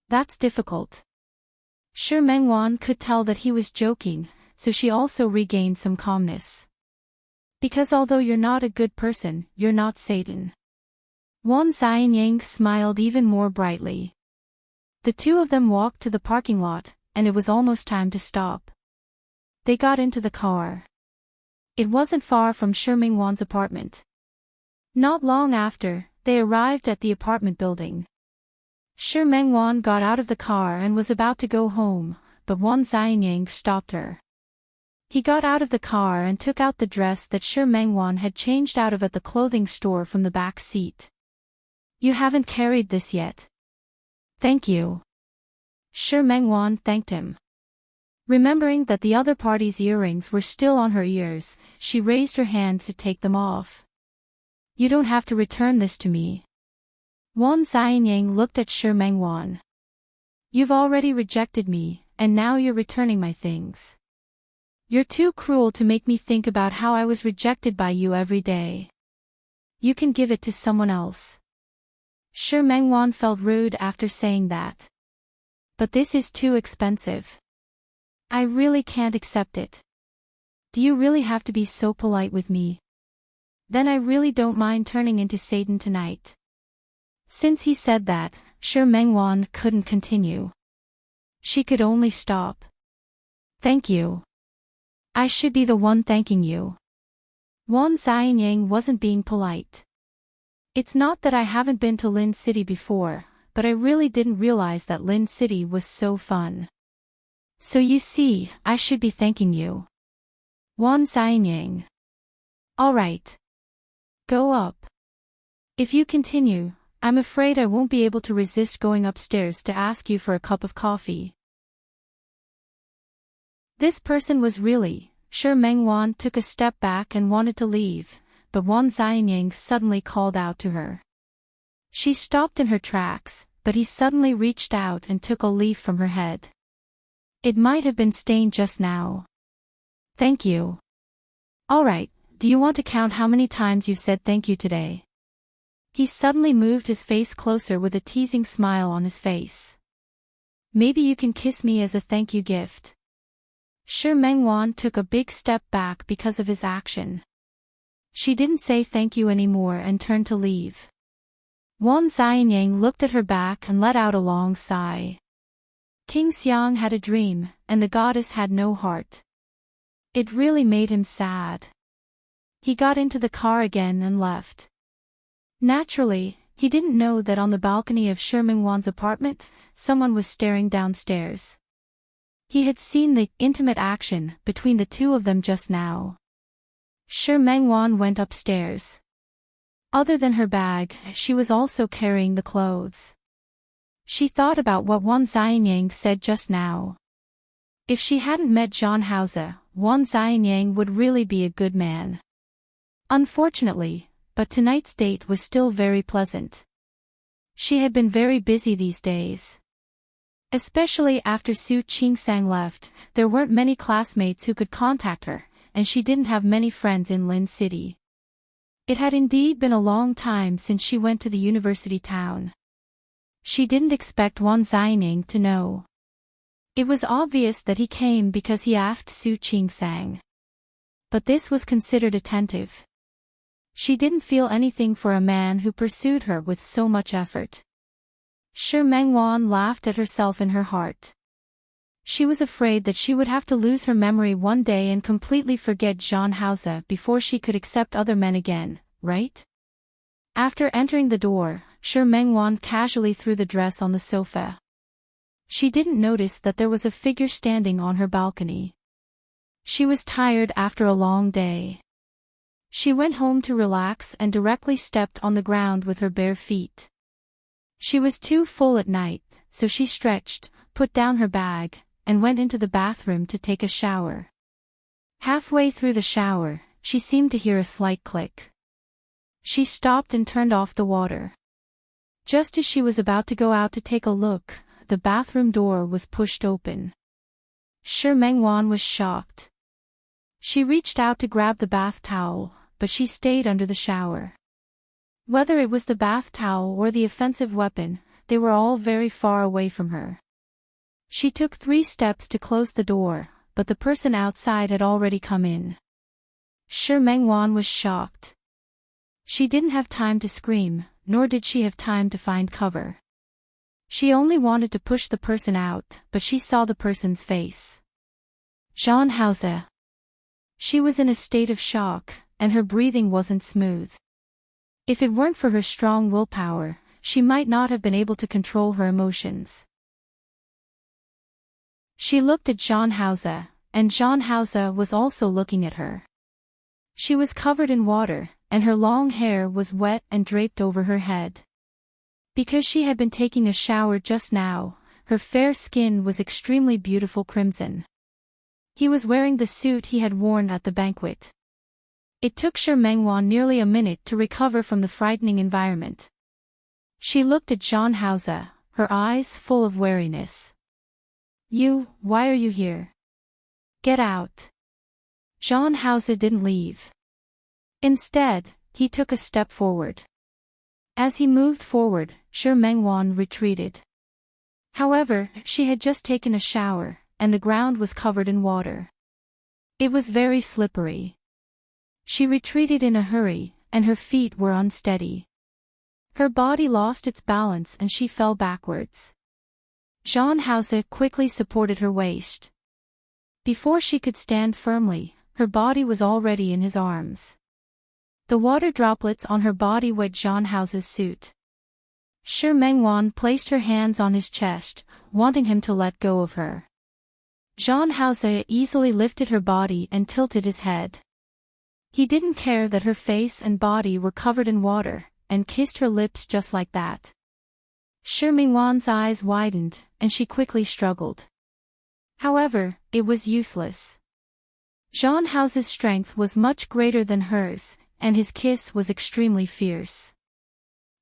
"That's difficult." Shi Mengwan could tell that he was joking, so she also regained some calmness. "Because although you're not a good person, you're not Satan." Wan Xianyang smiled even more brightly. The two of them walked to the parking lot, and it was almost time to stop. They got into the car. It wasn't far from Shi Mengwan's apartment. Not long after, they arrived at the apartment building. Shi Mengwan got out of the car and was about to go home, but Wan Xianyang stopped her. He got out of the car and took out the dress that Shi Mengwan had changed out of at the clothing store from the back seat. "You haven't carried this yet." "Thank you." Shi Mengwan thanked him. Remembering that the other party's earrings were still on her ears, she raised her hand to take them off. "You don't have to return this to me." Wan Xianyang looked at Shi Mengwan. "You've already rejected me, and now you're returning my things. You're too cruel to make me think about how I was rejected by you every day. You can give it to someone else." Shi Mengwan felt rude after saying that. But this is too expensive. I really can't accept it. Do you really have to be so polite with me? Then I really don't mind turning into Satan tonight. Since he said that, Shi Mengwan couldn't continue. She could only stop. Thank you. I should be the one thanking you. Wan Xianyang wasn't being polite. It's not that I haven't been to Lin City before, but I really didn't realize that Lin City was so fun. So you see, I should be thanking you. Wan Xianyang. Alright. Go up. If you continue, I'm afraid I won't be able to resist going upstairs to ask you for a cup of coffee. This person was really. Shi Mengwan took a step back and wanted to leave, but Wan Xianyang suddenly called out to her. She stopped in her tracks, but he suddenly reached out and took a leaf from her head. It might have been stained just now. Thank you. Alright, do you want to count how many times you've said thank you today? He suddenly moved his face closer with a teasing smile on his face. Maybe you can kiss me as a thank you gift. Shi Mengwan took a big step back because of his action. She didn't say thank you anymore and turned to leave. Wan Xianyang looked at her back and let out a long sigh. King Xiang had a dream, and the goddess had no heart. It really made him sad. He got into the car again and left. Naturally, he didn't know that on the balcony of Shi Mengwan's apartment, someone was staring downstairs. He had seen the intimate action between the two of them just now. Shi Mengwan went upstairs. Other than her bag, she was also carrying the clothes. She thought about what Wan Xianyang said just now. If she hadn't met Zhang Haoze, Wan Xianyang would really be a good man. Unfortunately, but tonight's date was still very pleasant. She had been very busy these days. Especially after Su Qingsang left, there weren't many classmates who could contact her, and she didn't have many friends in Lin City. It had indeed been a long time since she went to the university town. She didn't expect Wan Xianyang to know. It was obvious that he came because he asked Su Qingsang. But this was considered attentive. She didn't feel anything for a man who pursued her with so much effort. Shi Mengwan laughed at herself in her heart. She was afraid that she would have to lose her memory one day and completely forget Zhang Haoze before she could accept other men again, right? After entering the door, Shi Mengwan casually threw the dress on the sofa. She didn't notice that there was a figure standing on her balcony. She was tired after a long day. She went home to relax and directly stepped on the ground with her bare feet. She was too full at night, so she stretched, put down her bag, and went into the bathroom to take a shower. Halfway through the shower, she seemed to hear a slight click. She stopped and turned off the water. Just as she was about to go out to take a look, the bathroom door was pushed open. Shi Mengwan was shocked. She reached out to grab the bath towel, but she stayed under the shower. Whether it was the bath towel or the offensive weapon, they were all very far away from her. She took 3 steps to close the door, but the person outside had already come in. Shi Mengwan was shocked. She didn't have time to scream, nor did she have time to find cover. She only wanted to push the person out, but she saw the person's face. Zhang Haoze. She was in a state of shock, and her breathing wasn't smooth. If it weren't for her strong willpower, she might not have been able to control her emotions. She looked at Zhang Haoze, and Zhang Haoze was also looking at her. She was covered in water, and her long hair was wet and draped over her head. Because she had been taking a shower just now, her fair skin was extremely beautiful crimson. He was wearing the suit he had worn at the banquet. It took Shi Mengwan nearly a minute to recover from the frightening environment. She looked at Zhang Haoze, her eyes full of wariness. Why are you here? Get out. Zhang Haoze didn't leave. Instead, he took a step forward. As he moved forward, Shi Mengwan retreated. However, she had just taken a shower, and the ground was covered in water. It was very slippery. She retreated in a hurry, and her feet were unsteady. Her body lost its balance and she fell backwards. Jean Hauser quickly supported her waist. Before she could stand firmly, her body was already in his arms. The water droplets on her body wet Jean Hauser's suit. Shi Mengwan placed her hands on his chest, wanting him to let go of her. Jean Hauser easily lifted her body and tilted his head. He didn't care that her face and body were covered in water, and kissed her lips just like that. Shi Mengwan's eyes widened, and she quickly struggled. However, it was useless. Jean Hauser's strength was much greater than hers, and his kiss was extremely fierce.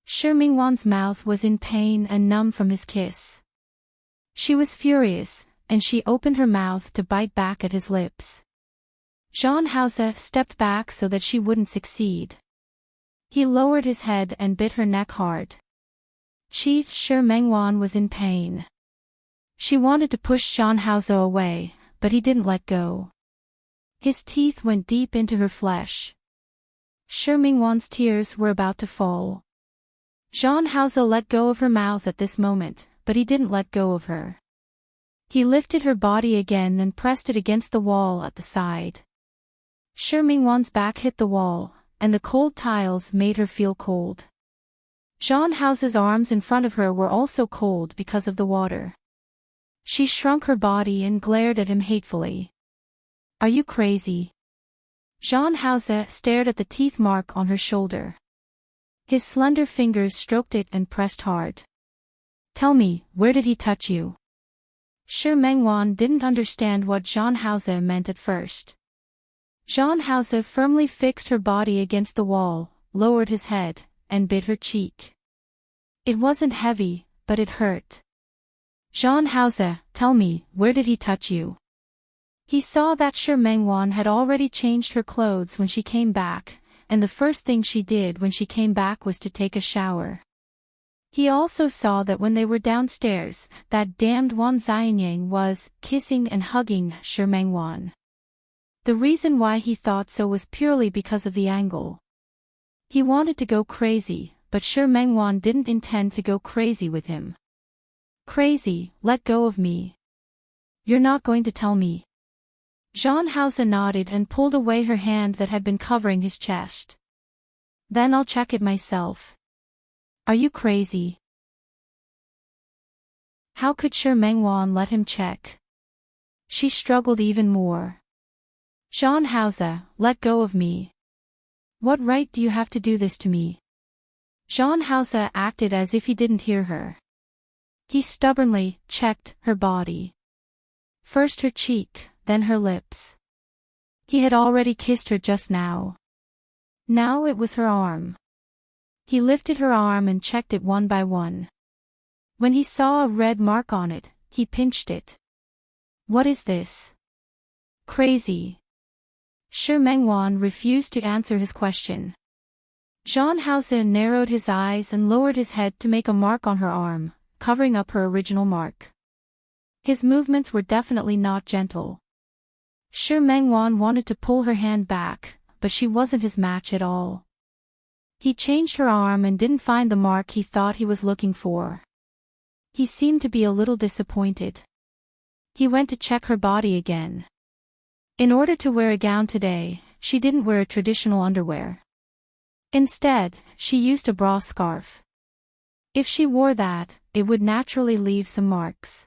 Shi Mengwan's mouth was in pain and numb from his kiss. She was furious, and she opened her mouth to bite back at his lips. Jean Hauser stepped back so that she wouldn't succeed. He lowered his head and bit her neck hard. Shi Mengwan was in pain. She wanted to push Jean Hauser away, but he didn't let go. His teeth went deep into her flesh. Shi Mengwan's tears were about to fall. Jean Hauser let go of her mouth at this moment, but he didn't let go of her. He lifted her body again and pressed it against the wall at the side. Shi Mengwan's back hit the wall, and the cold tiles made her feel cold. Jean Hauser's arms in front of her were also cold because of the water. She shrunk her body and glared at him hatefully. "Are you crazy?" Jean Hauser stared at the teeth mark on her shoulder. His slender fingers stroked it and pressed hard. "Tell me, where did he touch you?" Shi Mengwan didn't understand what Jean Hauser meant at first. Jean Hauser firmly fixed her body against the wall, lowered his head, and bit her cheek. It wasn't heavy, but it hurt. "Jean Hauser, tell me, where did he touch you?" He saw that Shi Mengwan had already changed her clothes when she came back, and the first thing she did when she came back was to take a shower. He also saw that when they were downstairs, that damned Wan Xianyang was kissing and hugging Shi Mengwan. The reason why he thought so was purely because of the angle. He wanted to go crazy, but Shi Mengwan didn't intend to go crazy with him. "Crazy, let go of me. You're not going to tell me." Jean Hauser nodded and pulled away her hand that had been covering his chest. "Then I'll check it myself." "Are you crazy?" How could Shi Mengwan let him check? She struggled even more. "Jean Hauser, let go of me. What right do you have to do this to me?" Jean Hauser acted as if he didn't hear her. He stubbornly checked her body. First her cheek, then her lips. He had already kissed her just now. Now it was her arm. He lifted her arm and checked it one by one. When he saw a red mark on it, he pinched it. "What is this?" "Crazy." Shi Mengwan refused to answer his question. Jean Hauser narrowed his eyes and lowered his head to make a mark on her arm, covering up her original mark. His movements were definitely not gentle. Shi Mengwan wanted to pull her hand back, but she wasn't his match at all. He changed her arm and didn't find the mark he thought he was looking for. He seemed to be a little disappointed. He went to check her body again. In order to wear a gown today, she didn't wear a traditional underwear. Instead, she used a bra scarf. If she wore that, it would naturally leave some marks.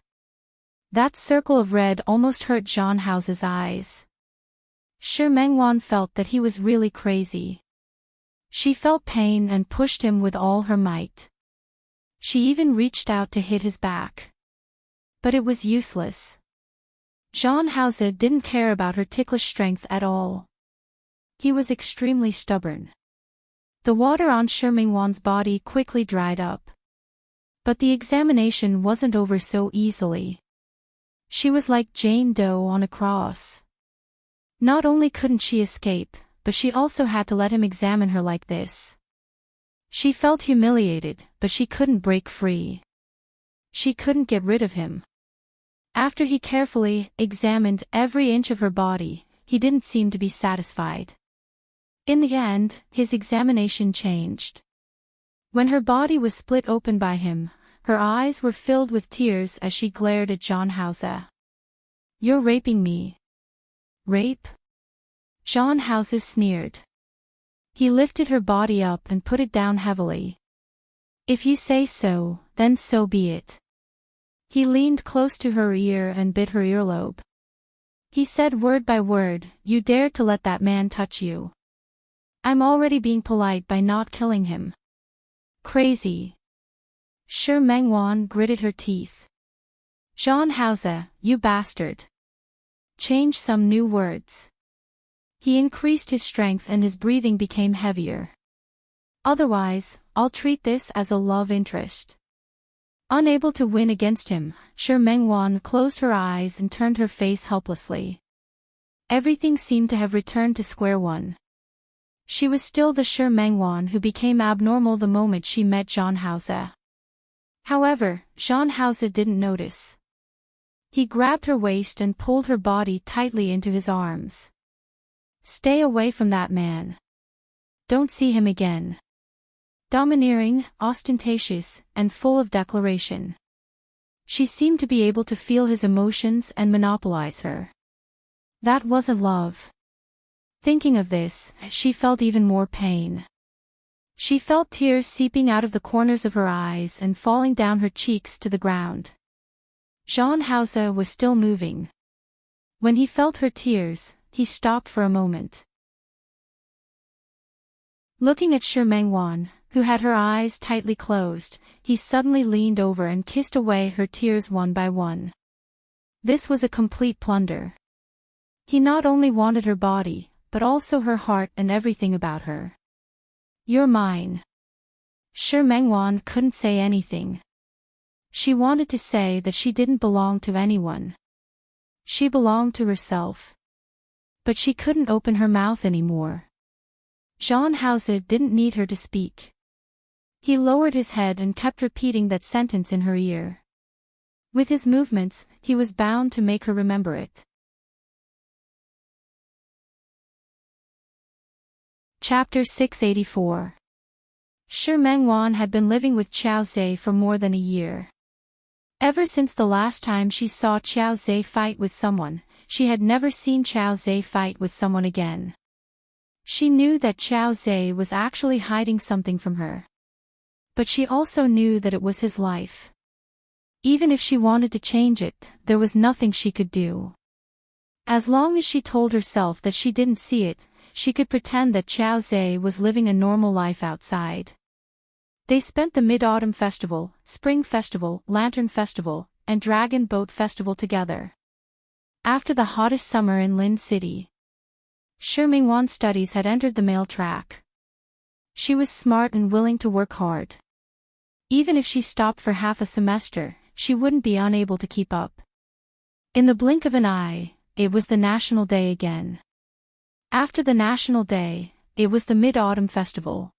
That circle of red almost hurt Jean Hauser's eyes. Shi Mengwan felt that he was really crazy. She felt pain and pushed him with all her might. She even reached out to hit his back. But it was useless. Jean Hauser didn't care about her ticklish strength at all. He was extremely stubborn. The water on Shi Mengwan's body quickly dried up. But the examination wasn't over so easily. She was like Jane Doe on a cross. Not only couldn't she escape, but she also had to let him examine her like this. She felt humiliated, but she couldn't break free. She couldn't get rid of him. After he carefully examined every inch of her body, he didn't seem to be satisfied. In the end, his examination changed. When her body was split open by him, her eyes were filled with tears as she glared at John Hauser. "You're raping me." "Rape?" John Hauser sneered. He lifted her body up and put it down heavily. "If you say so, then so be it." He leaned close to her ear and bit her earlobe. He said word by word, "You dared to let that man touch you. I'm already being polite by not killing him." "Crazy." Shi Mengwan gritted her teeth. "John Hauser, you bastard. Change some new words." He increased his strength and his breathing became heavier. "Otherwise, I'll treat this as a love interest." Unable to win against him, Shi Mengwan closed her eyes and turned her face helplessly. Everything seemed to have returned to square one. She was still the Shi Mengwan who became abnormal the moment she met John Hauser. However, John Hauser didn't notice. He grabbed her waist and pulled her body tightly into his arms. "Stay away from that man. Don't see him again." Domineering, ostentatious, and full of declaration. She seemed to be able to feel his emotions and monopolize her. That wasn't love. Thinking of this, she felt even more pain. She felt tears seeping out of the corners of her eyes and falling down her cheeks to the ground. John Hauser was still moving. When he felt her tears, he stopped for a moment. Looking at Shi Mengwan, who had her eyes tightly closed, he suddenly leaned over and kissed away her tears one by one. This was a complete plunder. He not only wanted her body, but also her heart and everything about her. "You're mine." Shi Mengwan couldn't say anything. She wanted to say that she didn't belong to anyone. She belonged to herself. But she couldn't open her mouth anymore. John Hauser didn't need her to speak. He lowered his head and kept repeating that sentence in her ear. With his movements, he was bound to make her remember it. Chapter 684. Shi Mengwan had been living with Qiao Zhe for more than a year. Ever since the last time she saw Qiao Zhe fight with someone, she had never seen Qiao Zhe fight with someone again. She knew that Qiao Zhe was actually hiding something from her. But she also knew that it was his life. Even if she wanted to change it, there was nothing she could do. As long as she told herself that she didn't see it, she could pretend that Qiao Zhe was living a normal life outside. They spent the Mid-Autumn Festival, Spring Festival, Lantern Festival, and Dragon Boat Festival together. After the hottest summer in Lin City, Shi Mengwan's studies had entered the male track. She was smart and willing to work hard. Even if she stopped for half a semester, she wouldn't be unable to keep up. In the blink of an eye, it was the National Day again. After the National Day, it was the Mid-Autumn Festival.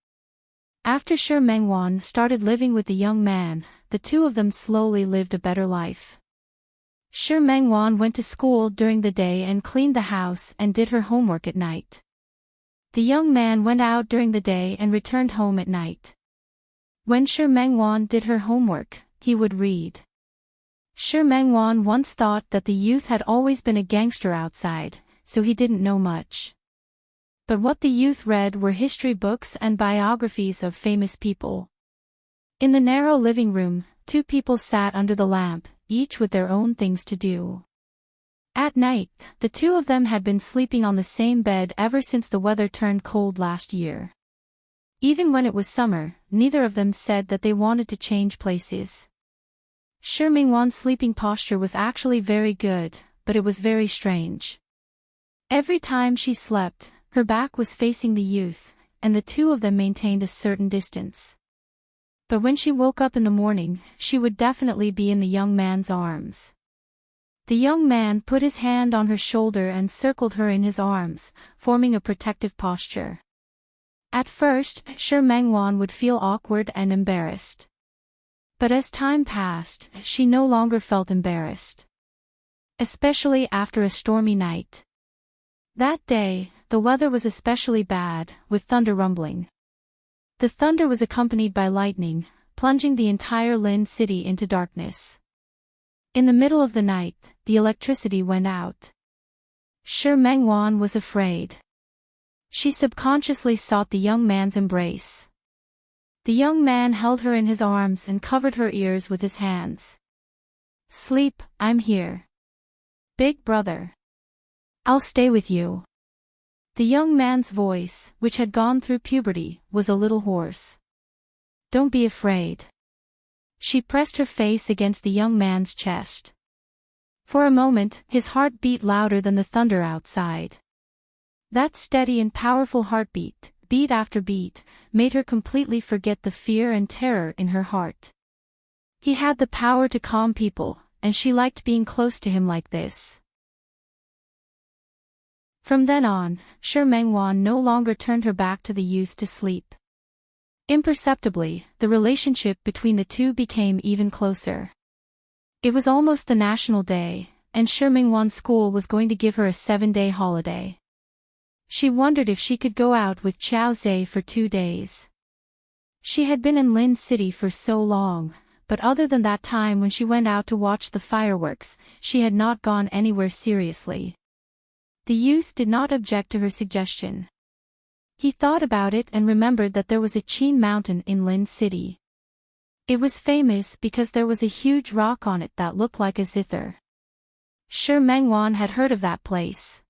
After Shi Mengwan started living with the young man, the two of them slowly lived a better life. Shi Mengwan went to school during the day and cleaned the house and did her homework at night. The young man went out during the day and returned home at night. When Shi Mengwan did her homework, he would read. Shi Mengwan once thought that the youth had always been a gangster outside, so he didn't know much. But what the youth read were history books and biographies of famous people. In the narrow living room, two people sat under the lamp, each with their own things to do. At night, the two of them had been sleeping on the same bed ever since the weather turned cold last year. Even when it was summer, neither of them said that they wanted to change places. Shi Mengwan's sleeping posture was actually very good, but it was very strange. Every time she slept, her back was facing the youth, and the two of them maintained a certain distance. But when she woke up in the morning, she would definitely be in the young man's arms. The young man put his hand on her shoulder and circled her in his arms, forming a protective posture. At first, Shi Mengwan would feel awkward and embarrassed. But as time passed, she no longer felt embarrassed. Especially after a stormy night. That day, the weather was especially bad, with thunder rumbling. The thunder was accompanied by lightning, plunging the entire Lin city into darkness. In the middle of the night, the electricity went out. Shi Mengwan was afraid. She subconsciously sought the young man's embrace. The young man held her in his arms and covered her ears with his hands. "Sleep, I'm here. Big brother. I'll stay with you." The young man's voice, which had gone through puberty, was a little hoarse. "Don't be afraid." She pressed her face against the young man's chest. For a moment, his heart beat louder than the thunder outside. That steady and powerful heartbeat, beat after beat, made her completely forget the fear and terror in her heart. He had the power to calm people, and she liked being close to him like this. From then on, Shi Mengwan no longer turned her back to the youth to sleep. Imperceptibly, the relationship between the two became even closer. It was almost the national day, and Shi Mengwan's school was going to give her a 7-day holiday. She wondered if she could go out with Qiao Zhe for 2 days. She had been in Lin City for so long, but other than that time when she went out to watch the fireworks, she had not gone anywhere seriously. The youth did not object to her suggestion. He thought about it and remembered that there was a Qin mountain in Lin City. It was famous because there was a huge rock on it that looked like a zither. Shi Mengwan had heard of that place.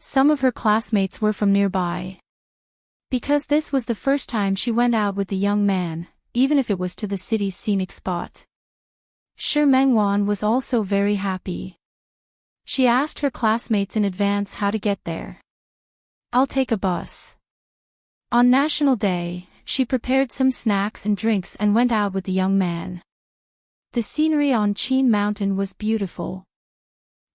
Some of her classmates were from nearby. Because this was the first time she went out with the young man, even if it was to the city's scenic spot. Shi Mengwan was also very happy. She asked her classmates in advance how to get there. "I'll take a bus." On National Day, she prepared some snacks and drinks and went out with the young man. The scenery on Qin Mountain was beautiful.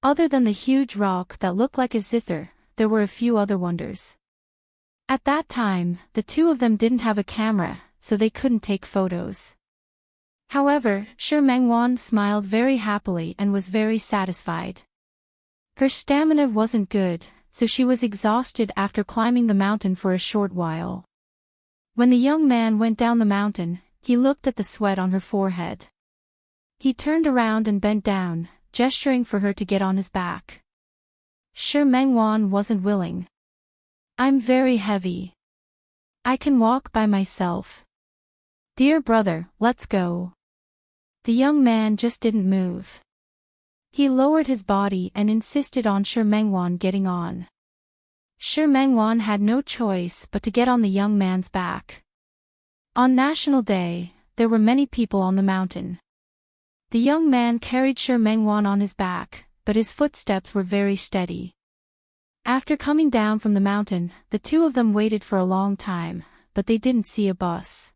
Other than the huge rock that looked like a zither, there were a few other wonders. At that time, the two of them didn't have a camera, so they couldn't take photos. However, Shi Mengwan smiled very happily and was very satisfied. Her stamina wasn't good, so she was exhausted after climbing the mountain for a short while. When the young man went down the mountain, he looked at the sweat on her forehead. He turned around and bent down, gesturing for her to get on his back. Shi Mengwan wasn't willing. "I'm very heavy. I can walk by myself." "Dear brother, let's go." The young man just didn't move. He lowered his body and insisted on Shi Mengwan getting on. Shi Mengwan had no choice but to get on the young man's back. On National Day, there were many people on the mountain. The young man carried Shi Mengwan on his back, but his footsteps were very steady. After coming down from the mountain, the two of them waited for a long time, but they didn't see a bus.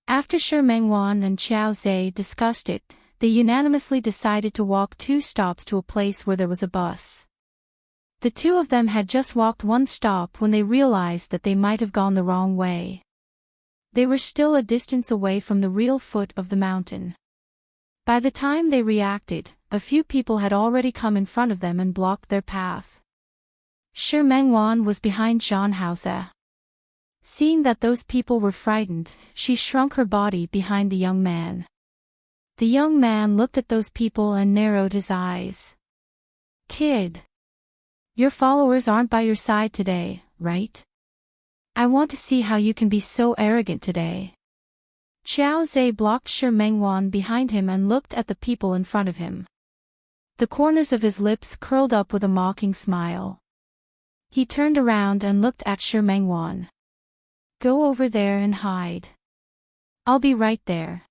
After Shi Mengwan and Qiao Zhe discussed it, they unanimously decided to walk 2 stops to a place where there was a bus. The two of them had just walked 1 stop when they realized that they might have gone the wrong way. They were still a distance away from the real foot of the mountain. By the time they reacted, a few people had already come in front of them and blocked their path. Shi Mengwan was behind Zhanhausa. Seeing that those people were frightened, she shrunk her body behind the young man. The young man looked at those people and narrowed his eyes. "Kid. Your followers aren't by your side today, right? I want to see how you can be so arrogant today." Qiao Zhe blocked Shi Mengwan behind him and looked at the people in front of him. The corners of his lips curled up with a mocking smile. He turned around and looked at Shi Mengwan. "Go over there and hide. I'll be right there."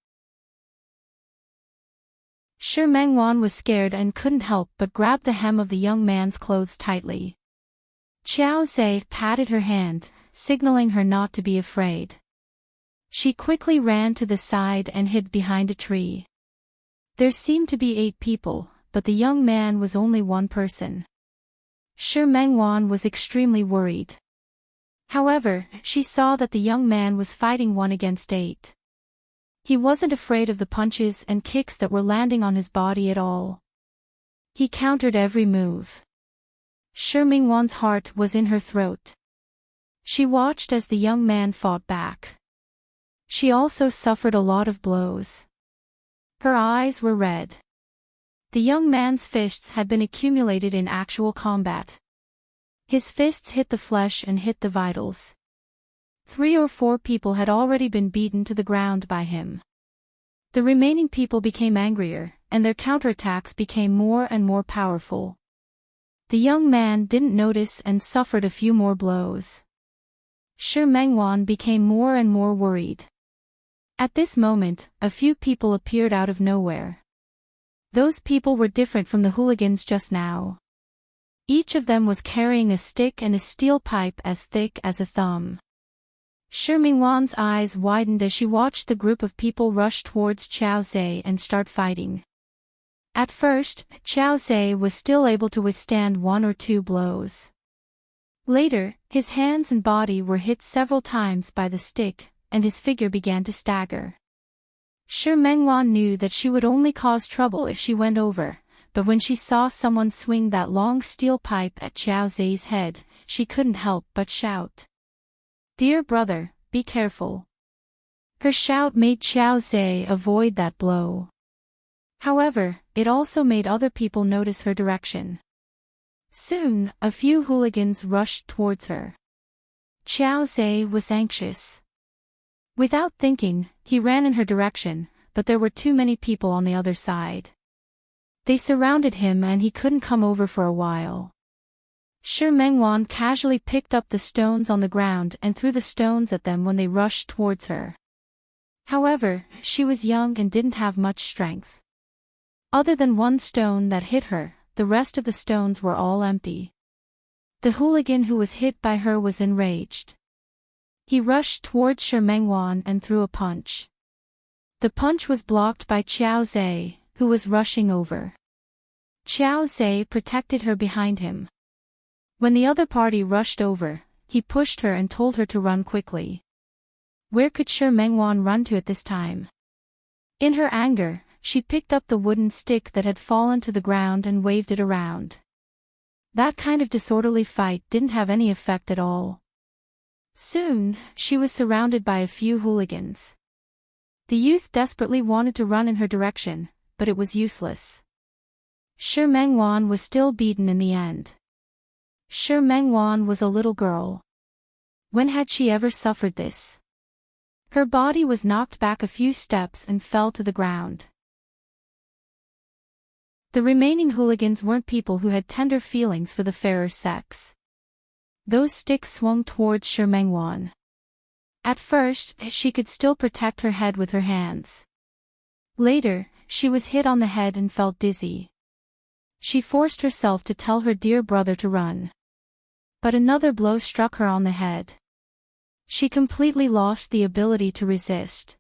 Shi Mengwan was scared and couldn't help but grab the hem of the young man's clothes tightly. Qiao Zhe patted her hand, signaling her not to be afraid. She quickly ran to the side and hid behind a tree. There seemed to be 8 people, but the young man was only one person. Shi Mengwan was extremely worried. However, she saw that the young man was fighting 1 against 8. He wasn't afraid of the punches and kicks that were landing on his body at all. He countered every move. Shi Mingwan's heart was in her throat. She watched as the young man fought back. She also suffered a lot of blows. Her eyes were red. The young man's fists had been accumulated in actual combat. His fists hit the flesh and hit the vitals. 3 or 4 people had already been beaten to the ground by him. The remaining people became angrier, and their counterattacks became more and more powerful. The young man didn't notice and suffered a few more blows. Shi Mengwan became more and more worried. At this moment, a few people appeared out of nowhere. Those people were different from the hooligans just now. Each of them was carrying a stick and a steel pipe as thick as a thumb. Shi Mingwan's eyes widened as she watched the group of people rush towards Qiao Zhe and start fighting. At first, Qiao Zhe was still able to withstand 1 or 2 blows. Later, his hands and body were hit several times by the stick, and his figure began to stagger. Shi Mengwan knew that she would only cause trouble if she went over, but when she saw someone swing that long steel pipe at Qiao Zhe's head, she couldn't help but shout. "Dear brother, be careful." Her shout made Qiao Zhe avoid that blow. However, it also made other people notice her direction. Soon, a few hooligans rushed towards her. Qiao Zhe was anxious. Without thinking, he ran in her direction, but there were too many people on the other side. They surrounded him and he couldn't come over for a while. Shi Mengwan casually picked up the stones on the ground and threw the stones at them when they rushed towards her. However, she was young and didn't have much strength. Other than 1 stone that hit her, the rest of the stones were all empty. The hooligan who was hit by her was enraged. He rushed towards Shi Mengwan and threw a punch. The punch was blocked by Qiao Zhe, who was rushing over. Qiao Zhe protected her behind him. When the other party rushed over, he pushed her and told her to run quickly. Where could Shi Mengwan run to at this time? In her anger, she picked up the wooden stick that had fallen to the ground and waved it around. That kind of disorderly fight didn't have any effect at all. Soon, she was surrounded by a few hooligans. The youth desperately wanted to run in her direction, but it was useless. Shi Mengwan was still beaten in the end. Shi Mengwan was a little girl. When had she ever suffered this? Her body was knocked back a few steps and fell to the ground. The remaining hooligans weren't people who had tender feelings for the fairer sex. Those sticks swung towards Shi Mengwan. At first, she could still protect her head with her hands. Later, she was hit on the head and felt dizzy. She forced herself to tell her dear brother to run. But another blow struck her on the head. She completely lost the ability to resist.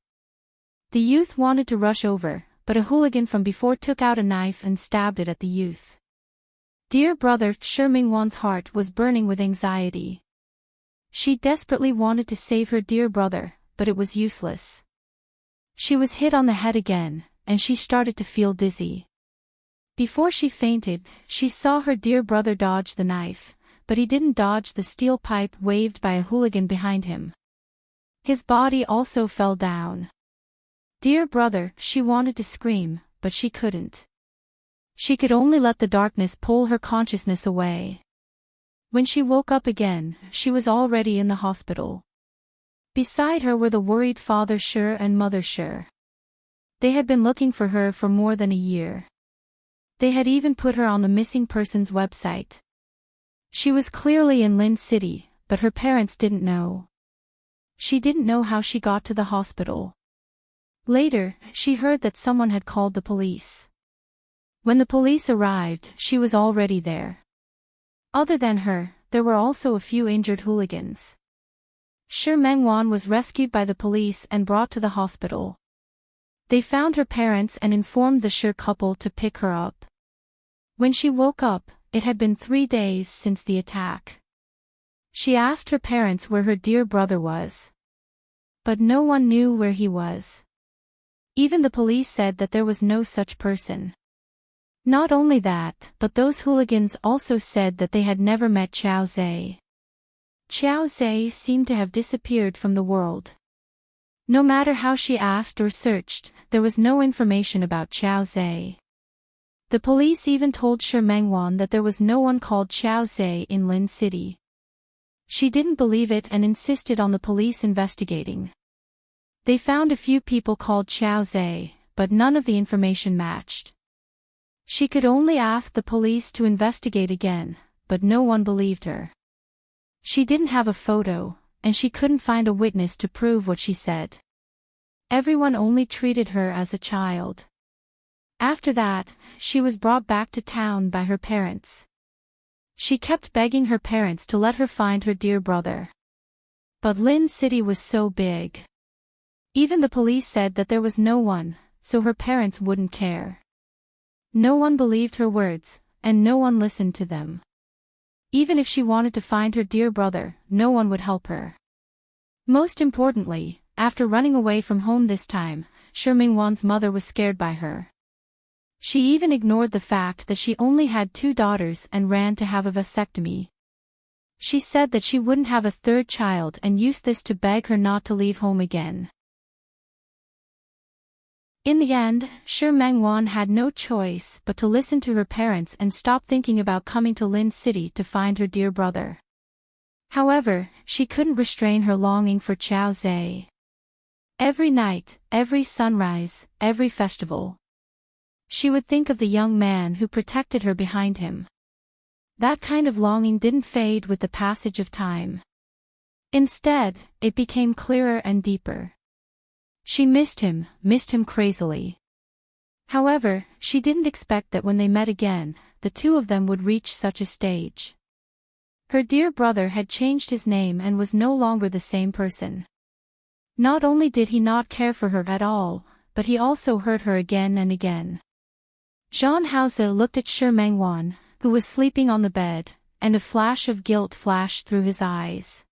The youth wanted to rush over, but a hooligan from before took out a knife and stabbed it at the youth. Dear brother, Shi Mingwan's heart was burning with anxiety. She desperately wanted to save her dear brother, but it was useless. She was hit on the head again, and she started to feel dizzy. Before she fainted, she saw her dear brother dodge the knife, but he didn't dodge the steel pipe waved by a hooligan behind him. His body also fell down. Dear brother, she wanted to scream, but she couldn't. She could only let the darkness pull her consciousness away. When she woke up again, she was already in the hospital. Beside her were the worried father Shi and mother Shi. They had been looking for her for more than a year. They had even put her on the missing persons website. She was clearly in Lin City, but her parents didn't know. She didn't know how she got to the hospital. Later, she heard that someone had called the police. When the police arrived, she was already there. Other than her, there were also a few injured hooligans. Shi Mengwan was rescued by the police and brought to the hospital. They found her parents and informed the Shi couple to pick her up. When she woke up, it had been 3 days since the attack. She asked her parents where her dear brother was. But no one knew where he was. Even the police said that there was no such person. Not only that, but those hooligans also said that they had never met Xiao Zhe. Xiao Zhe seemed to have disappeared from the world. No matter how she asked or searched, there was no information about Xiao Zhe. The police even told Shi Mengwan that there was no one called Xiao Zhe in Lin City. She didn't believe it and insisted on the police investigating. They found a few people called Xiao Zhe, but none of the information matched. She could only ask the police to investigate again, but no one believed her. She didn't have a photo, and she couldn't find a witness to prove what she said. Everyone only treated her as a child. After that, she was brought back to town by her parents. She kept begging her parents to let her find her dear brother. But Lin City was so big. Even the police said that there was no one, so her parents wouldn't care. No one believed her words, and no one listened to them. Even if she wanted to find her dear brother, no one would help her. Most importantly, after running away from home this time, Shi Mengwan's mother was scared by her. She even ignored the fact that she only had 2 daughters and ran to have a vasectomy. She said that she wouldn't have a 3rd child and used this to beg her not to leave home again. In the end, Shi Mengwan had no choice but to listen to her parents and stop thinking about coming to Lin City to find her dear brother. However, she couldn't restrain her longing for Xiao Zhe. Every night, every sunrise, every festival, she would think of the young man who protected her behind him. That kind of longing didn't fade with the passage of time. Instead, it became clearer and deeper. She missed him crazily. However, she didn't expect that when they met again, the two of them would reach such a stage. Her dear brother had changed his name and was no longer the same person. Not only did he not care for her at all, but he also hurt her again and again. Jean Hauze looked at Shi Mengwan, who was sleeping on the bed, and a flash of guilt flashed through his eyes.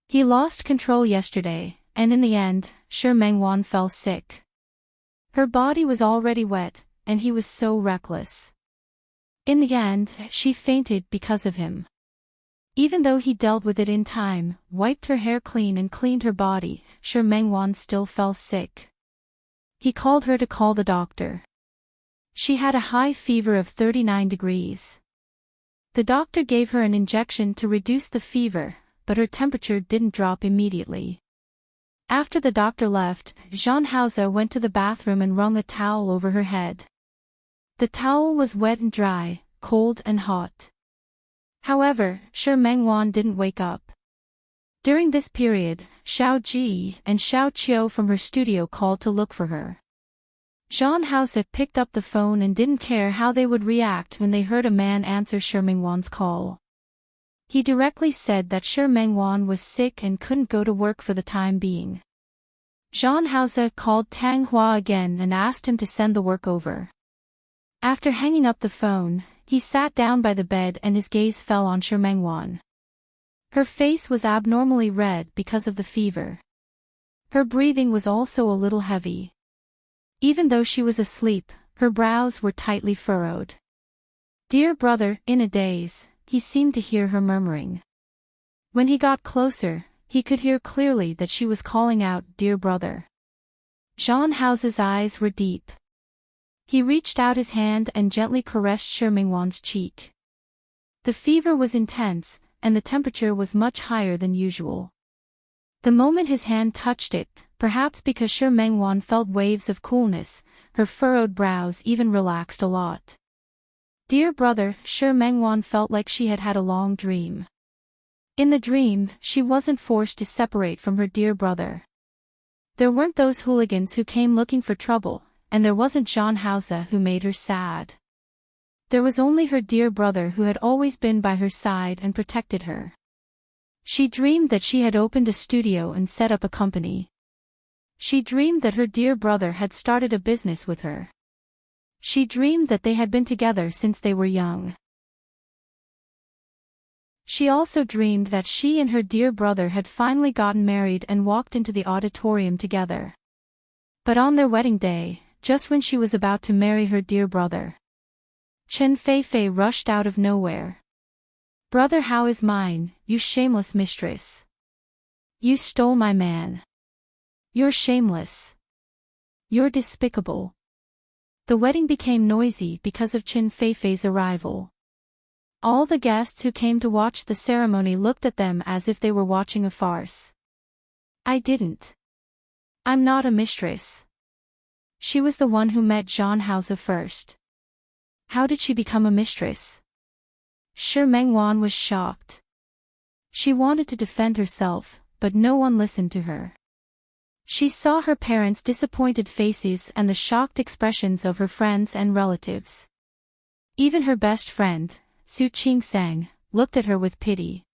He lost control yesterday, and in the end, Shi Mengwan fell sick. Her body was already wet, and he was so reckless. In the end, she fainted because of him. Even though he dealt with it in time, wiped her hair clean and cleaned her body, Shi Mengwan still fell sick. He called her to call the doctor. She had a high fever of 39 degrees. The doctor gave her an injection to reduce the fever, but her temperature didn't drop immediately. After the doctor left, Jean Hauze went to the bathroom and wrung a towel over her head. The towel was wet and dry, cold and hot. However, Shi Mengwan didn't wake up. During this period, Xiao Ji and Xiao Qiu from her studio called to look for her. Jean Hauze picked up the phone and didn't care how they would react when they heard a man answer Shi Mengwan's call. He directly said that Shi Mengwan was sick and couldn't go to work for the time being. Jean Hauze called Tang Hua again and asked him to send the work over. After hanging up the phone, he sat down by the bed and his gaze fell on Shi Mengwan. Her face was abnormally red because of the fever. Her breathing was also a little heavy. Even though she was asleep, her brows were tightly furrowed. "Dear brother," in a daze, he seemed to hear her murmuring. When he got closer, he could hear clearly that she was calling out, "Dear brother." Jean Hauze's eyes were deep. He reached out his hand and gently caressed Shi Mengwan's cheek. The fever was intense, and the temperature was much higher than usual. The moment his hand touched it, perhaps because Shi Mengwan felt waves of coolness, her furrowed brows even relaxed a lot. "Dear brother," Shi Mengwan felt like she had had a long dream. In the dream, she wasn't forced to separate from her dear brother. There weren't those hooligans who came looking for trouble, and there wasn't Jean Hauze who made her sad. There was only her dear brother who had always been by her side and protected her. She dreamed that she had opened a studio and set up a company. She dreamed that her dear brother had started a business with her. She dreamed that they had been together since they were young. She also dreamed that she and her dear brother had finally gotten married and walked into the auditorium together. But on their wedding day, just when she was about to marry her dear brother, Chen Feifei rushed out of nowhere. "Brother, how is mine, you shameless mistress? You stole my man. You're shameless. You're despicable." The wedding became noisy because of Chen Feifei's arrival. All the guests who came to watch the ceremony looked at them as if they were watching a farce. "I didn't. I'm not a mistress. She was the one who met Jean Hauser first. How did she become a mistress?" Shi Mengwan was shocked. She wanted to defend herself, but no one listened to her. She saw her parents' disappointed faces and the shocked expressions of her friends and relatives. Even her best friend, Su Qingsang, looked at her with pity.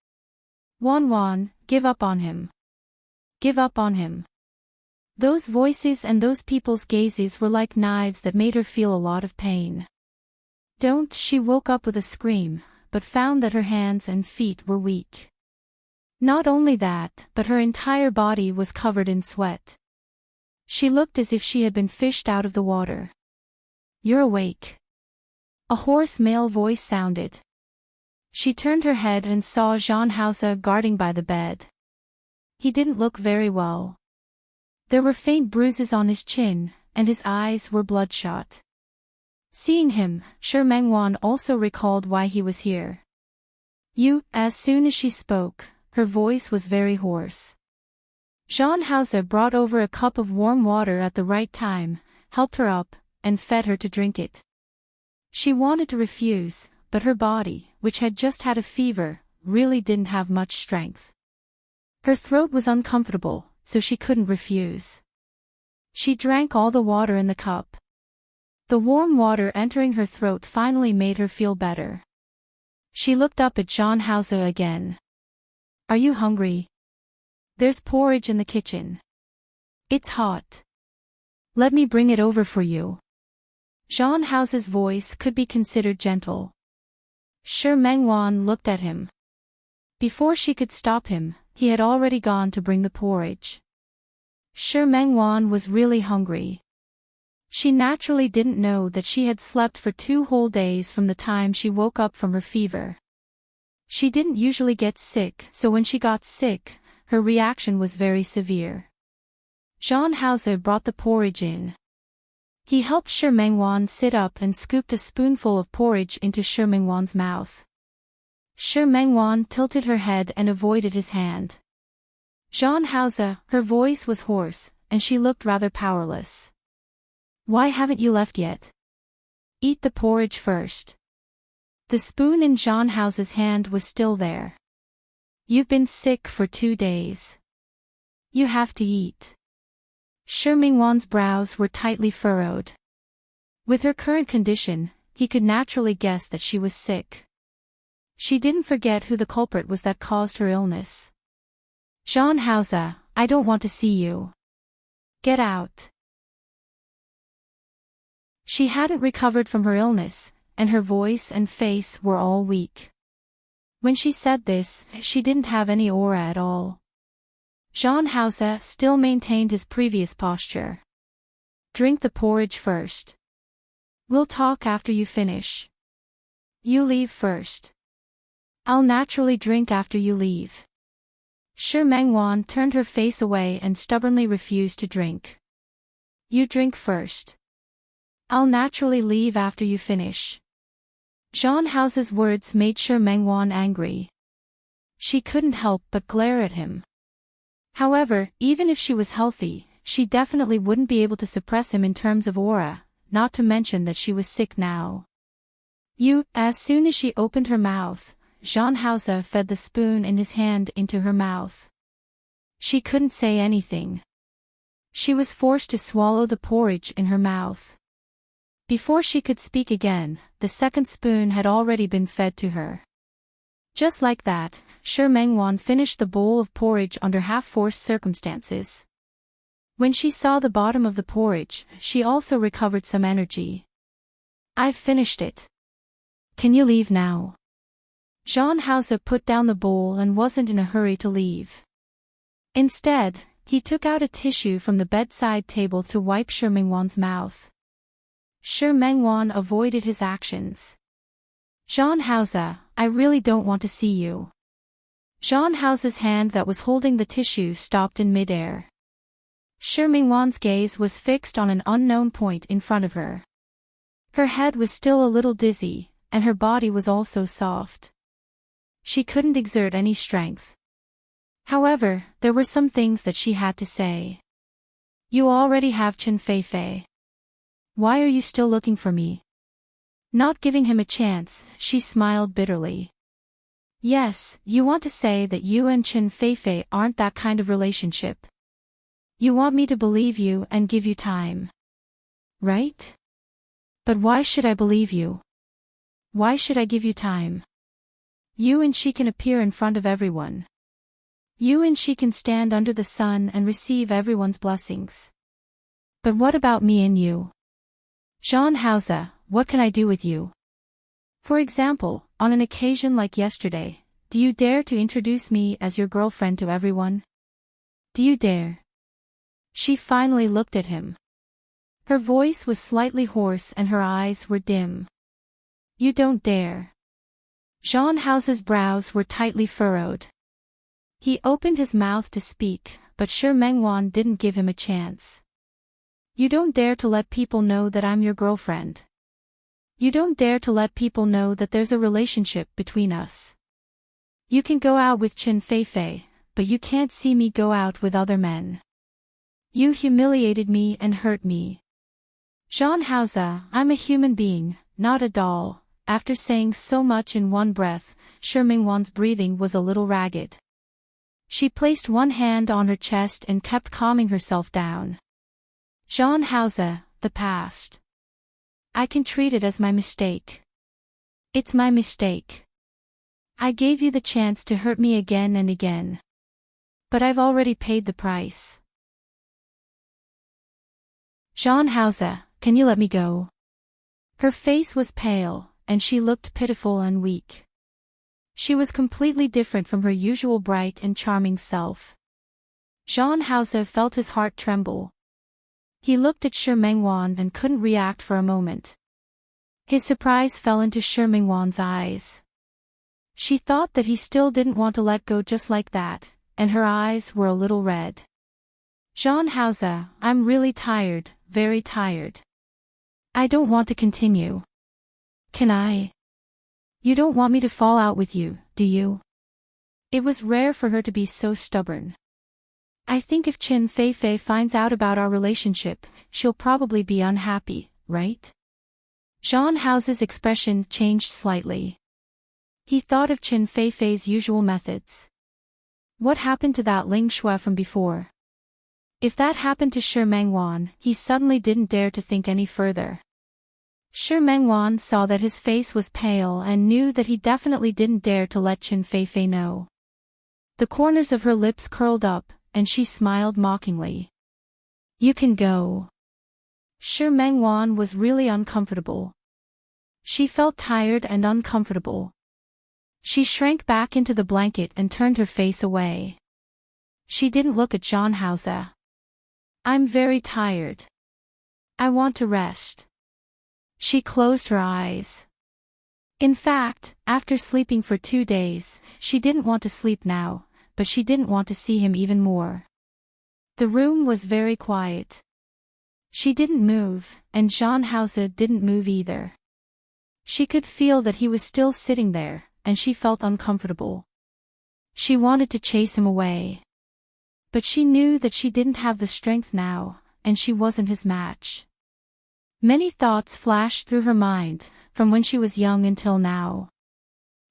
"Wan Wan, give up on him. Give up on him." Those voices and those people's gazes were like knives that made her feel a lot of pain. "Don't!" She woke up with a scream, but found that her hands and feet were weak. Not only that, but her entire body was covered in sweat. She looked as if she had been fished out of the water. "You're awake." A hoarse male voice sounded. She turned her head and saw Jean Hauser guarding by the bed. He didn't look very well. There were faint bruises on his chin, and his eyes were bloodshot. Seeing him, Shi Mengwan also recalled why he was here. "You," as soon as she spoke, her voice was very hoarse. Jean Hauser brought over a cup of warm water at the right time, helped her up, and fed her to drink it. She wanted to refuse, but her body, which had just had a fever, really didn't have much strength. Her throat was uncomfortable, so she couldn't refuse. She drank all the water in the cup. The warm water entering her throat finally made her feel better. She looked up at Jean Hauser again. "Are you hungry? There's porridge in the kitchen. It's hot. Let me bring it over for you." Jean Hauser's voice could be considered gentle. Shi Mengwan looked at him. Before she could stop him, he had already gone to bring the porridge. Shi Mengwan was really hungry. She naturally didn't know that she had slept for 2 whole days from the time she woke up from her fever. She didn't usually get sick, so when she got sick, her reaction was very severe. Jean Hauser brought the porridge in. He helped Shi Mengwan sit up and scooped a spoonful of porridge into Shi Mengwan's mouth. Shi Mengwan tilted her head and avoided his hand. Jean Hauser, her voice was hoarse, and she looked rather powerless. "Why haven't you left yet? Eat the porridge first." The spoon in Jean Hauser's hand was still there. "You've been sick for 2 days. You have to eat." Shi Mengwan's brows were tightly furrowed. With her current condition, he could naturally guess that she was sick. She didn't forget who the culprit was that caused her illness. "Jean Hauser, I don't want to see you. Get out." She hadn't recovered from her illness, and her voice and face were all weak. When she said this, she didn't have any aura at all. Jean Hauser still maintained his previous posture. "Drink the porridge first. We'll talk after you finish. You leave first. I'll naturally drink after you leave." Shi Mengwan turned her face away and stubbornly refused to drink. "You drink first. I'll naturally leave after you finish." Jean Hauser's words made Shi Mengwan angry. She couldn't help but glare at him. However, even if she was healthy, she definitely wouldn't be able to suppress him in terms of aura, not to mention that she was sick now. As soon as she opened her mouth, Jean Hauser fed the spoon in his hand into her mouth. She couldn't say anything. She was forced to swallow the porridge in her mouth. Before she could speak again, the second spoon had already been fed to her. Just like that, Shi Mengwan finished the bowl of porridge under half-forced circumstances. When she saw the bottom of the porridge, she also recovered some energy. "I've finished it. Can you leave now?" Jean Hauser put down the bowl and wasn't in a hurry to leave. Instead, he took out a tissue from the bedside table to wipe Shi Mengwan's mouth. Shi Mengwan avoided his actions. Jean Hauser, I really don't want to see you. Jean Hauser's hand that was holding the tissue stopped in midair. Shi Mengwan's gaze was fixed on an unknown point in front of her. Her head was still a little dizzy, and her body was also soft. She couldn't exert any strength. However, there were some things that she had to say. You already have Chen Feifei. Why are you still looking for me? Not giving him a chance, she smiled bitterly. Yes, you want to say that you and Chen Feifei aren't that kind of relationship. You want me to believe you and give you time. Right? But why should I believe you? Why should I give you time? You and she can appear in front of everyone. You and she can stand under the sun and receive everyone's blessings. But what about me and you? Jean Hauser, what can I do with you? For example, on an occasion like yesterday, do you dare to introduce me as your girlfriend to everyone? Do you dare? She finally looked at him. Her voice was slightly hoarse and her eyes were dim. You don't dare. Jean Hauser's brows were tightly furrowed. He opened his mouth to speak, but Shi Mengwan didn't give him a chance. You don't dare to let people know that I'm your girlfriend. You don't dare to let people know that there's a relationship between us. You can go out with Chen Feifei, but you can't see me go out with other men. You humiliated me and hurt me. Jean Hauser, I'm a human being, not a doll. After saying so much in one breath, Shi Mengwan's breathing was a little ragged. She placed one hand on her chest and kept calming herself down. Jean Hauser, the past. I can treat it as my mistake. It's my mistake. I gave you the chance to hurt me again and again. But I've already paid the price. Jean Hauser, can you let me go? Her face was pale, and she looked pitiful and weak. She was completely different from her usual bright and charming self. Jean Hauser felt his heart tremble. He looked at Shi Mengwan and couldn't react for a moment. His surprise fell into Shi Mengwan's eyes. She thought that he still didn't want to let go just like that, and her eyes were a little red. Jean Hauser, I'm really tired, very tired. I don't want to continue. Can I? You don't want me to fall out with you, do you? It was rare for her to be so stubborn. I think if Chen Feifei finds out about our relationship, she'll probably be unhappy, right? Jean Hauser's expression changed slightly. He thought of Chen Feifei's usual methods. What happened to that Ling Shui from before? If that happened to Shi Mengwan, he suddenly didn't dare to think any further. Shi Mengwan saw that his face was pale and knew that he definitely didn't dare to let Chen Feifei know. The corners of her lips curled up, and she smiled mockingly. You can go. Shi Mengwan was really uncomfortable. She felt tired and uncomfortable. She shrank back into the blanket and turned her face away. She didn't look at Jean Hauser. I'm very tired. I want to rest. She closed her eyes. In fact, after sleeping for 2 days, she didn't want to sleep now, but she didn't want to see him even more. The room was very quiet. She didn't move, and Jean Hauser didn't move either. She could feel that he was still sitting there, and she felt uncomfortable. She wanted to chase him away. But she knew that she didn't have the strength now, and she wasn't his match. Many thoughts flashed through her mind, from when she was young until now.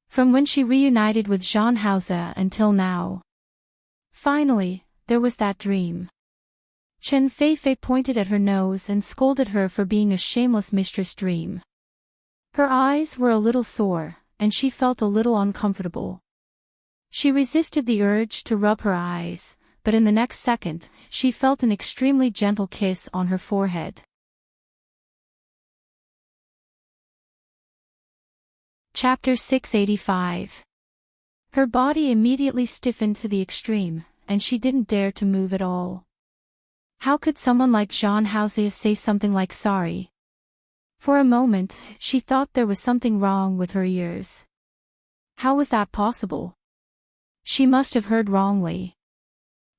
From when she reunited with Jean Hauser until now. Finally, there was that dream. Chen Feifei pointed at her nose and scolded her for being a shameless mistress dream. Her eyes were a little sore, and she felt a little uncomfortable. She resisted the urge to rub her eyes, but in the next second, she felt an extremely gentle kiss on her forehead. Chapter 685. Her body immediately stiffened to the extreme, and she didn't dare to move at all. How could someone like Jean Hauser say something like sorry? For a moment, she thought there was something wrong with her ears. How was that possible? She must have heard wrongly.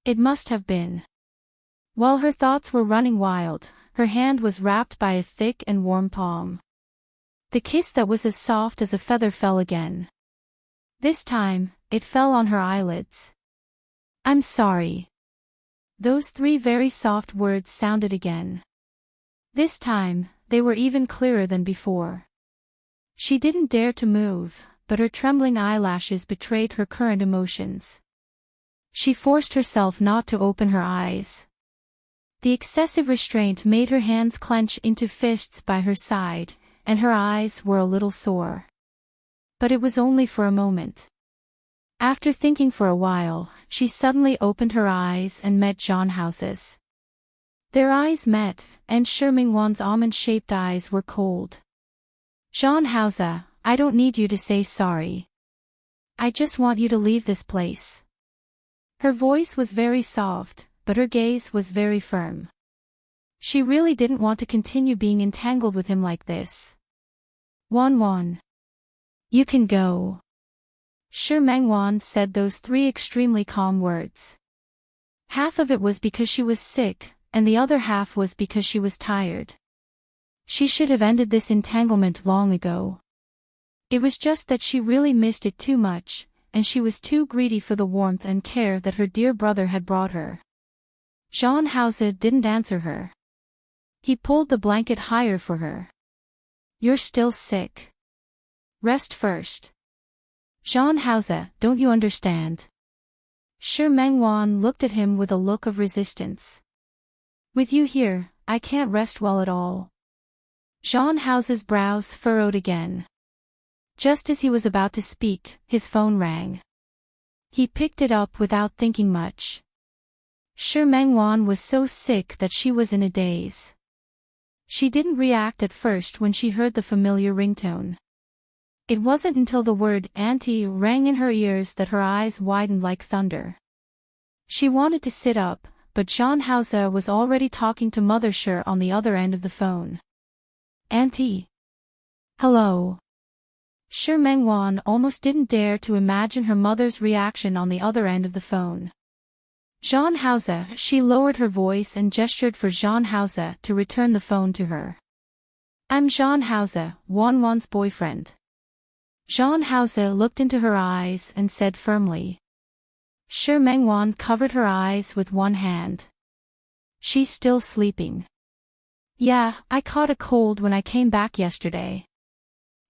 It must have been. While her thoughts were running wild, her hand was wrapped by a thick and warm palm. The kiss that was as soft as a feather fell again. This time, it fell on her eyelids. I'm sorry. Those 3 very soft words sounded again. This time, they were even clearer than before. She didn't dare to move, but her trembling eyelashes betrayed her current emotions. She forced herself not to open her eyes. The excessive restraint made her hands clench into fists by her side, and her eyes were a little sore. But it was only for a moment. After thinking for a while, she suddenly opened her eyes and met Jean Hauser's. Their eyes met, and Shimingwan's almond-shaped eyes were cold. Jean Hauser, I don't need you to say sorry. I just want you to leave this place. Her voice was very soft, but her gaze was very firm. She really didn't want to continue being entangled with him like this. Wan. You can go. Shimingwan said those 3 extremely calm words. Half of it was because she was sick, and the other half was because she was tired. She should have ended this entanglement long ago. It was just that she really missed it too much, and she was too greedy for the warmth and care that her dear brother had brought her. Jean Hauser didn't answer her. He pulled the blanket higher for her. You're still sick. Rest first. Jean Hauser, don't you understand? Shimingwan looked at him with a look of resistance. With you here, I can't rest well at all. Jean Hauser's brows furrowed again. Just as he was about to speak, his phone rang. He picked it up without thinking much. Shimingwan was so sick that she was in a daze. She didn't react at first when she heard the familiar ringtone. It wasn't until the word "auntie" rang in her ears that her eyes widened like thunder. She wanted to sit up, but Jean Hauser was already talking to Mother Shir on the other end of the phone. Auntie. Hello. Shimingwan almost didn't dare to imagine her mother's reaction on the other end of the phone. Jean Hauser, she lowered her voice and gestured for Jean Hauser to return the phone to her. I'm Jean Hauser, Wan's boyfriend. Jean Hauser looked into her eyes and said firmly. Shimingwan covered her eyes with one hand. She's still sleeping. Yeah, I caught a cold when I came back yesterday.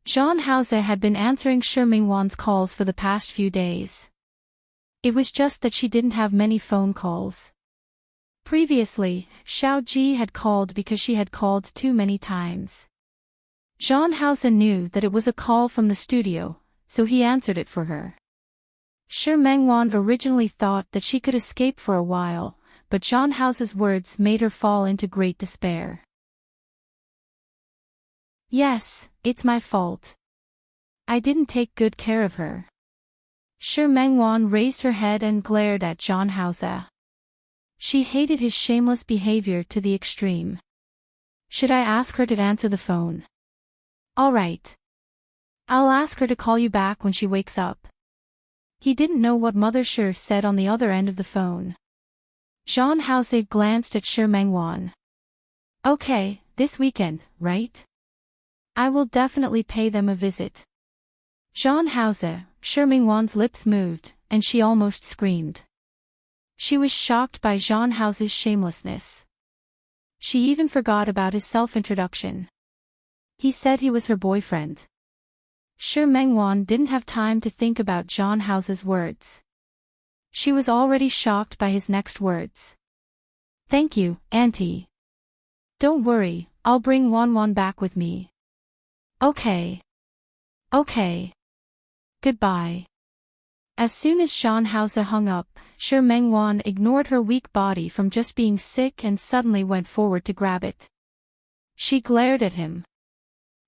Jean Hauser had been answering Shimingwan's calls for the past few days. It was just that she didn't have many phone calls. Previously, Xiao Ji had called because she had called too many times. Jean Hauser knew that it was a call from the studio, so he answered it for her. Shimingwan originally thought that she could escape for a while, but Jean Hauser's words made her fall into great despair. Yes, it's my fault. I didn't take good care of her. Shimingwan raised her head and glared at Jean Hauser. She hated his shameless behavior to the extreme. Should I ask her to answer the phone? All right. I'll ask her to call you back when she wakes up. He didn't know what Mother Shir said on the other end of the phone. Jean Hauser glanced at Shimingwan. Okay, this weekend, right? I will definitely pay them a visit. Jean Hauser, Shimingwan's lips moved, and she almost screamed. She was shocked by Jean Hauser's shamelessness. She even forgot about his self-introduction. He said he was her boyfriend. Shimingwan didn't have time to think about Jean Hauser's words. She was already shocked by his next words. Thank you, Auntie. Don't worry, I'll bring Wan back with me. Okay. Okay. Goodbye. As soon as Jean Hauser hung up, Shimingwan ignored her weak body from just being sick and suddenly went forward to grab it. She glared at him.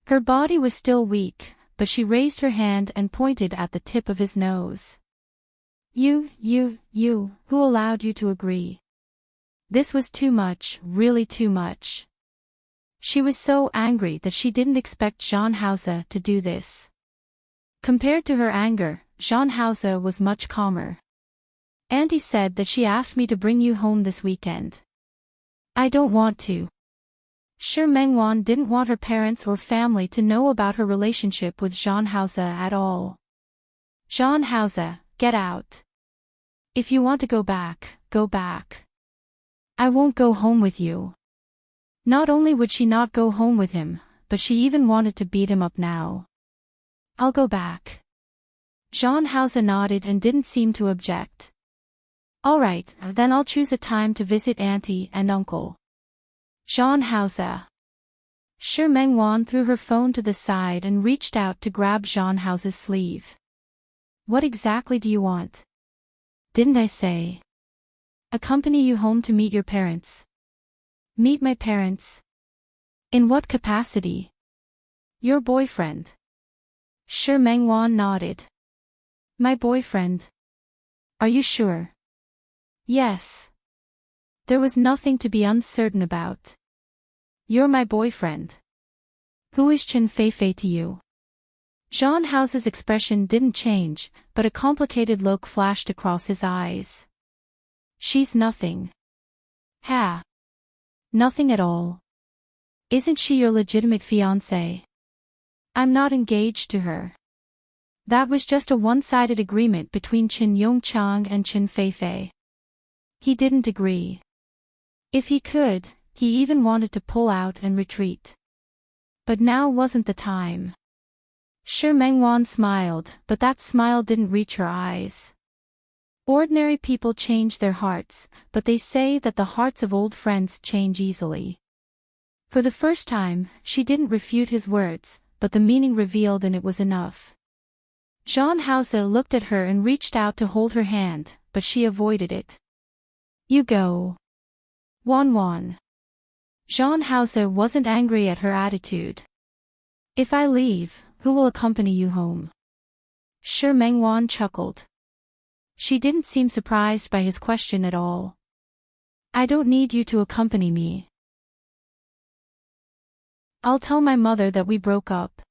Her body was still weak, but she raised her hand and pointed at the tip of his nose. You, who allowed you to agree? This was too much, really too much. She was so angry that she didn't expect Jean Hauser to do this. Compared to her anger, Jean Hauser was much calmer. Auntie said that she asked me to bring you home this weekend. I don't want to. Shi Mengwan didn't want her parents or family to know about her relationship with Jean Hauser at all. Jean Hauser, get out. If you want to go back, go back. I won't go home with you. Not only would she not go home with him, but she even wanted to beat him up now. I'll go back. Jean Hauser nodded and didn't seem to object. All right, then I'll choose a time to visit Auntie and Uncle. Jean Hauser. Shi Mengwan threw her phone to the side and reached out to grab Jean Hauser's sleeve. What exactly do you want? Didn't I say? Accompany you home to meet your parents. Meet my parents? In what capacity? Your boyfriend. Shi Mengwan nodded. My boyfriend. Are you sure? Yes. There was nothing to be uncertain about. You're my boyfriend. Who is Chen Feifei to you? Jean Hauser's expression didn't change, but a complicated look flashed across his eyes. She's nothing. Ha. Nothing at all. Isn't she your legitimate fiancé? I'm not engaged to her. That was just a one-sided agreement between Qin Yongchang and Chen Feifei. He didn't agree. If he could, he even wanted to pull out and retreat. But now wasn't the time. Shi Mengwan smiled, but that smile didn't reach her eyes. Ordinary people change their hearts, but they say that the hearts of old friends change easily. For the first time, she didn't refute his words, but the meaning revealed and it was enough. Jean Hauser looked at her and reached out to hold her hand, but she avoided it. You go. Wan. Jean Hauser wasn't angry at her attitude. If I leave, who will accompany you home? Shi Mengwan chuckled. She didn't seem surprised by his question at all. I don't need you to accompany me. I'll tell my mother that we broke up.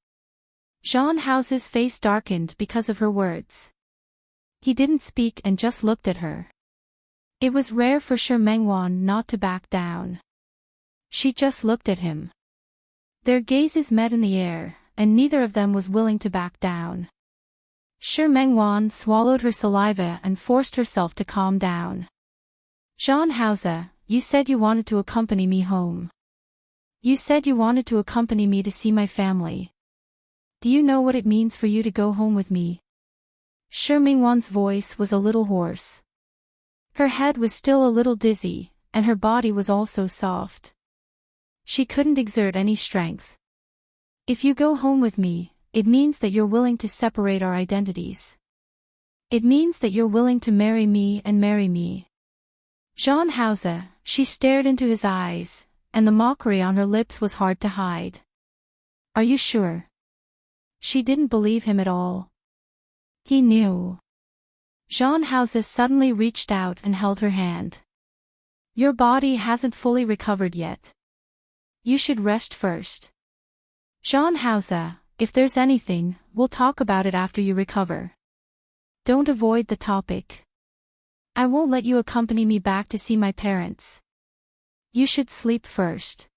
Jean Hauser's face darkened because of her words. He didn't speak and just looked at her. It was rare for Shi Mengwan not to back down. She just looked at him. Their gazes met in the air, and neither of them was willing to back down. Shi Mengwan swallowed her saliva and forced herself to calm down. Jean Hauser, you said you wanted to accompany me home. You said you wanted to accompany me to see my family. Do you know what it means for you to go home with me? Shi Mengwan's voice was a little hoarse. Her head was still a little dizzy, and her body was also soft. She couldn't exert any strength. If you go home with me, it means that you're willing to separate our identities. It means that you're willing to marry me and marry me. Jean Hauser, she stared into his eyes, and the mockery on her lips was hard to hide. Are you sure? She didn't believe him at all. He knew. Jean Hauser suddenly reached out and held her hand. Your body hasn't fully recovered yet. You should rest first. Jean Hauser, if there's anything, we'll talk about it after you recover. Don't avoid the topic. I won't let you accompany me back to see my parents. You should sleep first.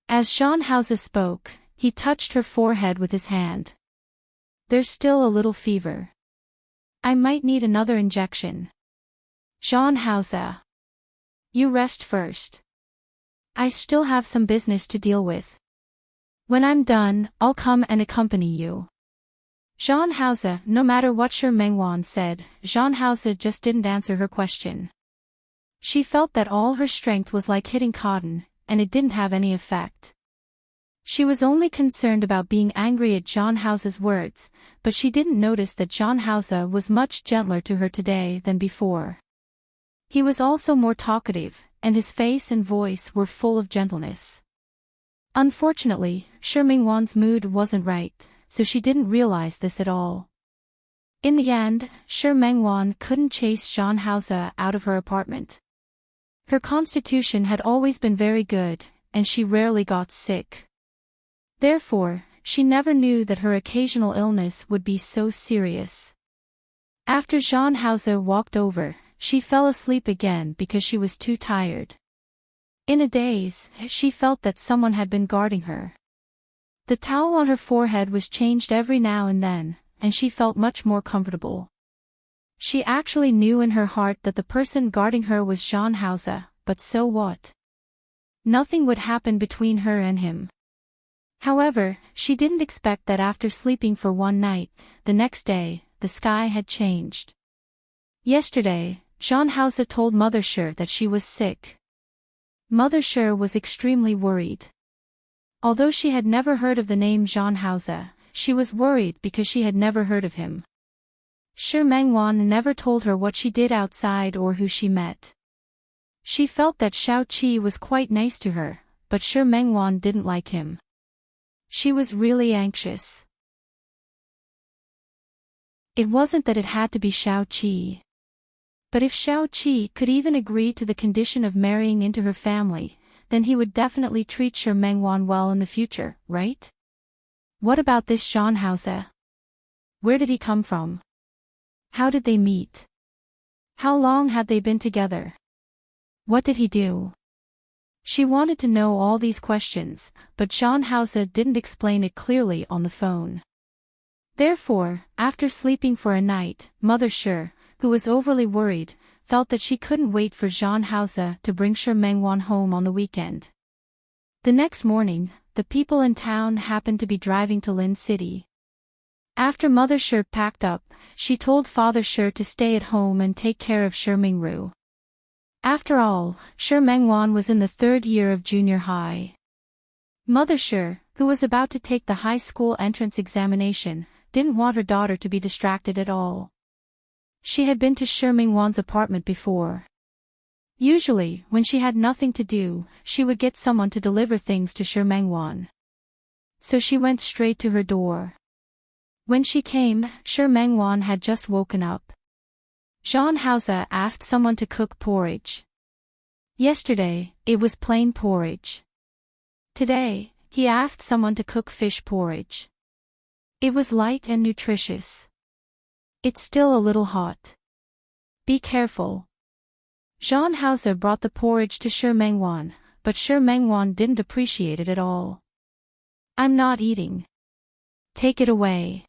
As Jean Hauser spoke, he touched her forehead with his hand. There's still a little fever. I might need another injection. Jean Hauser. You rest first. I still have some business to deal with. When I'm done, I'll come and accompany you. Jean Hauser, no matter what Shi Mengwan said, Jean Hauser just didn't answer her question. She felt that all her strength was like hitting cotton, and it didn't have any effect. She was only concerned about being angry at Jean Hauser's words, but she didn't notice that Jean Hauser was much gentler to her today than before. He was also more talkative, and his face and voice were full of gentleness. Unfortunately, Shi Mengwan's mood wasn't right, so she didn't realize this at all. In the end, Shi Mengwan couldn't chase Zhang Haoze out of her apartment. Her constitution had always been very good, and she rarely got sick. Therefore, she never knew that her occasional illness would be so serious. After Zhang Haoze walked over, she fell asleep again because she was too tired. In a daze, she felt that someone had been guarding her. The towel on her forehead was changed every now and then, and she felt much more comfortable. She actually knew in her heart that the person guarding her was Zhang Haoze, but so what? Nothing would happen between her and him. However, she didn't expect that after sleeping for one night, the next day, the sky had changed. Yesterday, Zhang Haoze told Mother Shi that she was sick. Mother Shi was extremely worried. Although she had never heard of the name Zhang Haoze, she was worried because she had never heard of him. Shi Mengwan never told her what she did outside or who she met. She felt that Shao Qi was quite nice to her, but Shi Mengwan didn't like him. She was really anxious. It wasn't that it had to be Shao Qi. But if Shao Qi could even agree to the condition of marrying into her family, then he would definitely treat Shi Mengwan well in the future, right? What about this Zhang Haoze? Where did he come from? How did they meet? How long had they been together? What did he do? She wanted to know all these questions, but Zhang Haoze didn't explain it clearly on the phone. Therefore, after sleeping for a night, Mother Shi, who was overly worried, felt that she couldn't wait for Zhang Haoze to bring Shi Mengwan home on the weekend. The next morning, the people in town happened to be driving to Lin City. After Mother Shi packed up, she told Father Shi to stay at home and take care of Shi Mingru. After all, Shi Mengwan was in the 3rd year of junior high. Mother Shi, who was about to take the high school entrance examination, didn't want her daughter to be distracted at all. She had been to Shi Mengwan's apartment before. Usually, when she had nothing to do, she would get someone to deliver things to Shi Mengwan. So she went straight to her door. When she came, Shi Mengwan had just woken up. Zhang Haoze asked someone to cook porridge. Yesterday, it was plain porridge. Today, he asked someone to cook fish porridge. It was light and nutritious. It's still a little hot. Be careful. Zhang Haoze brought the porridge to Shi Mengwan, but Shi Mengwan didn't appreciate it at all. I'm not eating. Take it away.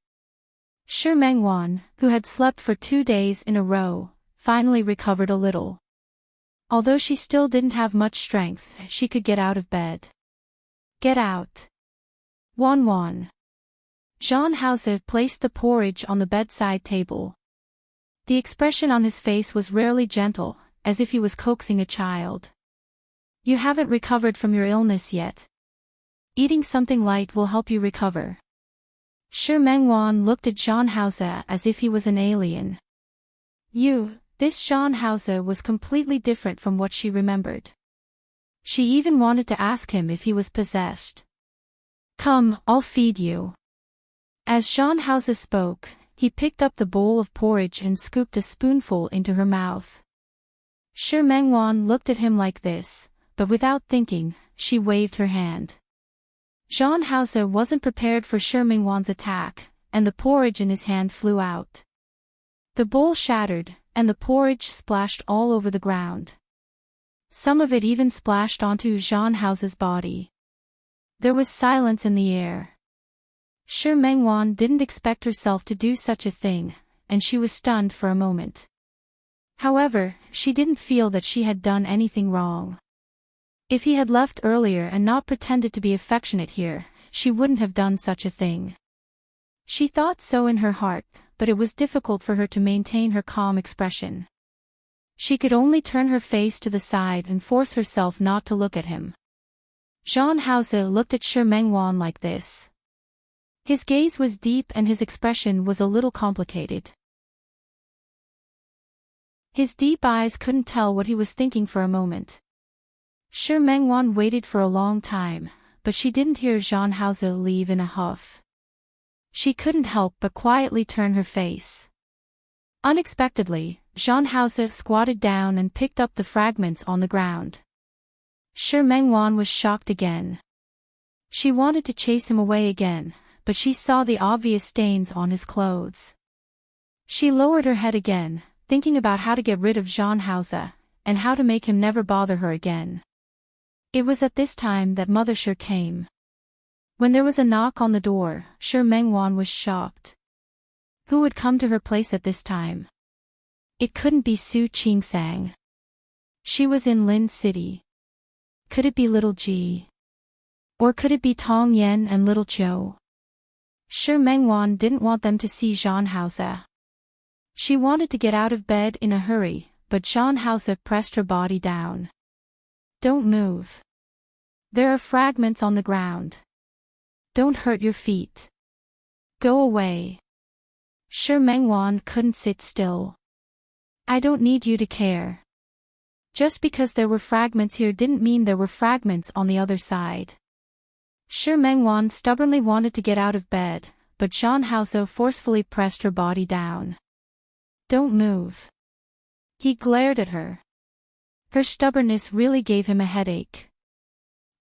Shi Mengwan, who had slept for 2 days in a row, finally recovered a little. Although she still didn't have much strength, she could get out of bed. Get out. Wan Wan. Zhang Haoze placed the porridge on the bedside table. The expression on his face was rarely gentle, as if he was coaxing a child. You haven't recovered from your illness yet. Eating something light will help you recover. Shi Mengwan looked at Zhang Haoze as if he was an alien. This Zhang Haoze was completely different from what she remembered. She even wanted to ask him if he was possessed. Come, I'll feed you. As Zhang Haoze spoke, he picked up the bowl of porridge and scooped a spoonful into her mouth. Shi Mengwan looked at him like this, but without thinking, she waved her hand. Zhang Haoze wasn't prepared for Shi Mengwan's attack, and the porridge in his hand flew out. The bowl shattered, and the porridge splashed all over the ground. Some of it even splashed onto Zhang Haoze's body. There was silence in the air. Shi Mengwan didn't expect herself to do such a thing, and she was stunned for a moment. However, she didn't feel that she had done anything wrong. If he had left earlier and not pretended to be affectionate here, she wouldn't have done such a thing. She thought so in her heart, but it was difficult for her to maintain her calm expression. She could only turn her face to the side and force herself not to look at him. Zhang Haoze looked at Shi Mengwan like this. His gaze was deep and his expression was a little complicated. His deep eyes couldn't tell what he was thinking for a moment. Shi Mengwan waited for a long time, but she didn't hear Zhang Haoze leave in a huff. She couldn't help but quietly turn her face. Unexpectedly, Jean Hausa squatted down and picked up the fragments on the ground. Shi Mengwan was shocked again. She wanted to chase him away again, but she saw the obvious stains on his clothes. She lowered her head again, thinking about how to get rid of Jean Hausa, and how to make him never bother her again. It was at this time that Mother Shi came. When there was a knock on the door, Shi Mengwan was shocked. Who would come to her place at this time? It couldn't be Su Qingsang. She was in Lin City. Could it be Little Ji? Or could it be Tong Yen and Little Qiu? Shi Mengwan didn't want them to see Jean Hausa. She wanted to get out of bed in a hurry, but Jean Hausa pressed her body down. Don't move. There are fragments on the ground. Don't hurt your feet. Go away. Shi Mengwan couldn't sit still. I don't need you to care. Just because there were fragments here didn't mean there were fragments on the other side. Shi Mengwan stubbornly wanted to get out of bed, but Jean Hausa forcefully pressed her body down. Don't move. He glared at her. Her stubbornness really gave him a headache.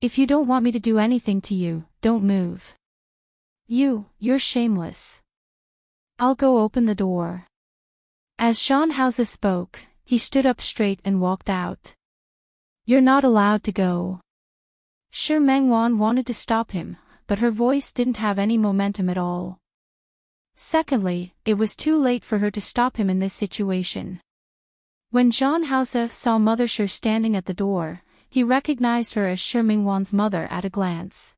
If you don't want me to do anything to you, don't move. You're shameless. I'll go open the door. As Jean Hausa spoke, he stood up straight and walked out. You're not allowed to go. Shi Mengwan wanted to stop him, but her voice didn't have any momentum at all. Secondly, it was too late for her to stop him in this situation. When Jean Hausa saw Mother Shi standing at the door, he recognized her as Shi Mengwan's mother at a glance.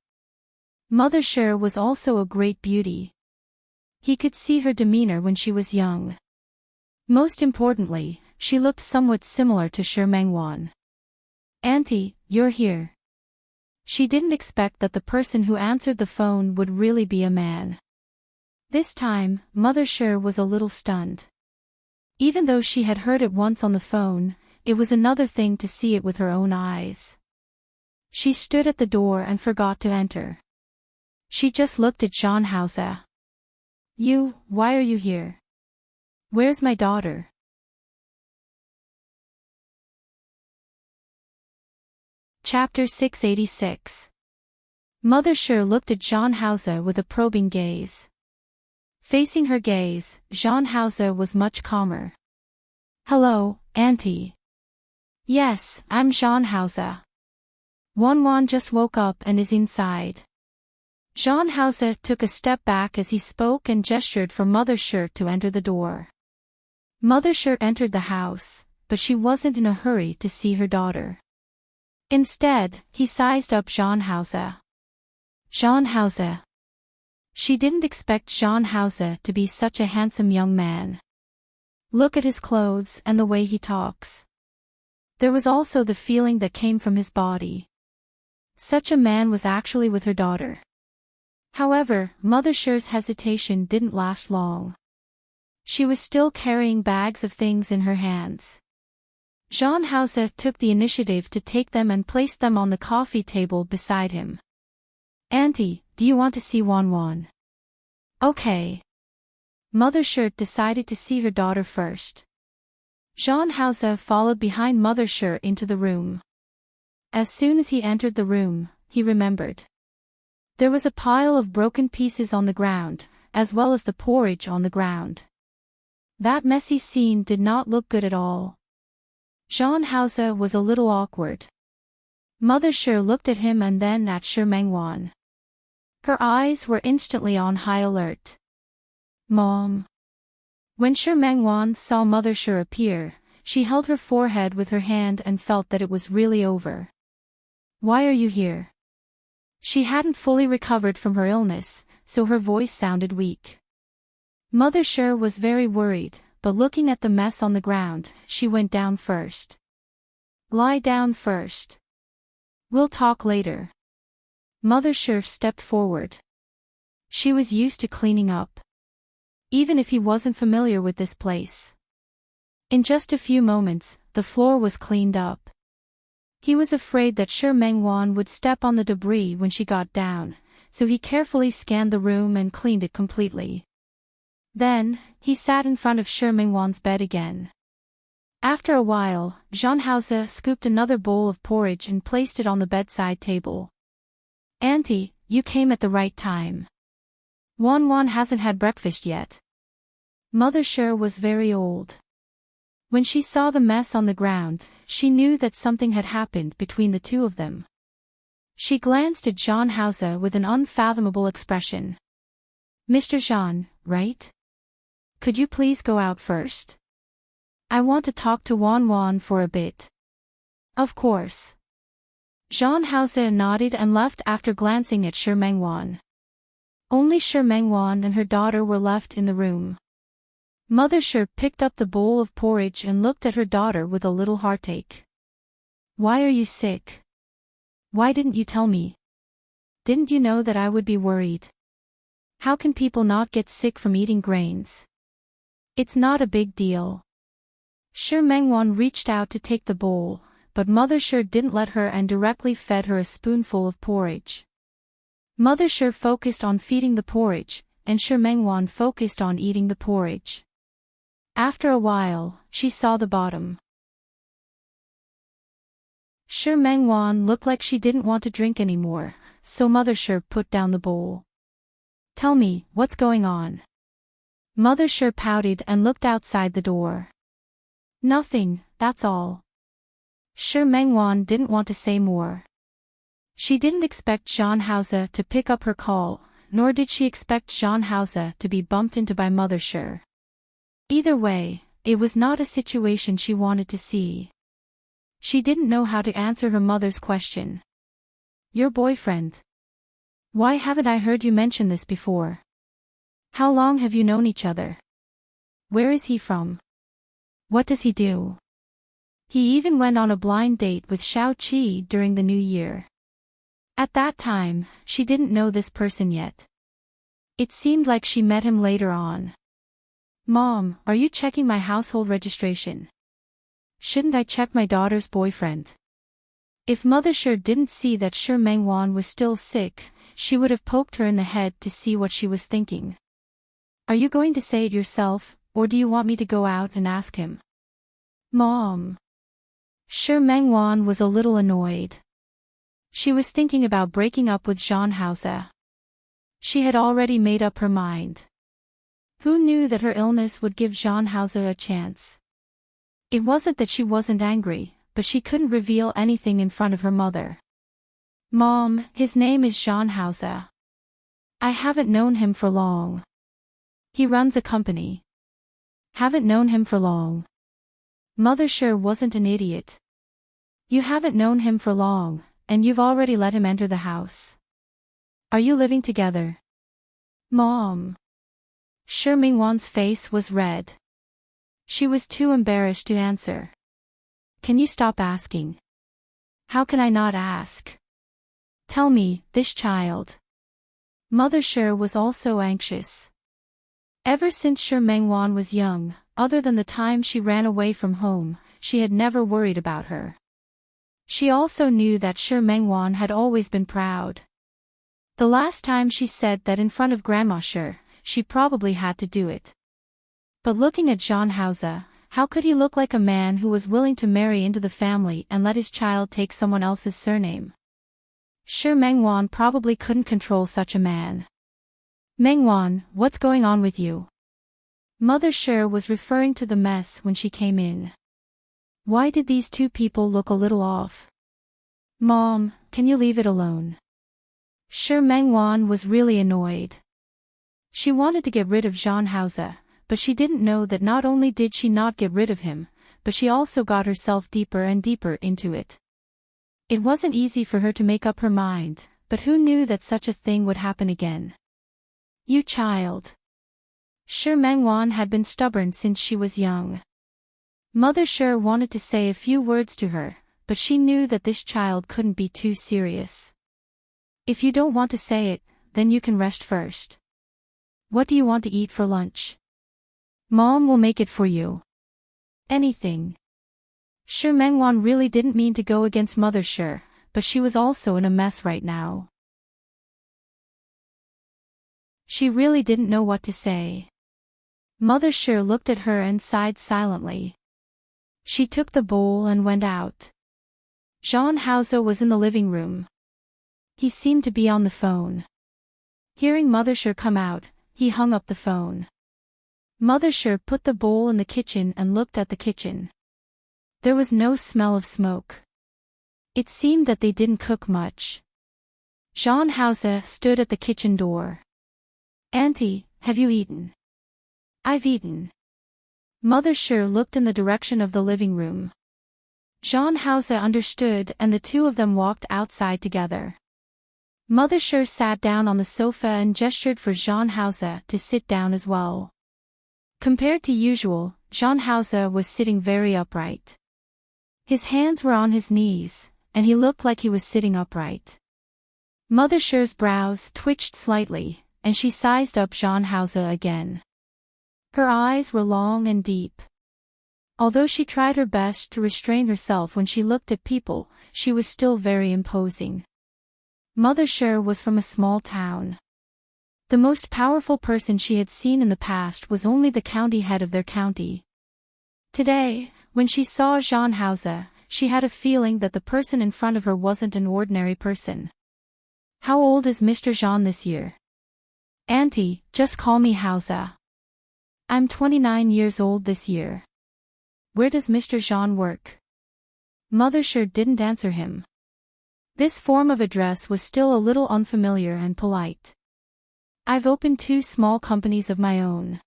Mother Shi was also a great beauty. He could see her demeanor when she was young. Most importantly, she looked somewhat similar to Shi Mengwan. Auntie, you're here. She didn't expect that the person who answered the phone would really be a man. This time, Mother Shi was a little stunned. Even though she had heard it once on the phone, it was another thing to see it with her own eyes. She stood at the door and forgot to enter. She just looked at Jean Hausa. Why are you here? Where's my daughter? Chapter 686. Mother Shi looked at Jean Hausa with a probing gaze. Facing her gaze, Jean Hausa was much calmer. Hello, Auntie. Yes, I'm Jean Hausa. Wanwan just woke up and is inside. Jean Hausa took a step back as he spoke and gestured for Mother Shi to enter the door. Mother Shi entered the house, but she wasn't in a hurry to see her daughter. Instead, he sized up Jean Hausa. Jean Hausa. She didn't expect Jean Hausa to be such a handsome young man. Look at his clothes and the way he talks. There was also the feeling that came from his body. Such a man was actually with her daughter. However, Mother Shi's hesitation didn't last long. She was still carrying bags of things in her hands. Jean Hausa took the initiative to take them and placed them on the coffee table beside him. Auntie, do you want to see Wanwan? Okay. Mother Shi decided to see her daughter first. Jean Hausa followed behind Mother Shi into the room. As soon as he entered the room, he remembered. There was a pile of broken pieces on the ground, as well as the porridge on the ground. That messy scene did not look good at all. Jean Hausa was a little awkward. Mother Shi looked at him and then at Shi Mengwan. Her eyes were instantly on high alert. Mom. When Shi Mengwan saw Mother Shi appear, she held her forehead with her hand and felt that it was really over. Why are you here? She hadn't fully recovered from her illness, so her voice sounded weak. Mother Shi was very worried, but looking at the mess on the ground, she went down first. Lie down first. We'll talk later. Mother Shi stepped forward. She was used to cleaning up. Even if he wasn't familiar with this place. In just a few moments, the floor was cleaned up. He was afraid that Shi Mengwan would step on the debris when she got down, so he carefully scanned the room and cleaned it completely. Then, he sat in front of Shi Mingwan's bed again. After a while, Jean Hausa scooped another bowl of porridge and placed it on the bedside table. "Auntie, you came at the right time. Wan hasn't had breakfast yet." Mother Shi was very old. When she saw the mess on the ground, she knew that something had happened between the two of them. She glanced at Jean Hausa with an unfathomable expression. "Mr. Jean, right? Could you please go out first? I want to talk to Wan for a bit." "Of course." Jean Hausa nodded and left after glancing at Shi Mengwan. Only Shi Mengwan and her daughter were left in the room. Mother Shi picked up the bowl of porridge and looked at her daughter with a little heartache. "Why are you sick? Why didn't you tell me? Didn't you know that I would be worried? How can people not get sick from eating grains? It's not a big deal." Shi Mengwan reached out to take the bowl, but Mother Shi didn't let her and directly fed her a spoonful of porridge. Mother Shi focused on feeding the porridge, and Shi Mengwan focused on eating the porridge. After a while, she saw the bottom. Shi Mengwan looked like she didn't want to drink anymore, so Mother Shi put down the bowl. "Tell me, what's going on?" Mother Shi pouted and looked outside the door. "Nothing, that's all." Shi Mengwan didn't want to say more. She didn't expect Jean Hausa to pick up her call, nor did she expect Jean Hausa to be bumped into by Mother Shi. Either way, it was not a situation she wanted to see. She didn't know how to answer her mother's question. "Your boyfriend? Why haven't I heard you mention this before? How long have you known each other? Where is he from? What does he do? He even went on a blind date with Xiao Qi during the New Year." At that time, she didn't know this person yet. It seemed like she met him later on. "Mom, are you checking my household registration? Shouldn't I check my daughter's boyfriend?" If Mother Shi didn't see that Shi Mengwan was still sick, she would have poked her in the head to see what she was thinking. "Are you going to say it yourself, or do you want me to go out and ask him?" "Mom." Shi Mengwan was a little annoyed. She was thinking about breaking up with Jean Hausa. She had already made up her mind. Who knew that her illness would give Jean Hausa a chance? It wasn't that she wasn't angry, but she couldn't reveal anything in front of her mother. "Mom, his name is Jean Hausa. I haven't known him for long. He runs a company." "Haven't known him for long?" Mother Shi wasn't an idiot. "You haven't known him for long, and you've already let him enter the house. Are you living together?" "Mom." Shi Mingwan's face was red. She was too embarrassed to answer. "Can you stop asking?" "How can I not ask? Tell me, this child." Mother Shi was also anxious. Ever since Shi Mengwan was young, other than the time she ran away from home, she had never worried about her. She also knew that Shi Mengwan had always been proud. The last time she said that in front of Grandma Shi, she probably had to do it. But looking at Jean Hausa, how could he look like a man who was willing to marry into the family and let his child take someone else's surname? Shi Mengwan probably couldn't control such a man. "Mengwan, what's going on with you?" Mother Shi was referring to the mess when she came in. Why did these two people look a little off? "Mom, can you leave it alone?" Shi Mengwan was really annoyed. She wanted to get rid of Jean Hausa, but she didn't know that not only did she not get rid of him, but she also got herself deeper and deeper into it. It wasn't easy for her to make up her mind, but who knew that such a thing would happen again? "You child." Shi Mengwan had been stubborn since she was young. Mother Shi wanted to say a few words to her, but she knew that this child couldn't be too serious. "If you don't want to say it, then you can rest first. What do you want to eat for lunch?" "Mom will make it for you." "Anything." Shi Mengwan really didn't mean to go against Mother Shi, but she was also in a mess right now. She really didn't know what to say. Mother Sure looked at her and sighed silently. She took the bowl and went out. Jean Hauser was in the living room. He seemed to be on the phone. Hearing Mother Sure come out, he hung up the phone. Mother Sure put the bowl in the kitchen and looked at the kitchen. There was no smell of smoke. It seemed that they didn't cook much. Jean Hauser stood at the kitchen door. "Auntie, have you eaten?" "I've eaten." Mother Sure looked in the direction of the living room. Jean Hauser understood and the two of them walked outside together. Mother Sure sat down on the sofa and gestured for Jean Hauser to sit down as well. Compared to usual, Jean Hauser was sitting very upright. His hands were on his knees, and he looked like he was sitting upright. Mother Sure's brows twitched slightly, and she sized up Jean Hauser again. Her eyes were long and deep. Although she tried her best to restrain herself when she looked at people, she was still very imposing. Mother Sure was from a small town. The most powerful person she had seen in the past was only the county head of their county. Today, when she saw Jean Hauser, she had a feeling that the person in front of her wasn't an ordinary person. "How old is Mr. Jean this year?" "Auntie, just call me Hauser. I'm 29 years old this year." "Where does Mr. Jean work?" Mother Sure didn't answer him. This form of address was still a little unfamiliar and polite. "I've opened 2 small companies of my own.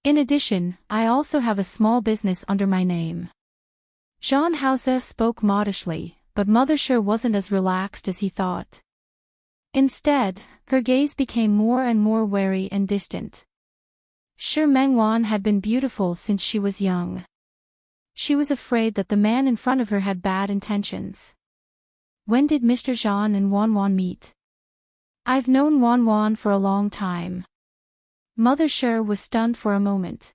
In addition, I also have a small business under my name." Jean Hauser spoke modestly, but Mother Sure wasn't as relaxed as he thought. Instead, her gaze became more and more wary and distant. Sure Mengwan had been beautiful since she was young. She was afraid that the man in front of her had bad intentions. "When did Mr. Jean and Wanwan meet?" "I've known Wanwan for a long time." Mother Sure was stunned for a moment.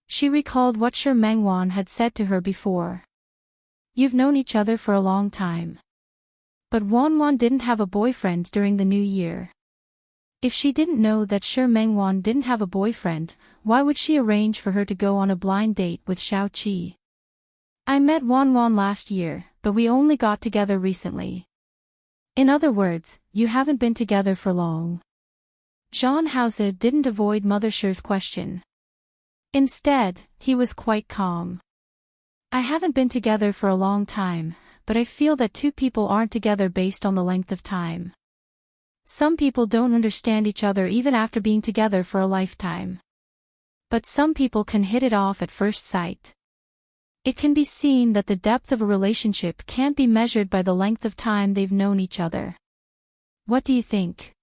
She recalled what Sure Mengwan had said to her before. "You've known each other for a long time." But Wanwan didn't have a boyfriend during the new year. If she didn't know that Sure Mengwan didn't have a boyfriend, why would she arrange for her to go on a blind date with Xiao Qi? "I met Wanwan last year, but we only got together recently." In other words, you haven't been together for long. Jean Hauser didn't avoid Mother Sure's question. Instead, he was quite calm. "I haven't been together for a long time, but I feel that 2 people aren't together based on the length of time. Some people don't understand each other even after being together for a lifetime. But some people can hit it off at first sight. It can be seen that the depth of a relationship can't be measured by the length of time they've known each other. What do you think?"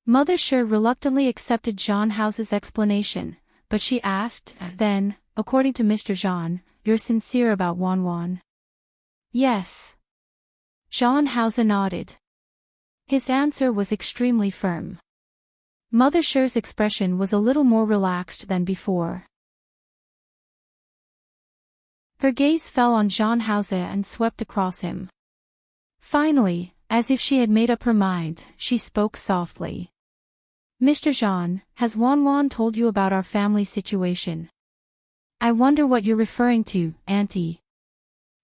Mother Sure reluctantly accepted Jean Hauser's explanation, but she asked, "Then, according to Mr. Jean, you're sincere about Wanwan?" "Yes." Jean Hauser nodded. His answer was extremely firm. Mother Sure's expression was a little more relaxed than before. Her gaze fell on Jean Hauser and swept across him. Finally, as if she had made up her mind, she spoke softly. "Mr. Jean, has Wanwan told you about our family situation?" "I wonder what you're referring to, Auntie."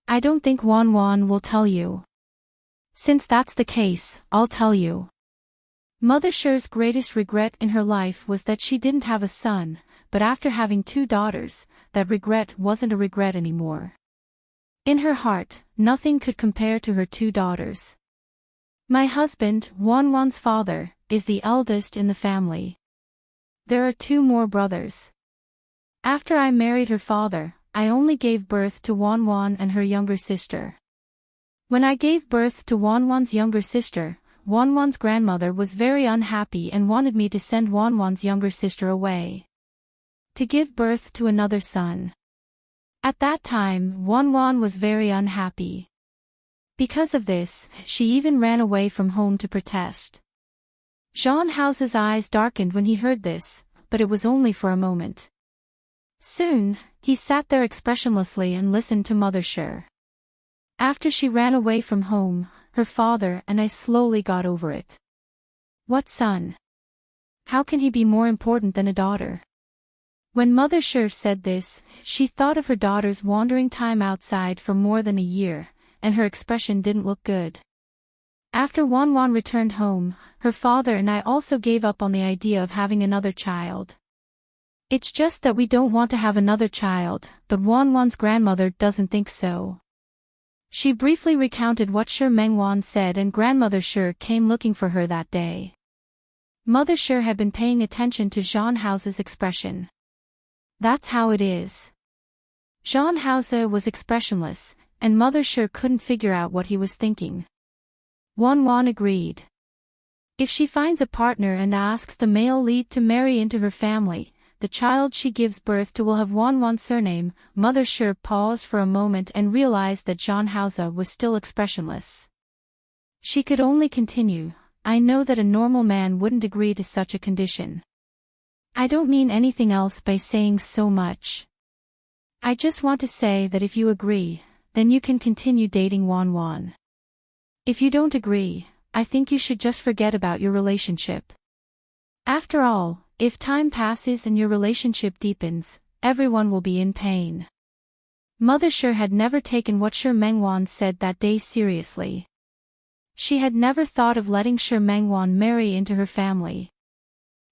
"I don't think Wanwan will tell you." "Since that's the case, I'll tell you." Mother Sure's greatest regret in her life was that she didn't have a son, but after having 2 daughters, that regret wasn't a regret anymore. In her heart, nothing could compare to her 2 daughters. "My husband, Wanwan's father, is the eldest in the family. There are 2 more brothers. After I married her father, I only gave birth to Wanwan and her younger sister. When I gave birth to Wanwan's younger sister, Wanwan's grandmother was very unhappy and wanted me to send Wanwan's younger sister away to give birth to another son. At that time, Wanwan was very unhappy. Because of this, she even ran away from home to protest." Jean Hauser's eyes darkened when he heard this, but it was only for a moment. Soon, he sat there expressionlessly and listened to Mother Sure. "After she ran away from home, her father and I slowly got over it." "What son?" How can he be more important than a daughter? When Mother Sure said this, she thought of her daughter's wandering time outside for more than a year, and her expression didn't look good. After Wan Wan returned home, her father and I also gave up on the idea of having another child. It's just that we don't want to have another child, but Wan Wan's grandmother doesn't think so. She briefly recounted what Sure Meng Wan said, and Grandmother Sure came looking for her that day. Mother Sure had been paying attention to Jean House's expression. That's how it is. Jean House was expressionless, and Mother Sure couldn't figure out what he was thinking. Wan Wan agreed. If she finds a partner and asks the male lead to marry into her family, the child she gives birth to will have Wan Wan's surname. Mother Sure paused for a moment and realized that Jean House was still expressionless. She could only continue, I know that a normal man wouldn't agree to such a condition. I don't mean anything else by saying so much. I just want to say that if you agree, then you can continue dating Wan Wan. If you don't agree, I think you should just forget about your relationship. After all, if time passes and your relationship deepens, everyone will be in pain. Mother Sure had never taken what Sure Meng Wan said that day seriously. She had never thought of letting Sure Meng Wan marry into her family.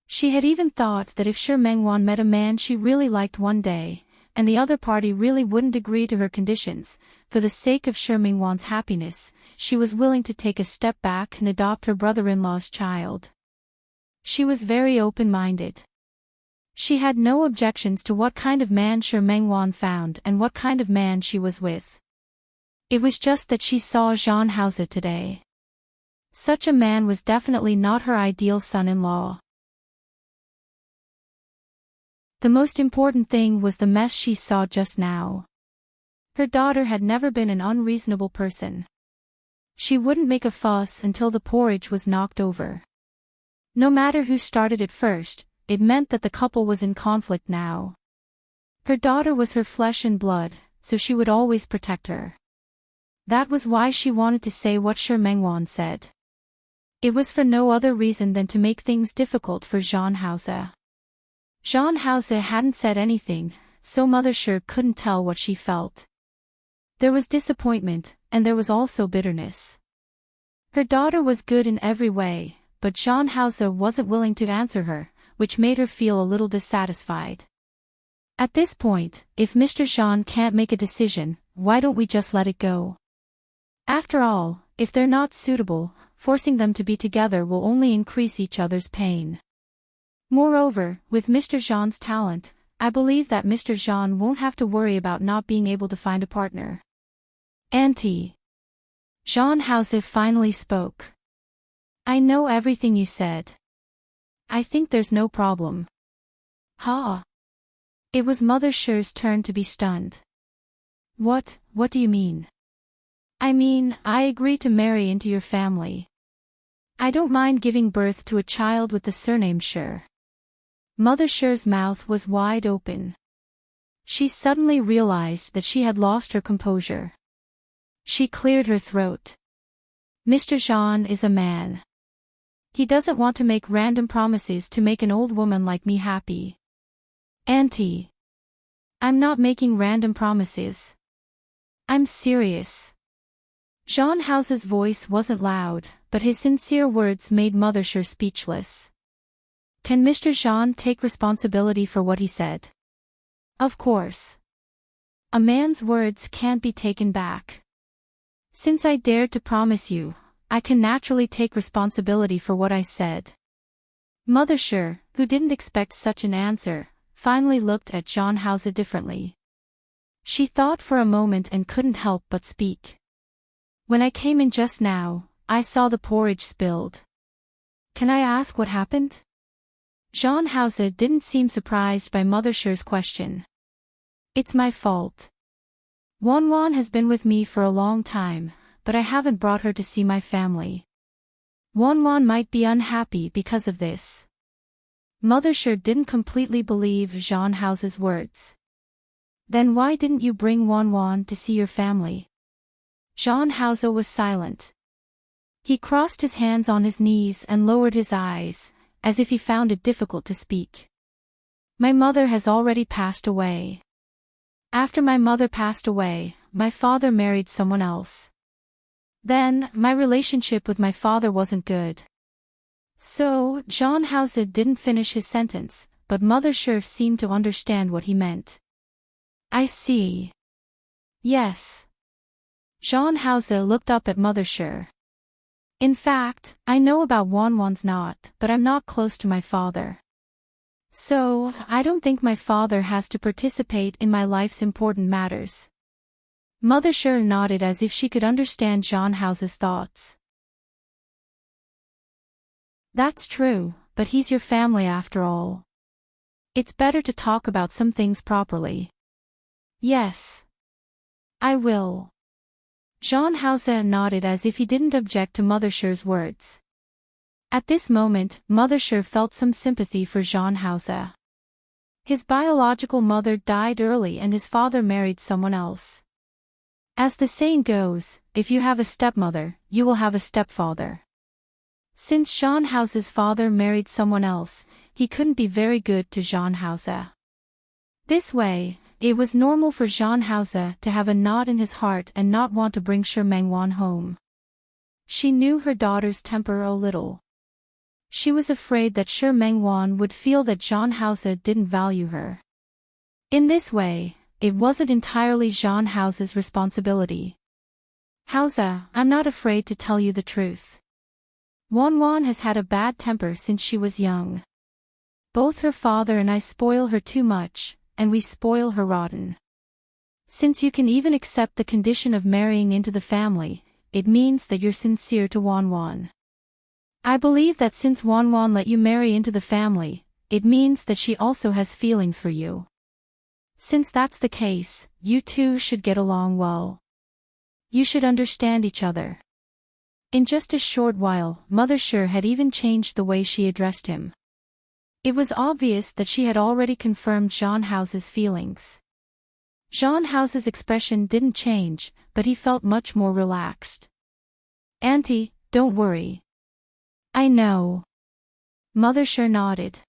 She had even thought that if Sure Meng Wan met a man she really liked one day, and the other party really wouldn't agree to her conditions, for the sake of Sure Meng Wan's happiness, she was willing to take a step back and adopt her brother-in-law's child. She was very open-minded. She had no objections to what kind of man Sure Meng Wan found and what kind of man she was with. It was just that she saw Jean House today. Such a man was definitely not her ideal son-in-law. The most important thing was the mess she saw just now. Her daughter had never been an unreasonable person. She wouldn't make a fuss until the porridge was knocked over. No matter who started it first, it meant that the couple was in conflict now. Her daughter was her flesh and blood, so she would always protect her. That was why she wanted to say what Sure Meng Wan said. It was for no other reason than to make things difficult for Jean House. Jean House hadn't said anything, so Mother Sure couldn't tell what she felt. There was disappointment, and there was also bitterness. Her daughter was good in every way, but Jean House wasn't willing to answer her, which made her feel a little dissatisfied. At this point, if Mr. Jean can't make a decision, why don't we just let it go? After all, if they're not suitable, forcing them to be together will only increase each other's pain. Moreover, with Mr. Jean's talent, I believe that Mr. Jean won't have to worry about not being able to find a partner. Auntie. Jean House finally spoke. I know everything you said. I think there's no problem. Ha! It was Mother Sure's turn to be stunned. What do you mean? I mean, I agree to marry into your family. I don't mind giving birth to a child with the surname Sure. Mother Sure's mouth was wide open. She suddenly realized that she had lost her composure. She cleared her throat. Mr. Jean is a man. He doesn't want to make random promises to make an old woman like me happy. Auntie. I'm not making random promises. I'm serious. Jean House's voice wasn't loud, but his sincere words made Mother Sure speechless. Can Mr. Jean take responsibility for what he said? Of course. A man's words can't be taken back. Since I dared to promise you, I can naturally take responsibility for what I said. Mother Sure, who didn't expect such an answer, finally looked at Jean House differently. She thought for a moment and couldn't help but speak. When I came in just now, I saw the porridge spilled. Can I ask what happened? Jean House didn't seem surprised by Mother Sure's question. It's my fault. Wan Wan has been with me for a long time, but I haven't brought her to see my family. Wan Wan might be unhappy because of this. Mother Sure didn't completely believe Jean House's words. Then why didn't you bring Wan Wan to see your family? Jean House was silent. He crossed his hands on his knees and lowered his eyes, as if he found it difficult to speak. My mother has already passed away. After my mother passed away, my father married someone else. Then, my relationship with my father wasn't good. So, John Hause didn't finish his sentence, but Mother sure seemed to understand what he meant. I see. Yes. John Hause looked up at Mother Sure. In fact, I know about Wanwan's knot, but I'm not close to my father. So, I don't think my father has to participate in my life's important matters. Mother Sure nodded as if she could understand John House's thoughts. That's true, but he's your family after all. It's better to talk about some things properly. Yes. I will. John Hause nodded as if he didn't object to Mother Sure's words. At this moment, Mother Sure felt some sympathy for John Hause. His biological mother died early and his father married someone else. As the saying goes, if you have a stepmother, you will have a stepfather. Since John House's father married someone else, he couldn't be very good to John Hause. This way, it was normal for John Hause to have a knot in his heart and not want to bring Shi Mengwan home. She knew her daughter's temper a little. She was afraid that Shi Mengwan would feel that John Hause didn't value her. In this way, it wasn't entirely John House's responsibility. Hause, I'm not afraid to tell you the truth. Wanwan has had a bad temper since she was young. Both her father and I spoil her too much, and we spoil her rotten. Since you can even accept the condition of marrying into the family, it means that you're sincere to Wanwan. I believe that since Wanwan let you marry into the family, it means that she also has feelings for you. Since that's the case, you two should get along well. You should understand each other. In just a short while, Mother Sure had even changed the way she addressed him. It was obvious that she had already confirmed John House's feelings. John House's expression didn't change, but he felt much more relaxed. Auntie, don't worry. I know. Mother Sure nodded.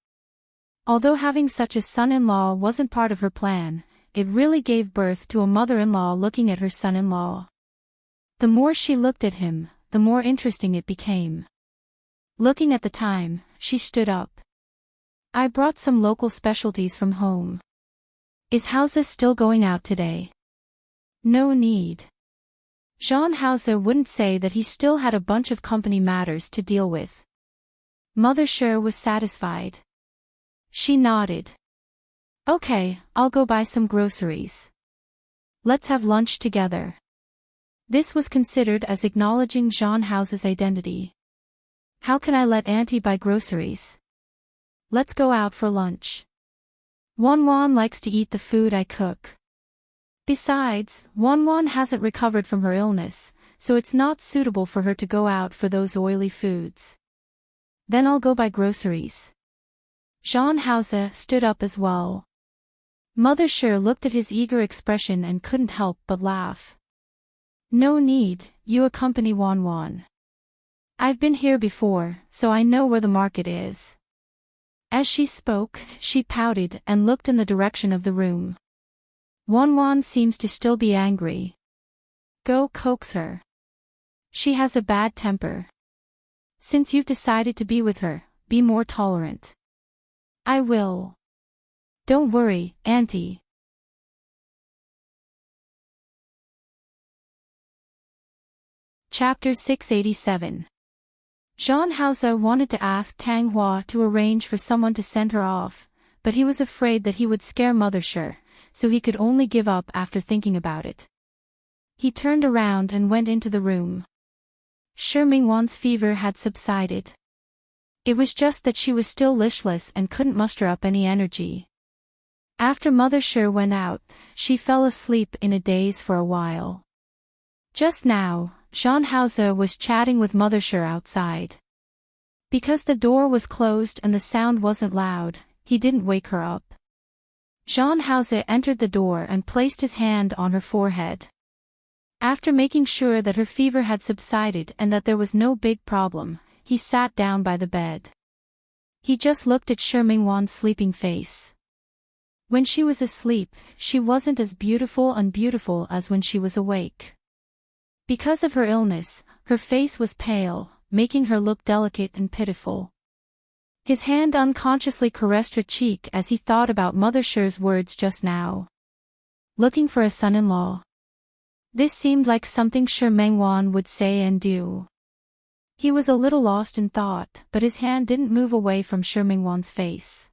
Although having such a son-in-law wasn't part of her plan, it really gave birth to a mother-in-law looking at her son-in-law. The more she looked at him, the more interesting it became. Looking at the time, she stood up. I brought some local specialties from home. Is Hause still going out today? No need. John Hause wouldn't say that he still had a bunch of company matters to deal with. Mother Sure was satisfied. She nodded. Okay, I'll go buy some groceries. Let's have lunch together. This was considered as acknowledging John House's identity. How can I let Auntie buy groceries? Let's go out for lunch. Wanwan likes to eat the food I cook. Besides, Wanwan hasn't recovered from her illness, so it's not suitable for her to go out for those oily foods. Then I'll go buy groceries. John Hause stood up as well. Mother Sure looked at his eager expression and couldn't help but laugh. No need, you accompany Wanwan. I've been here before, so I know where the market is. As she spoke, she pouted and looked in the direction of the room. Wanwan seems to still be angry. Go coax her. She has a bad temper. Since you've decided to be with her, be more tolerant. I will. Don't worry, Auntie. Chapter 687. John Hause wanted to ask Tang Hua to arrange for someone to send her off, but he was afraid that he would scare Mother Sure, so he could only give up after thinking about it. He turned around and went into the room. Shi Mengwan's fever had subsided. It was just that she was still listless and couldn't muster up any energy. After Mother Sure went out, she fell asleep in a daze for a while. Just now, John Hause was chatting with Mother Sure outside. Because the door was closed and the sound wasn't loud, he didn't wake her up. John Hause entered the door and placed his hand on her forehead. After making sure that her fever had subsided and that there was no big problem, he sat down by the bed. He just looked at Shi Mingwan's sleeping face. When she was asleep, she wasn't as beautiful as when she was awake. Because of her illness, her face was pale, making her look delicate and pitiful. His hand unconsciously caressed her cheek as he thought about Mother Shi's words just now. Looking for a son-in-law. This seemed like something Shi Mingwan would say and do. He was a little lost in thought, but his hand didn't move away from Shi Mingwan's face.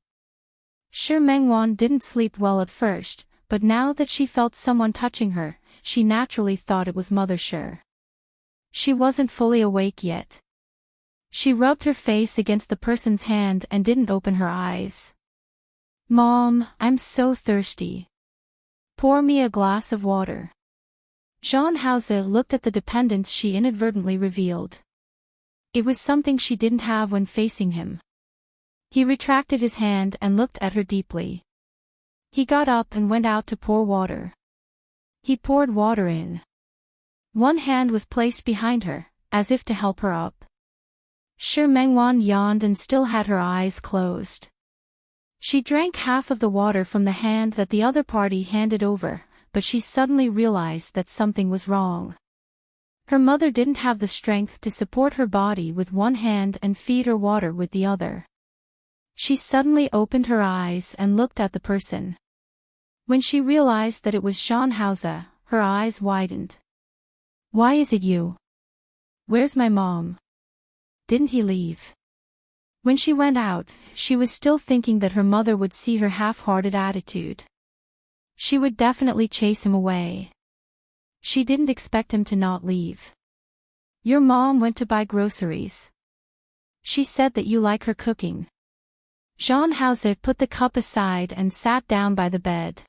Shi Mingwan didn't sleep well at first, but now that she felt someone touching her, she naturally thought it was Mother Shi. She wasn't fully awake yet. She rubbed her face against the person's hand and didn't open her eyes. "Mom, I'm so thirsty. Pour me a glass of water." Jean Hause looked at the dependence she inadvertently revealed. It was something she didn't have when facing him. He retracted his hand and looked at her deeply. He got up and went out to pour water. He poured water in. One hand was placed behind her, as if to help her up. Shi Mingwan yawned and still had her eyes closed. She drank half of the water from the hand that the other party handed over, but she suddenly realized that something was wrong. Her mother didn't have the strength to support her body with one hand and feed her water with the other. She suddenly opened her eyes and looked at the person. When she realized that it was Jean Hause, her eyes widened. "Why is it you? Where's my mom? Didn't he leave?" When she went out, she was still thinking that her mother would see her half-hearted attitude. She would definitely chase him away. She didn't expect him to not leave. "Your mom went to buy groceries. She said that you like her cooking." Jean Hause put the cup aside and sat down by the bed.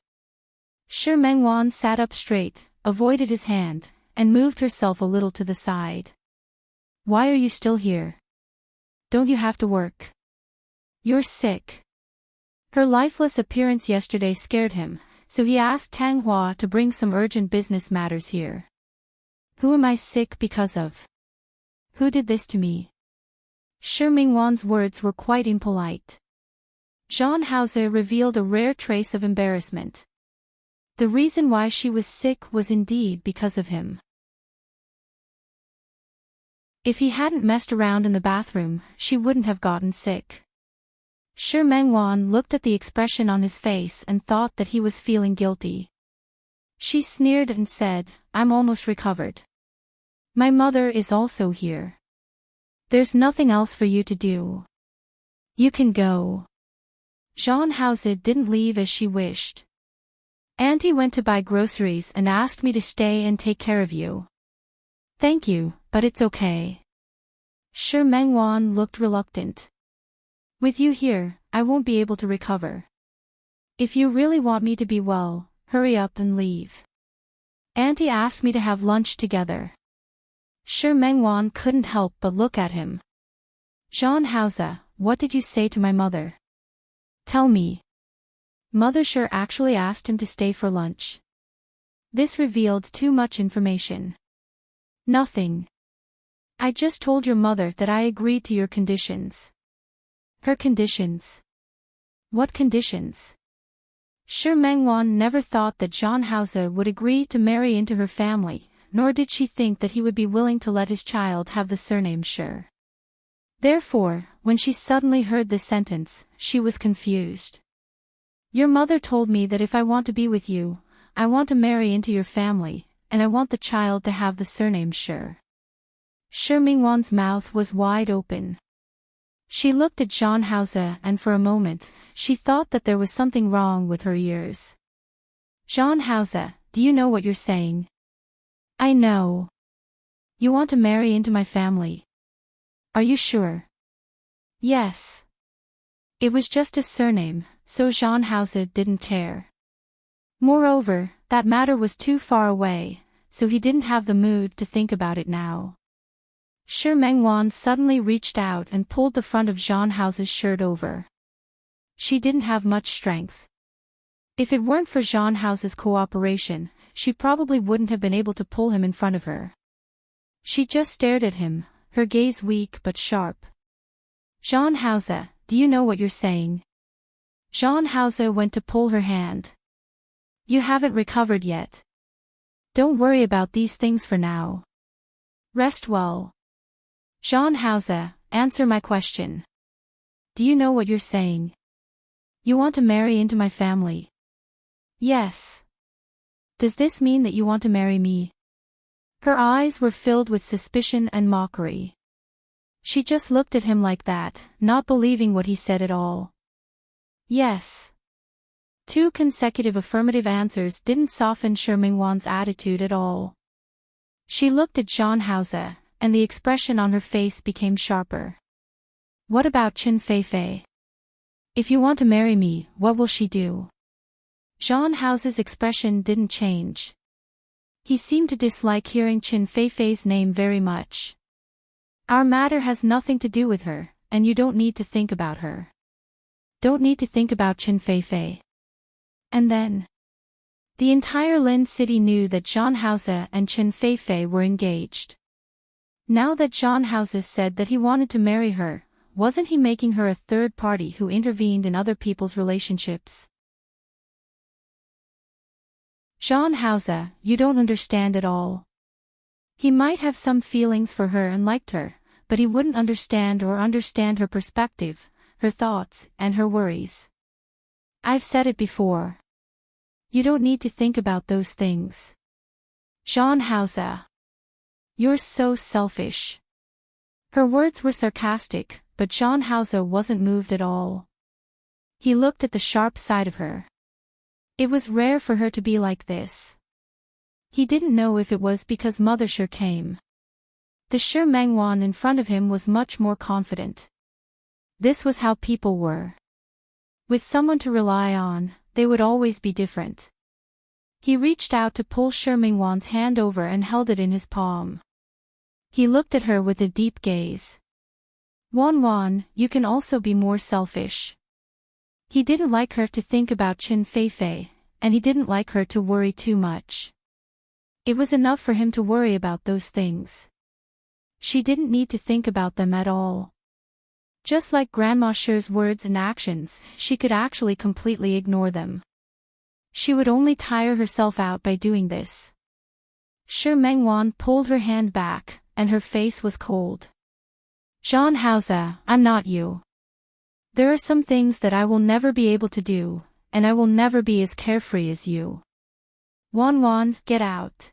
Shi Mingwan sat up straight, avoided his hand, and moved herself a little to the side. "Why are you still here? Don't you have to work? You're sick." Her lifeless appearance yesterday scared him, so he asked Tang Hua to bring some urgent business matters here. "Who am I sick because of? Who did this to me?" Shi Mingwan's words were quite impolite. Jean Hause revealed a rare trace of embarrassment. The reason why she was sick was indeed because of him. If he hadn't messed around in the bathroom, she wouldn't have gotten sick. Shi Mingwan looked at the expression on his face and thought that he was feeling guilty. She sneered and said, "I'm almost recovered. My mother is also here. There's nothing else for you to do. You can go." Jean Hause didn't leave as she wished. "Auntie went to buy groceries and asked me to stay and take care of you." "Thank you, but it's okay." Shi Mingwan looked reluctant. "With you here, I won't be able to recover. If you really want me to be well, hurry up and leave. Auntie asked me to have lunch together." Shi Mingwan couldn't help but look at him. "Jean Hause, what did you say to my mother? Tell me." Mother Shi actually asked him to stay for lunch. This revealed too much information. "Nothing. I just told your mother that I agreed to your conditions." "Her conditions? What conditions?" Shi Mingwan never thought that Jean Hause would agree to marry into her family, nor did she think that he would be willing to let his child have the surname Shi. Therefore, when she suddenly heard this sentence, she was confused. "Your mother told me that if I want to be with you, I want to marry into your family, and I want the child to have the surname Shi." Shi Mingwan's mouth was wide open. She looked at Jean Hause and for a moment, she thought that there was something wrong with her ears. "Jean Hause, do you know what you're saying?" "I know. You want to marry into my family. Are you sure?" "Yes." It was just a surname, so Jean Hause didn't care. Moreover, that matter was too far away, so he didn't have the mood to think about it now. Shi Mingwan suddenly reached out and pulled the front of Jean House's shirt over. She didn't have much strength. If it weren't for Jean House's cooperation, she probably wouldn't have been able to pull him in front of her. She just stared at him, her gaze weak but sharp. "Jean Hause, do you know what you're saying? Jean Hauser went to pull her hand. You haven't recovered yet. Don't worry about these things for now. Rest well. Jean Hauser, answer my question. Do you know what you're saying? You want to marry into my family? Yes. Does this mean that you want to marry me? Her eyes were filled with suspicion and mockery. She just looked at him like that, not believing what he said at all. Yes. 2 consecutive affirmative answers didn't soften Shermingwan's attitude at all. She looked at Jean Hauser, and the expression on her face became sharper. What about Qin Feifei? If you want to marry me, what will she do? Jean Hauser's expression didn't change. He seemed to dislike hearing Qin Feifei's name very much. Our matter has nothing to do with her, and you don't need to think about her. Don't need to think about Qin Feifei. And then, the entire Lin city knew that Jean Hauser and Qin Feifei were engaged. Now that Jean Hauser said that he wanted to marry her, wasn't he making her a third party who intervened in other people's relationships? Jean Hauser, you don't understand at all. He might have some feelings for her and liked her, but he wouldn't understand her perspective, her thoughts, and her worries. I've said it before. You don't need to think about those things. Jean Hauser. You're so selfish. Her words were sarcastic, but Jean Hauser wasn't moved at all. He looked at the sharp side of her. It was rare for her to be like this. He didn't know if it was because Mother Sure came. The Shi Mengwan in front of him was much more confident. This was how people were. With someone to rely on, they would always be different. He reached out to pull Shi Mengwan's hand over and held it in his palm. He looked at her with a deep gaze. Wan, you can also be more selfish. He didn't like her to think about Qin Feifei, and he didn't like her to worry too much. It was enough for him to worry about those things. She didn't need to think about them at all. Just like Grandma Shi's words and actions, she could actually completely ignore them. She would only tire herself out by doing this. Shi Mengwan pulled her hand back, and her face was cold. Jean Hauser, I'm not you. There are some things that I will never be able to do, and I will never be as carefree as you. Wan, get out.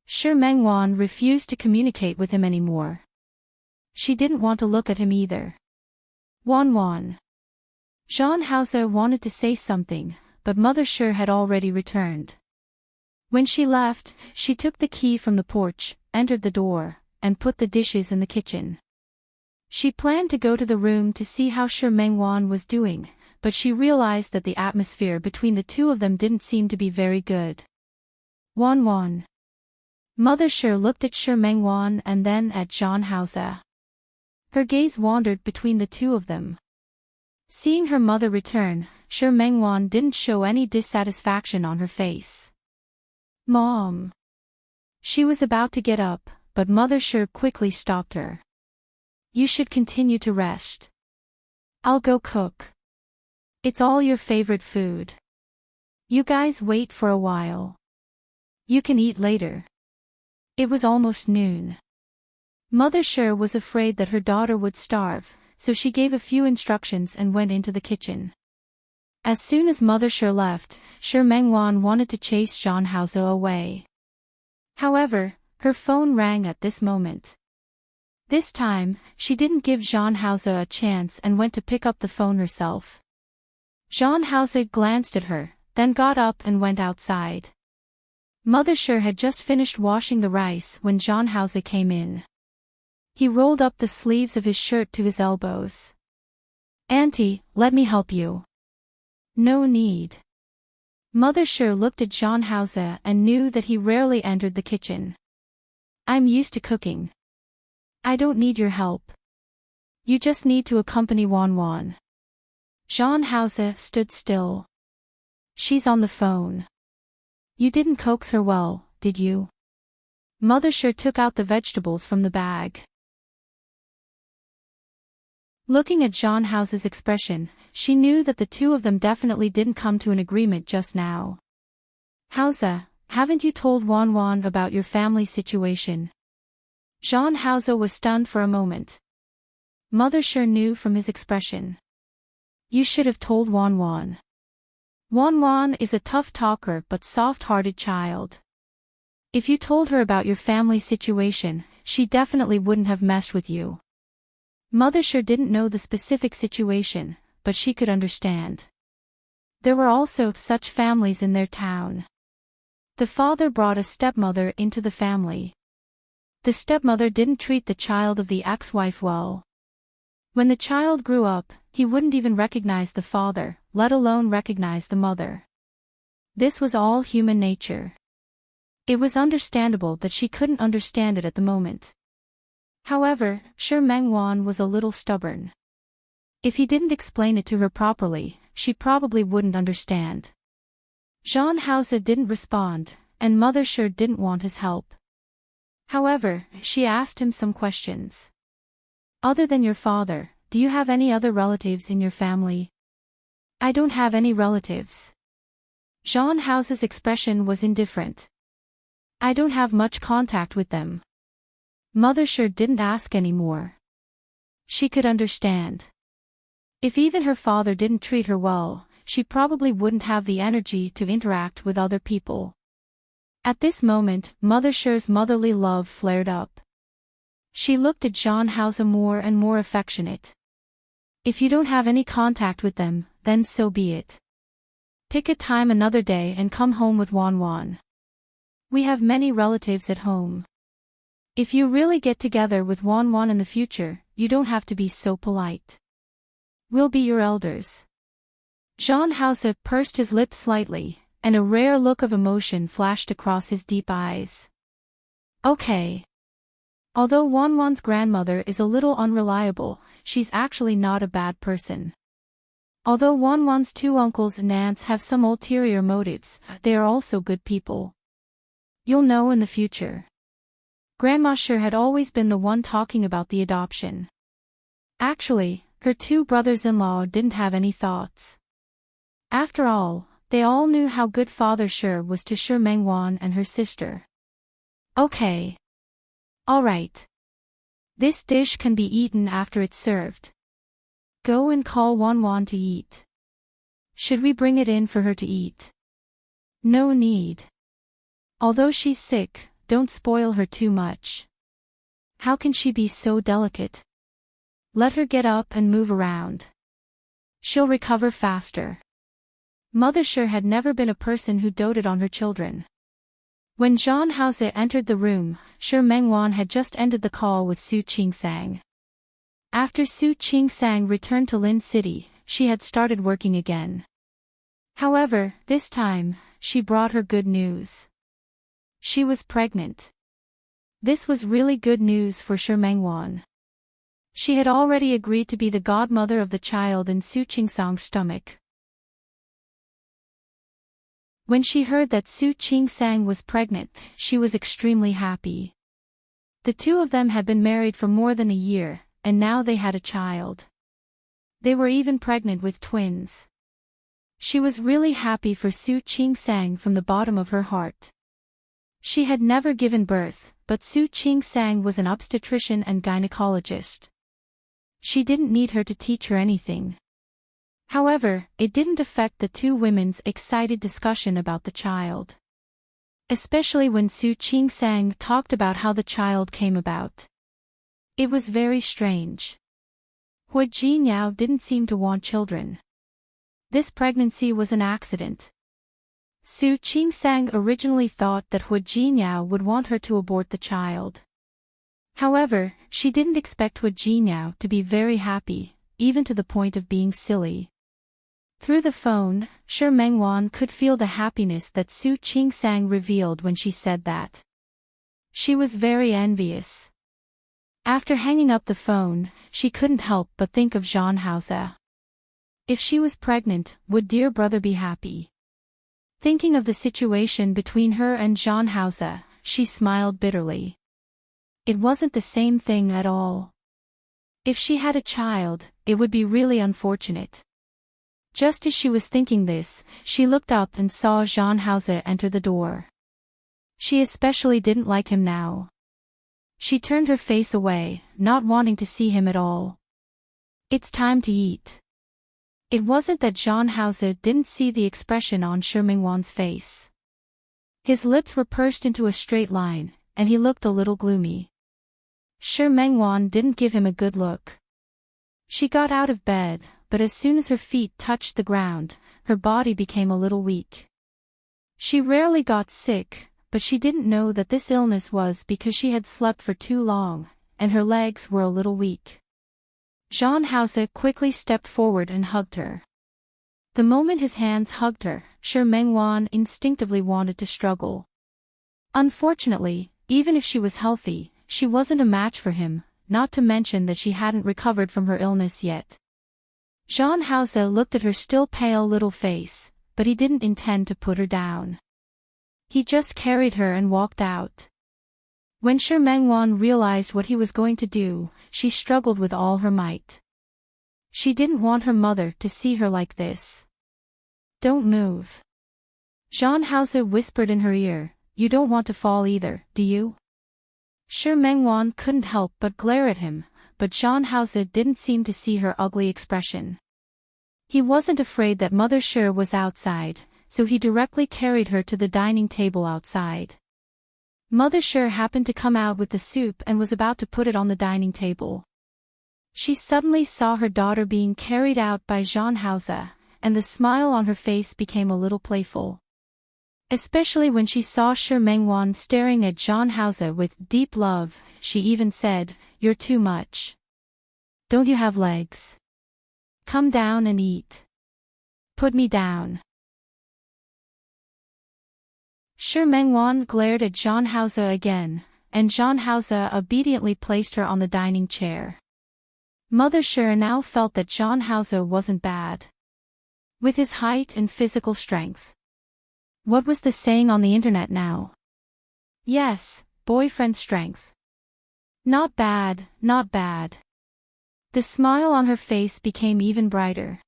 Shi Mengwan refused to communicate with him anymore. She didn't want to look at him either. Wan. Jean Hauser wanted to say something, but Mother Shi had already returned. When she left, she took the key from the porch, entered the door, and put the dishes in the kitchen. She planned to go to the room to see how Shi Mengwan was doing, but she realized that the atmosphere between the two of them didn't seem to be very good. Wan. Mother Shi looked at Shi Mengwan and then at Jean Hauser. Her gaze wandered between the two of them. Seeing her mother return, Shi Mengwan didn't show any dissatisfaction on her face. Mom. She was about to get up, but Mother Shi quickly stopped her. You should continue to rest. I'll go cook. It's all your favorite food. You guys wait for a while. You can eat later. It was almost noon. Mother Shi was afraid that her daughter would starve, so she gave a few instructions and went into the kitchen. As soon as Mother Shi left, Shi Mengwan wanted to chase Jean Hauser away. However, her phone rang at this moment. This time, she didn't give Jean Hauser a chance and went to pick up the phone herself. Jean Hauser glanced at her, then got up and went outside. Mother Shi had just finished washing the rice when Jean Hauser came in. He rolled up the sleeves of his shirt to his elbows. Auntie, let me help you. No need. Mother Shi looked at Jean Hauser and knew that he rarely entered the kitchen. I'm used to cooking. I don't need your help. You just need to accompany Wan. Jean Hauser stood still. She's on the phone. You didn't coax her well, did you? Mother Shi took out the vegetables from the bag. Looking at Jean House's expression, she knew that the two of them definitely didn't come to an agreement just now. House, haven't you told Wan about your family situation? Jean House was stunned for a moment. Mother sure knew from his expression. You should have told Wan. Wan is a tough talker but soft-hearted child. If you told her about your family situation, she definitely wouldn't have messed with you. Mother sure didn't know the specific situation, but she could understand. There were also such families in their town. The father brought a stepmother into the family. The stepmother didn't treat the child of the ex-wife well. When the child grew up, he wouldn't even recognize the father, let alone recognize the mother. This was all human nature. It was understandable that she couldn't understand it at the moment. However, Sure Mengwan was a little stubborn. If he didn't explain it to her properly, she probably wouldn't understand. Jean House didn't respond, and Mother sure didn't want his help. However, she asked him some questions. Other than your father, do you have any other relatives in your family? I don't have any relatives. Jean House's expression was indifferent. I don't have much contact with them. Mother sure didn't ask any more. She could understand. If even her father didn't treat her well, she probably wouldn't have the energy to interact with other people. At this moment, Mother Sure's motherly love flared up. She looked at Jean House more and more affectionate. If you don't have any contact with them, then so be it. Pick a time another day and come home with Wan. We have many relatives at home. If you really get together with Wan in the future, you don't have to be so polite. We'll be your elders. Jean House pursed his lips slightly, and a rare look of emotion flashed across his deep eyes. Okay. Although Wan's grandmother is a little unreliable, she's actually not a bad person. Although Wan's two uncles and aunts have some ulterior motives, they are also good people. You'll know in the future. Grandma sure had always been the one talking about the adoption. Actually, her two brothers-in-law didn't have any thoughts. After all, they all knew how good Father Sure was to Sure Mengwan and her sister. Okay. All right. This dish can be eaten after it's served. Go and call Wan to eat. Should we bring it in for her to eat? No need. Although she's sick, don't spoil her too much. How can she be so delicate? Let her get up and move around. She'll recover faster. Mother Sure had never been a person who doted on her children. When Jean House entered the room, Sure Mengwan had just ended the call with Su Qingsang. After Su Qingsang returned to Lin City, she had started working again. However, this time, she brought her good news. She was pregnant. This was really good news for Sure Mengwan. She had already agreed to be the godmother of the child in Su Qingsang's stomach. When she heard that Su Qingsang was pregnant, she was extremely happy. The two of them had been married for more than a year, and now they had a child. They were even pregnant with twins. She was really happy for Su Qingsang from the bottom of her heart. She had never given birth, but Su Qingsang was an obstetrician and gynecologist. She didn't need her to teach her anything. However, it didn't affect the two women's excited discussion about the child. Especially when Su Qingsang talked about how the child came about. It was very strange. Hua Jinyao didn't seem to want children. This pregnancy was an accident. Su Qingsang originally thought that Hua Jinyao would want her to abort the child. However, she didn't expect Hua Jinyao to be very happy, even to the point of being silly. Through the phone, Sure Mengwan could feel the happiness that Su Qingsang revealed when she said that. She was very envious. After hanging up the phone, she couldn't help but think of Jean House. If she was pregnant, would dear brother be happy? Thinking of the situation between her and Jean House, she smiled bitterly. It wasn't the same thing at all. If she had a child, it would be really unfortunate. Just as she was thinking this, she looked up and saw Jean Hauser enter the door. She especially didn't like him now. She turned her face away, not wanting to see him at all. It's time to eat. It wasn't that Jean Hauser didn't see the expression on Shi Mingwan's face. His lips were pursed into a straight line, and he looked a little gloomy. Shi Mingwan didn't give him a good look. She got out of bed, but as soon as her feet touched the ground, her body became a little weak. She rarely got sick, but she didn't know that this illness was because she had slept for too long, and her legs were a little weak. Jean Hauser quickly stepped forward and hugged her. The moment his hands hugged her, Shi Mingwan instinctively wanted to struggle. Unfortunately, even if she was healthy, she wasn't a match for him, not to mention that she hadn't recovered from her illness yet. Jean Hauser looked at her still pale little face, but he didn't intend to put her down. He just carried her and walked out. When Shi Mingwan realized what he was going to do, she struggled with all her might. She didn't want her mother to see her like this. Don't move. Jean Hauser whispered in her ear, you don't want to fall either, do you? Shi Mingwan couldn't help but glare at him, but Jean Hauser didn't seem to see her ugly expression. He wasn't afraid that Mother Shi was outside, so he directly carried her to the dining table outside. Mother Shi happened to come out with the soup and was about to put it on the dining table. She suddenly saw her daughter being carried out by Jean Hauser, and the smile on her face became a little playful. Especially when she saw Shi Mingwan staring at Jean Hauser with deep love, she even said, "You're too much. Don't you have legs? Come down and eat. Put me down." Shi Mingwan glared at Jean Hauser again, and Jean Hauser obediently placed her on the dining chair. Mother Shi now felt that Jean Hauser wasn't bad. With his height and physical strength. What was the saying on the internet now? Yes, boyfriend strength. Not bad, not bad. The smile on her face became even brighter.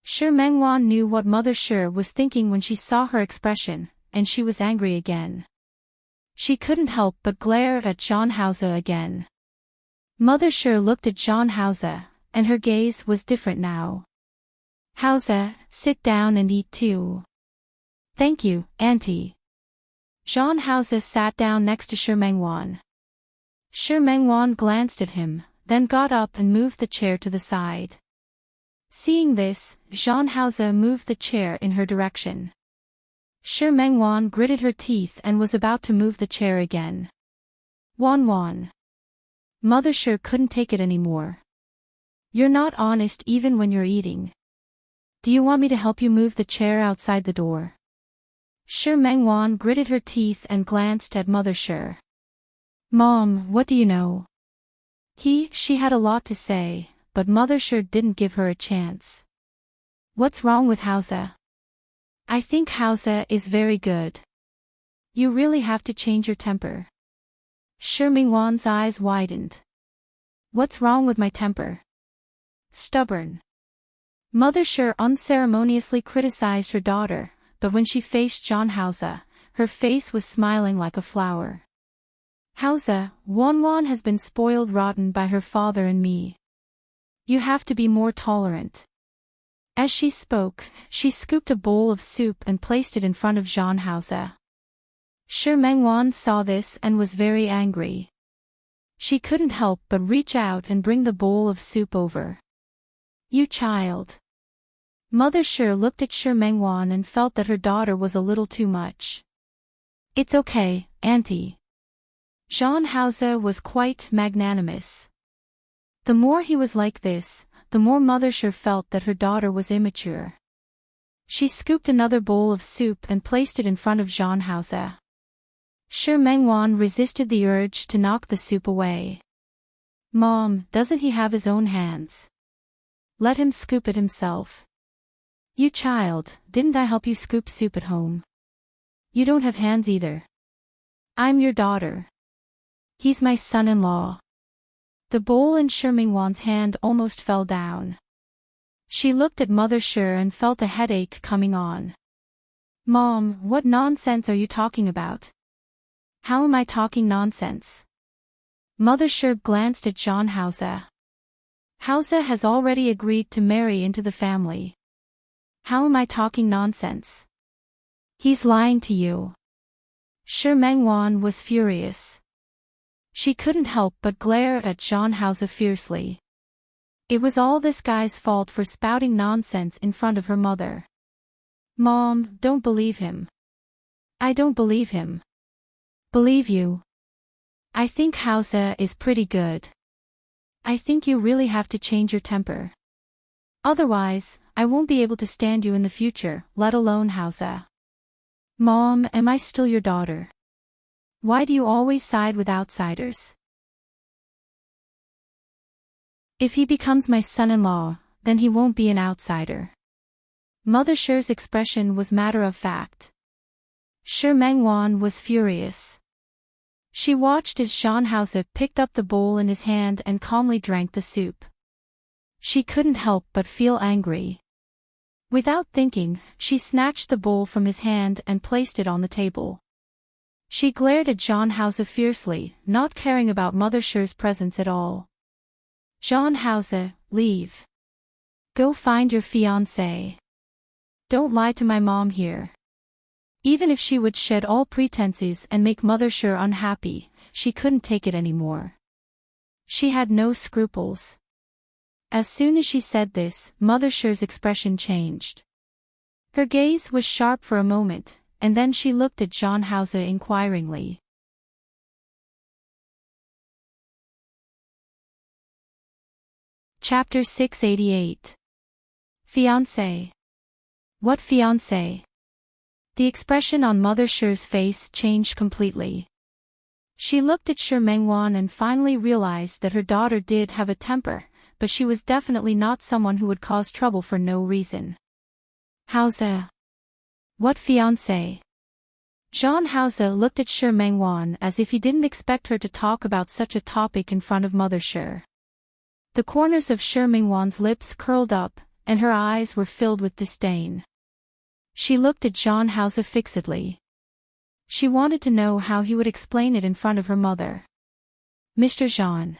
Shi Mingwan knew what Mother Shi was thinking when she saw her expression, and she was angry again. She couldn't help but glare at Jean Hauser again. Mother Shi looked at Jean Hauser, and her gaze was different now. Hauser, sit down and eat too. Thank you, Auntie. Jean Hauser sat down next to Shi Mingwan. Shi Mingwan glanced at him, then got up and moved the chair to the side. Seeing this, Jean Hauser moved the chair in her direction. Shi Mingwan gritted her teeth and was about to move the chair again. Wan. Mother Shi couldn't take it anymore. You're not honest even when you're eating. Do you want me to help you move the chair outside the door? Shi Mingwan gritted her teeth and glanced at Mother Shi. Mom, what do you know? She had a lot to say, but Mother Shi didn't give her a chance. What's wrong with Hauser? I think Hauser is very good. You really have to change your temper. Shi Mingwan's eyes widened. What's wrong with my temper? Stubborn. Mother Shi unceremoniously criticized her daughter, but when she faced Jean Hauser, her face was smiling like a flower. Hauser, Wan has been spoiled rotten by her father and me. You have to be more tolerant. As she spoke, she scooped a bowl of soup and placed it in front of Jean Hauser. Shi Mingwan saw this and was very angry. She couldn't help but reach out and bring the bowl of soup over. You child. Mother Shi looked at Shi Mingwan and felt that her daughter was a little too much. It's okay, Auntie. Jean Hauser was quite magnanimous. The more he was like this, the more Mother Shi felt that her daughter was immature. She scooped another bowl of soup and placed it in front of Jean Hauser. Shi Mingwan resisted the urge to knock the soup away. Mom, doesn't he have his own hands? Let him scoop it himself. You child, didn't I help you scoop soup at home? You don't have hands either. I'm your daughter. He's my son-in-law. The bowl in Shermingwan's hand almost fell down. She looked at Mother Sher and felt a headache coming on. Mom, what nonsense are you talking about? How am I talking nonsense? Mother Sher glanced at John Hausa. Hausa has already agreed to marry into the family. How am I talking nonsense? He's lying to you. Shermingwan was furious. She couldn't help but glare at John Hausa fiercely. It was all this guy's fault for spouting nonsense in front of her mother. Mom, don't believe him. I don't believe him. Believe you? I think Hausa is pretty good. I think you really have to change your temper. Otherwise, I won't be able to stand you in the future, let alone Hausa. Mom, am I still your daughter? Why do you always side with outsiders? If he becomes my son-in-law, then he won't be an outsider. Mother Sher's expression was matter-of-fact. Shermingwan was furious. She watched as John Hausa picked up the bowl in his hand and calmly drank the soup. She couldn't help but feel angry. Without thinking, she snatched the bowl from his hand and placed it on the table. She glared at John Hausa fiercely, not caring about Mother Sher's presence at all. John Hausa, leave. Go find your fiancé. Don't lie to my mom here. Even if she would shed all pretenses and make Mother Sher unhappy, she couldn't take it anymore. She had no scruples. As soon as she said this, Mother Sher's expression changed. Her gaze was sharp for a moment, and then she looked at John Hausa inquiringly. Chapter 688. Fiancé. What fiancé? The expression on Mother Sher's face changed completely. She looked at Shermingwan and finally realized that her daughter did have a temper, but she was definitely not someone who would cause trouble for no reason. Hausa. What fiancé? John Hausa looked at Shermingwan as if he didn't expect her to talk about such a topic in front of Mother Sher. The corners of Shermingwan's lips curled up, and her eyes were filled with disdain. She looked at John Hausa fixedly. She wanted to know how he would explain it in front of her mother. Mr. Jean.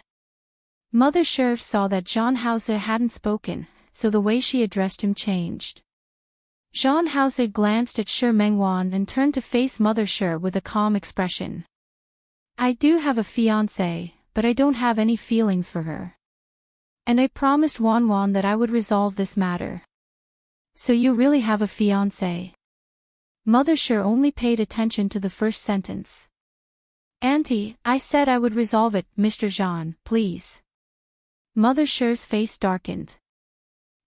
Mother Sher saw that John Hausa hadn't spoken, so the way she addressed him changed. John Hausa glanced at Shermingwan and turned to face Mother Sher with a calm expression. I do have a fiancé, but I don't have any feelings for her. And I promised Wanwan that I would resolve this matter. So you really have a fiancé? Mother Sher only paid attention to the first sentence. Auntie, I said I would resolve it, Mr. Jean, please. Mother Sher's face darkened.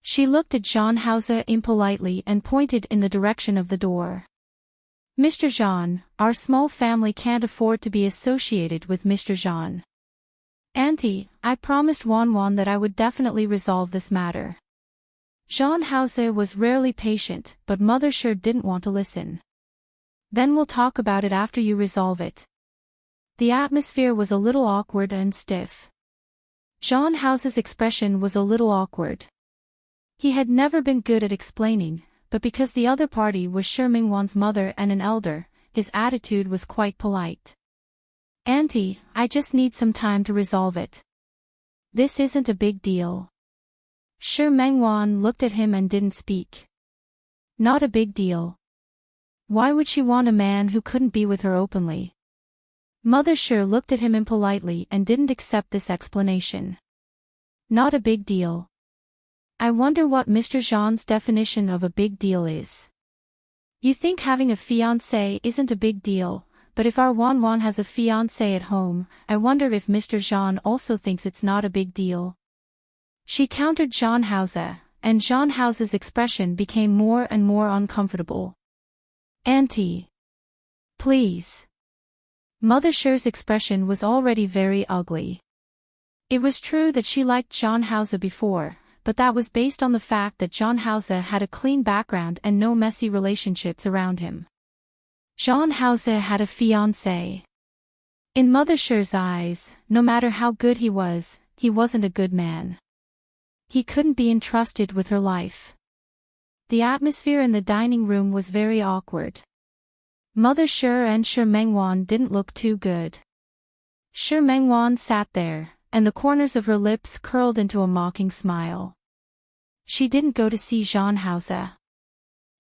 She looked at John Hausa impolitely and pointed in the direction of the door. Mr. Jean, our small family can't afford to be associated with Mr. Jean. Auntie, I promised Wanwan that I would definitely resolve this matter. John Hausa was rarely patient, but Mother Sher didn't want to listen. Then we'll talk about it after you resolve it. The atmosphere was a little awkward and stiff. John Hausa's expression was a little awkward. He had never been good at explaining, but because the other party was Shermingwan's mother and an elder, his attitude was quite polite. Auntie, I just need some time to resolve it. This isn't a big deal. Shermingwan looked at him and didn't speak. Not a big deal. Why would she want a man who couldn't be with her openly? Mother Sher looked at him impolitely and didn't accept this explanation. Not a big deal. I wonder what Mr. Jean's definition of a big deal is. You think having a fiancé isn't a big deal, but if our Wanwan has a fiancé at home, I wonder if Mr. Jean also thinks it's not a big deal. She countered John Hausa, and John Hausa's expression became more and more uncomfortable. Auntie. Please. Mother Sher's expression was already very ugly. It was true that she liked John Hausa before, but that was based on the fact that John Hausa had a clean background and no messy relationships around him. John Hausa had a fiancé. In Mother Sher's eyes, no matter how good he was, he wasn't a good man. He couldn't be entrusted with her life. The atmosphere in the dining room was very awkward. Mother Shi and Shi Mengwan didn't look too good. Shi Mengwan sat there, and the corners of her lips curled into a mocking smile. She didn't go to see Jean Hausa.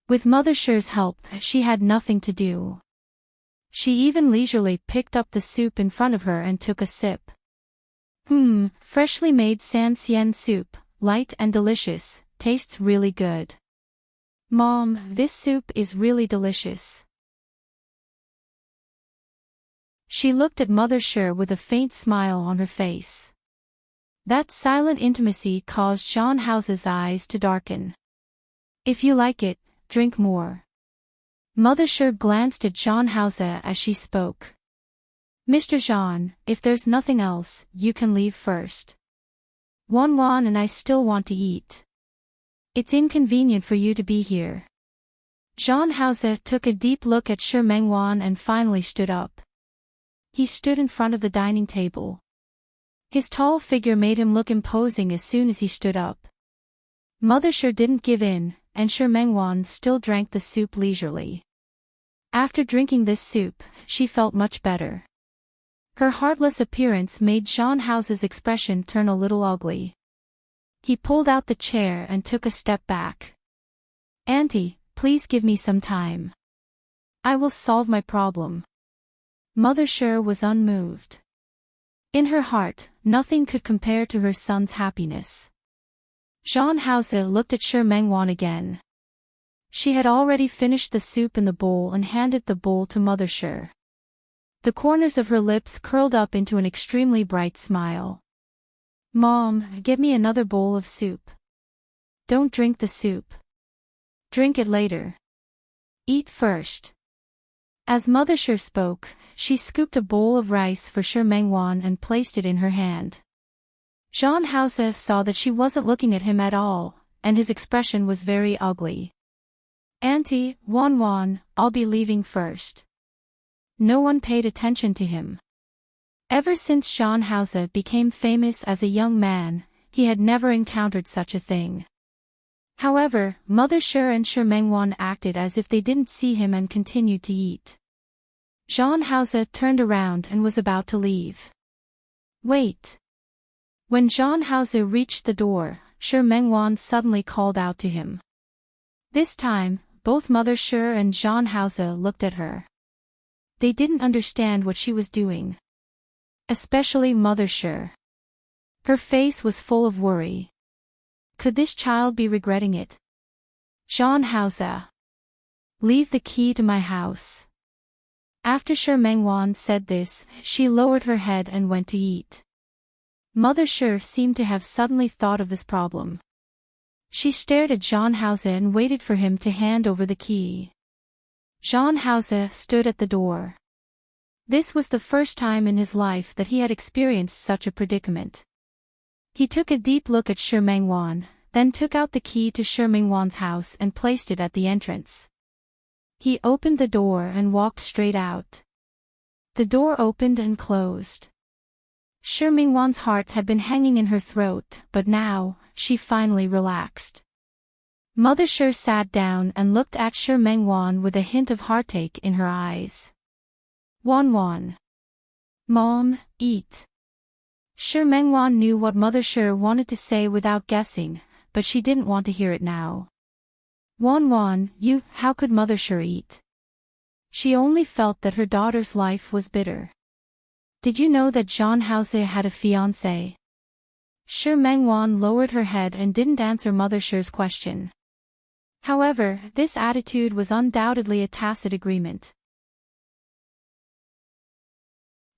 With Mother Shi's help, she had nothing to do. She even leisurely picked up the soup in front of her and took a sip. Freshly made san xian soup, light and delicious, tastes really good. Mom, this soup is really delicious. She looked at Mother Shi with a faint smile on her face. That silent intimacy caused Jean Hausa's eyes to darken. If you like it, drink more. Mother Shi glanced at Jean Hausa as she spoke. Mr. Jean, if there's nothing else, you can leave first. Wan and I still want to eat. It's inconvenient for you to be here. Jean Hausa took a deep look at Shi Mengwan and finally stood up. He stood in front of the dining table. His tall figure made him look imposing as soon as he stood up. Mother Shi didn't give in, and Shi Mengwan still drank the soup leisurely. After drinking this soup, she felt much better. Her heartless appearance made Jean Hausa's expression turn a little ugly. He pulled out the chair and took a step back. Auntie, please give me some time. I will solve my problem. Mother Shi was unmoved. In her heart, nothing could compare to her son's happiness. Jean Hausa looked at Shi Mengwan again. She had already finished the soup in the bowl and handed the bowl to Mother Shi. The corners of her lips curled up into an extremely bright smile. Mom, get me another bowl of soup. Don't drink the soup. Drink it later. Eat first. As Mother Shi spoke, she scooped a bowl of rice for Shi Mengwan and placed it in her hand. Jean Hausa saw that she wasn't looking at him at all, and his expression was very ugly. Auntie, Wan, I'll be leaving first. No one paid attention to him. Ever since Jean Hausa became famous as a young man, he had never encountered such a thing. However, Mother Shi and Shi Mengwan acted as if they didn't see him and continued to eat. Jean Hausa turned around and was about to leave. Wait. When Jean Hausa reached the door, Shi Mengwan suddenly called out to him. This time, both Mother Shi and Jean Hausa looked at her. They didn't understand what she was doing. Especially Mother Shi. Her face was full of worry. Could this child be regretting it? Jean Hausa. Leave the key to my house. After Shi Mengwan said this, she lowered her head and went to eat. Mother Shi seemed to have suddenly thought of this problem. She stared at Jean Hausa and waited for him to hand over the key. Jean Hausa stood at the door. This was the first time in his life that he had experienced such a predicament. He took a deep look at Shi Mengwan, then took out the key to Shi Mengwan's house and placed it at the entrance. He opened the door and walked straight out. The door opened and closed. Shi Mengwan's heart had been hanging in her throat, but now, she finally relaxed. Mother Shi sat down and looked at Shi Mengwan with a hint of heartache in her eyes. Wan. Mom, eat. Shi Mengwan knew what Mother Shi wanted to say without guessing, but she didn't want to hear it now. Wan, how could Mother Shi eat? She only felt that her daughter's life was bitter. Did you know that Jean Hausa had a fiancé? Shi Mengwan lowered her head and didn't answer Mother Shi's question. However, this attitude was undoubtedly a tacit agreement.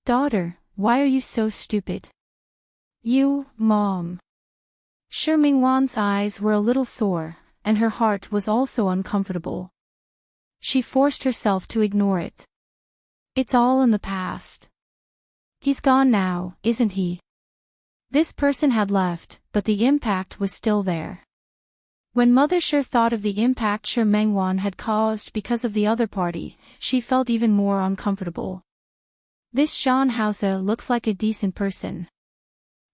Daughter, why are you so stupid? You, Mom. Shi Mengwan's eyes were a little sore, and her heart was also uncomfortable. She forced herself to ignore it. It's all in the past. He's gone now, isn't he? This person had left, but the impact was still there. When Mother Shi thought of the impact Shi Mengwan had caused because of the other party, she felt even more uncomfortable. This Jean Hausa looks like a decent person.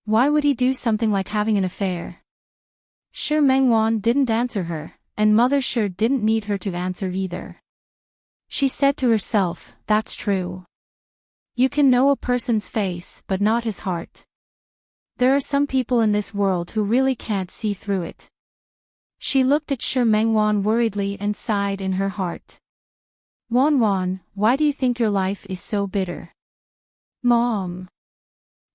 Why would he do something like having an affair? Sure, Mengwan didn't answer her, and Mother sure didn't need her to answer either. She said to herself, that's true. You can know a person's face but not his heart. There are some people in this world who really can't see through it. She looked at Sure Mengwan worriedly and sighed in her heart. Wan, why do you think your life is so bitter? Mom.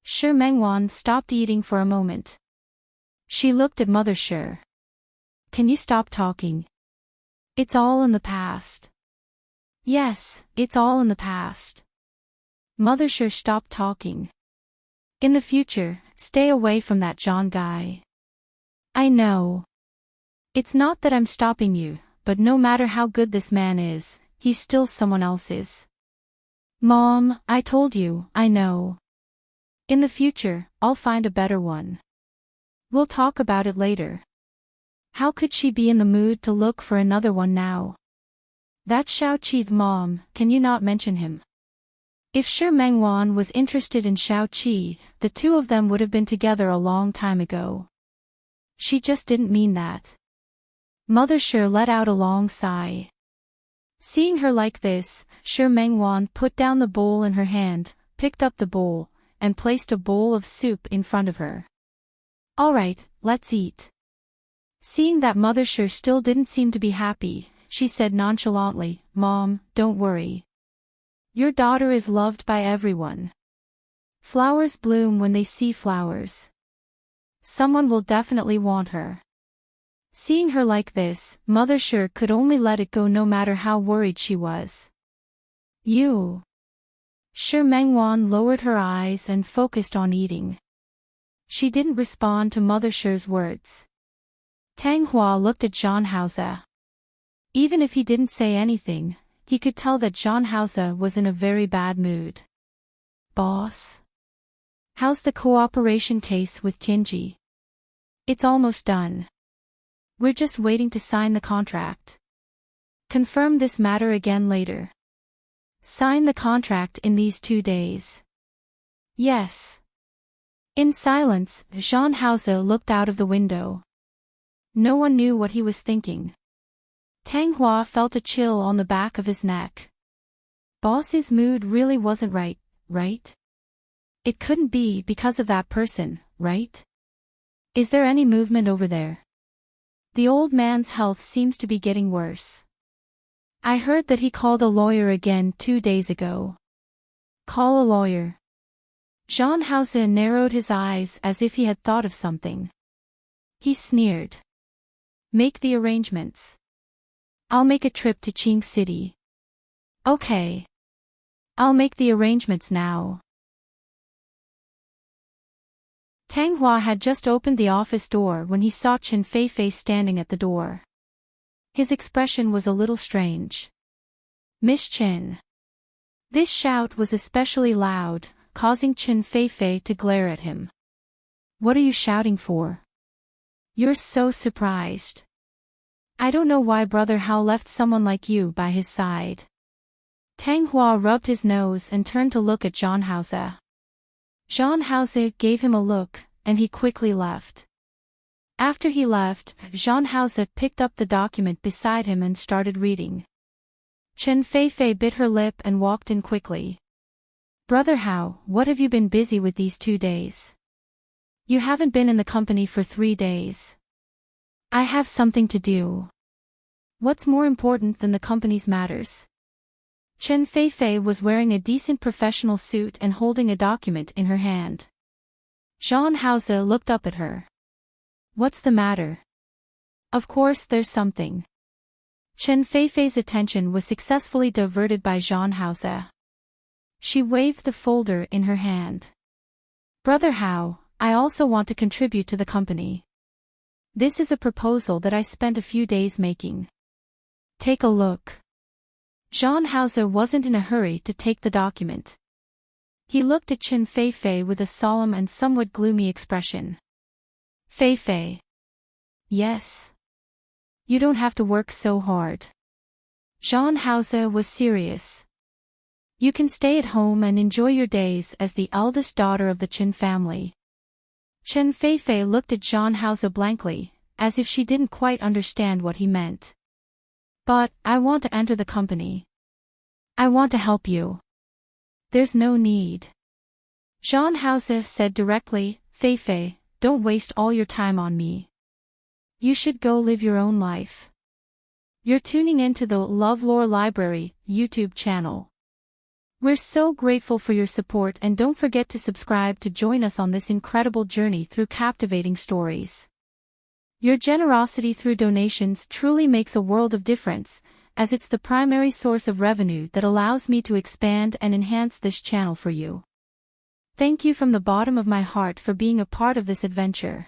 Sure Mengwan stopped eating for a moment. She looked at Mother Sure. Can you stop talking? It's all in the past. Yes, it's all in the past. Mother Sure stopped talking. In the future, stay away from that John guy. I know. It's not that I'm stopping you, but no matter how good this man is, he's still someone else's. Mom, I told you, I know. In the future, I'll find a better one. We'll talk about it later. How could she be in the mood to look for another one now? That Xiao Qi, Mom, can you not mention him? If Sure Mengwan was interested in Xiao Qi, the two of them would have been together a long time ago. She just didn't mean that. Mother Sure let out a long sigh. Seeing her like this, Sure Mengwan put down the bowl in her hand, picked up the bowl, and placed a bowl of soup in front of her. All right, let's eat. Seeing that Mother Sure still didn't seem to be happy, she said nonchalantly, Mom, don't worry. Your daughter is loved by everyone. Flowers bloom when they see flowers. Someone will definitely want her. Seeing her like this, Mother Sure could only let it go no matter how worried she was. You. Sure Mengwan lowered her eyes and focused on eating. She didn't respond to Mother Sure's words. Tang Hua looked at Zhang Haoze. Even if he didn't say anything, he could tell that Zhang Haoze was in a very bad mood. Boss? How's the cooperation case with Tianji? It's almost done. We're just waiting to sign the contract. Confirm this matter again later. Sign the contract in these 2 days. Yes. In silence, Zhang Haoze looked out of the window. No one knew what he was thinking. Tang Hua felt a chill on the back of his neck. Boss's mood really wasn't right? It couldn't be because of that person, right? Is there any movement over there? The old man's health seems to be getting worse. I heard that he called a lawyer again 2 days ago. Call a lawyer. Zhang Haoze narrowed his eyes as if he had thought of something. He sneered. Make the arrangements. I'll make a trip to Qing City. Okay. I'll make the arrangements now. Tang Hua had just opened the office door when he saw Chen Feifei standing at the door. His expression was a little strange. Miss Chen. This shout was especially loud, causing Chen Feifei to glare at him. What are you shouting for? You're so surprised. I don't know why Brother Hao left someone like you by his side. Tang Hua rubbed his nose and turned to look at Zhang Haoze. Zhang Haoze gave him a look, and he quickly left. After he left, Zhang Haoze picked up the document beside him and started reading. Chen Feifei bit her lip and walked in quickly. Brother Hao, what have you been busy with these 2 days? You haven't been in the company for 3 days. I have something to do. What's more important than the company's matters? Chen Feifei was wearing a decent professional suit and holding a document in her hand. Zhang Haoze looked up at her. What's the matter? Of course there's something. Chen Feifei's attention was successfully diverted by Zhang Haoze. She waved the folder in her hand. Brother Hao, I also want to contribute to the company. This is a proposal that I spent a few days making. Take a look. Zhang Haoze wasn't in a hurry to take the document. He looked at Chen Feifei with a solemn and somewhat gloomy expression. Feifei. Yes. You don't have to work so hard. Zhang Haoze was serious. You can stay at home and enjoy your days as the eldest daughter of the Chen family. Chen Feifei looked at Jean Hauser blankly, as if she didn't quite understand what he meant. But, I want to enter the company. I want to help you. There's no need. Jean Hauser said directly, Feifei, don't waste all your time on me. You should go live your own life. You're tuning into the LoveLore Library YouTube channel. We're so grateful for your support, and don't forget to subscribe to join us on this incredible journey through captivating stories. Your generosity through donations truly makes a world of difference, as it's the primary source of revenue that allows me to expand and enhance this channel for you. Thank you from the bottom of my heart for being a part of this adventure.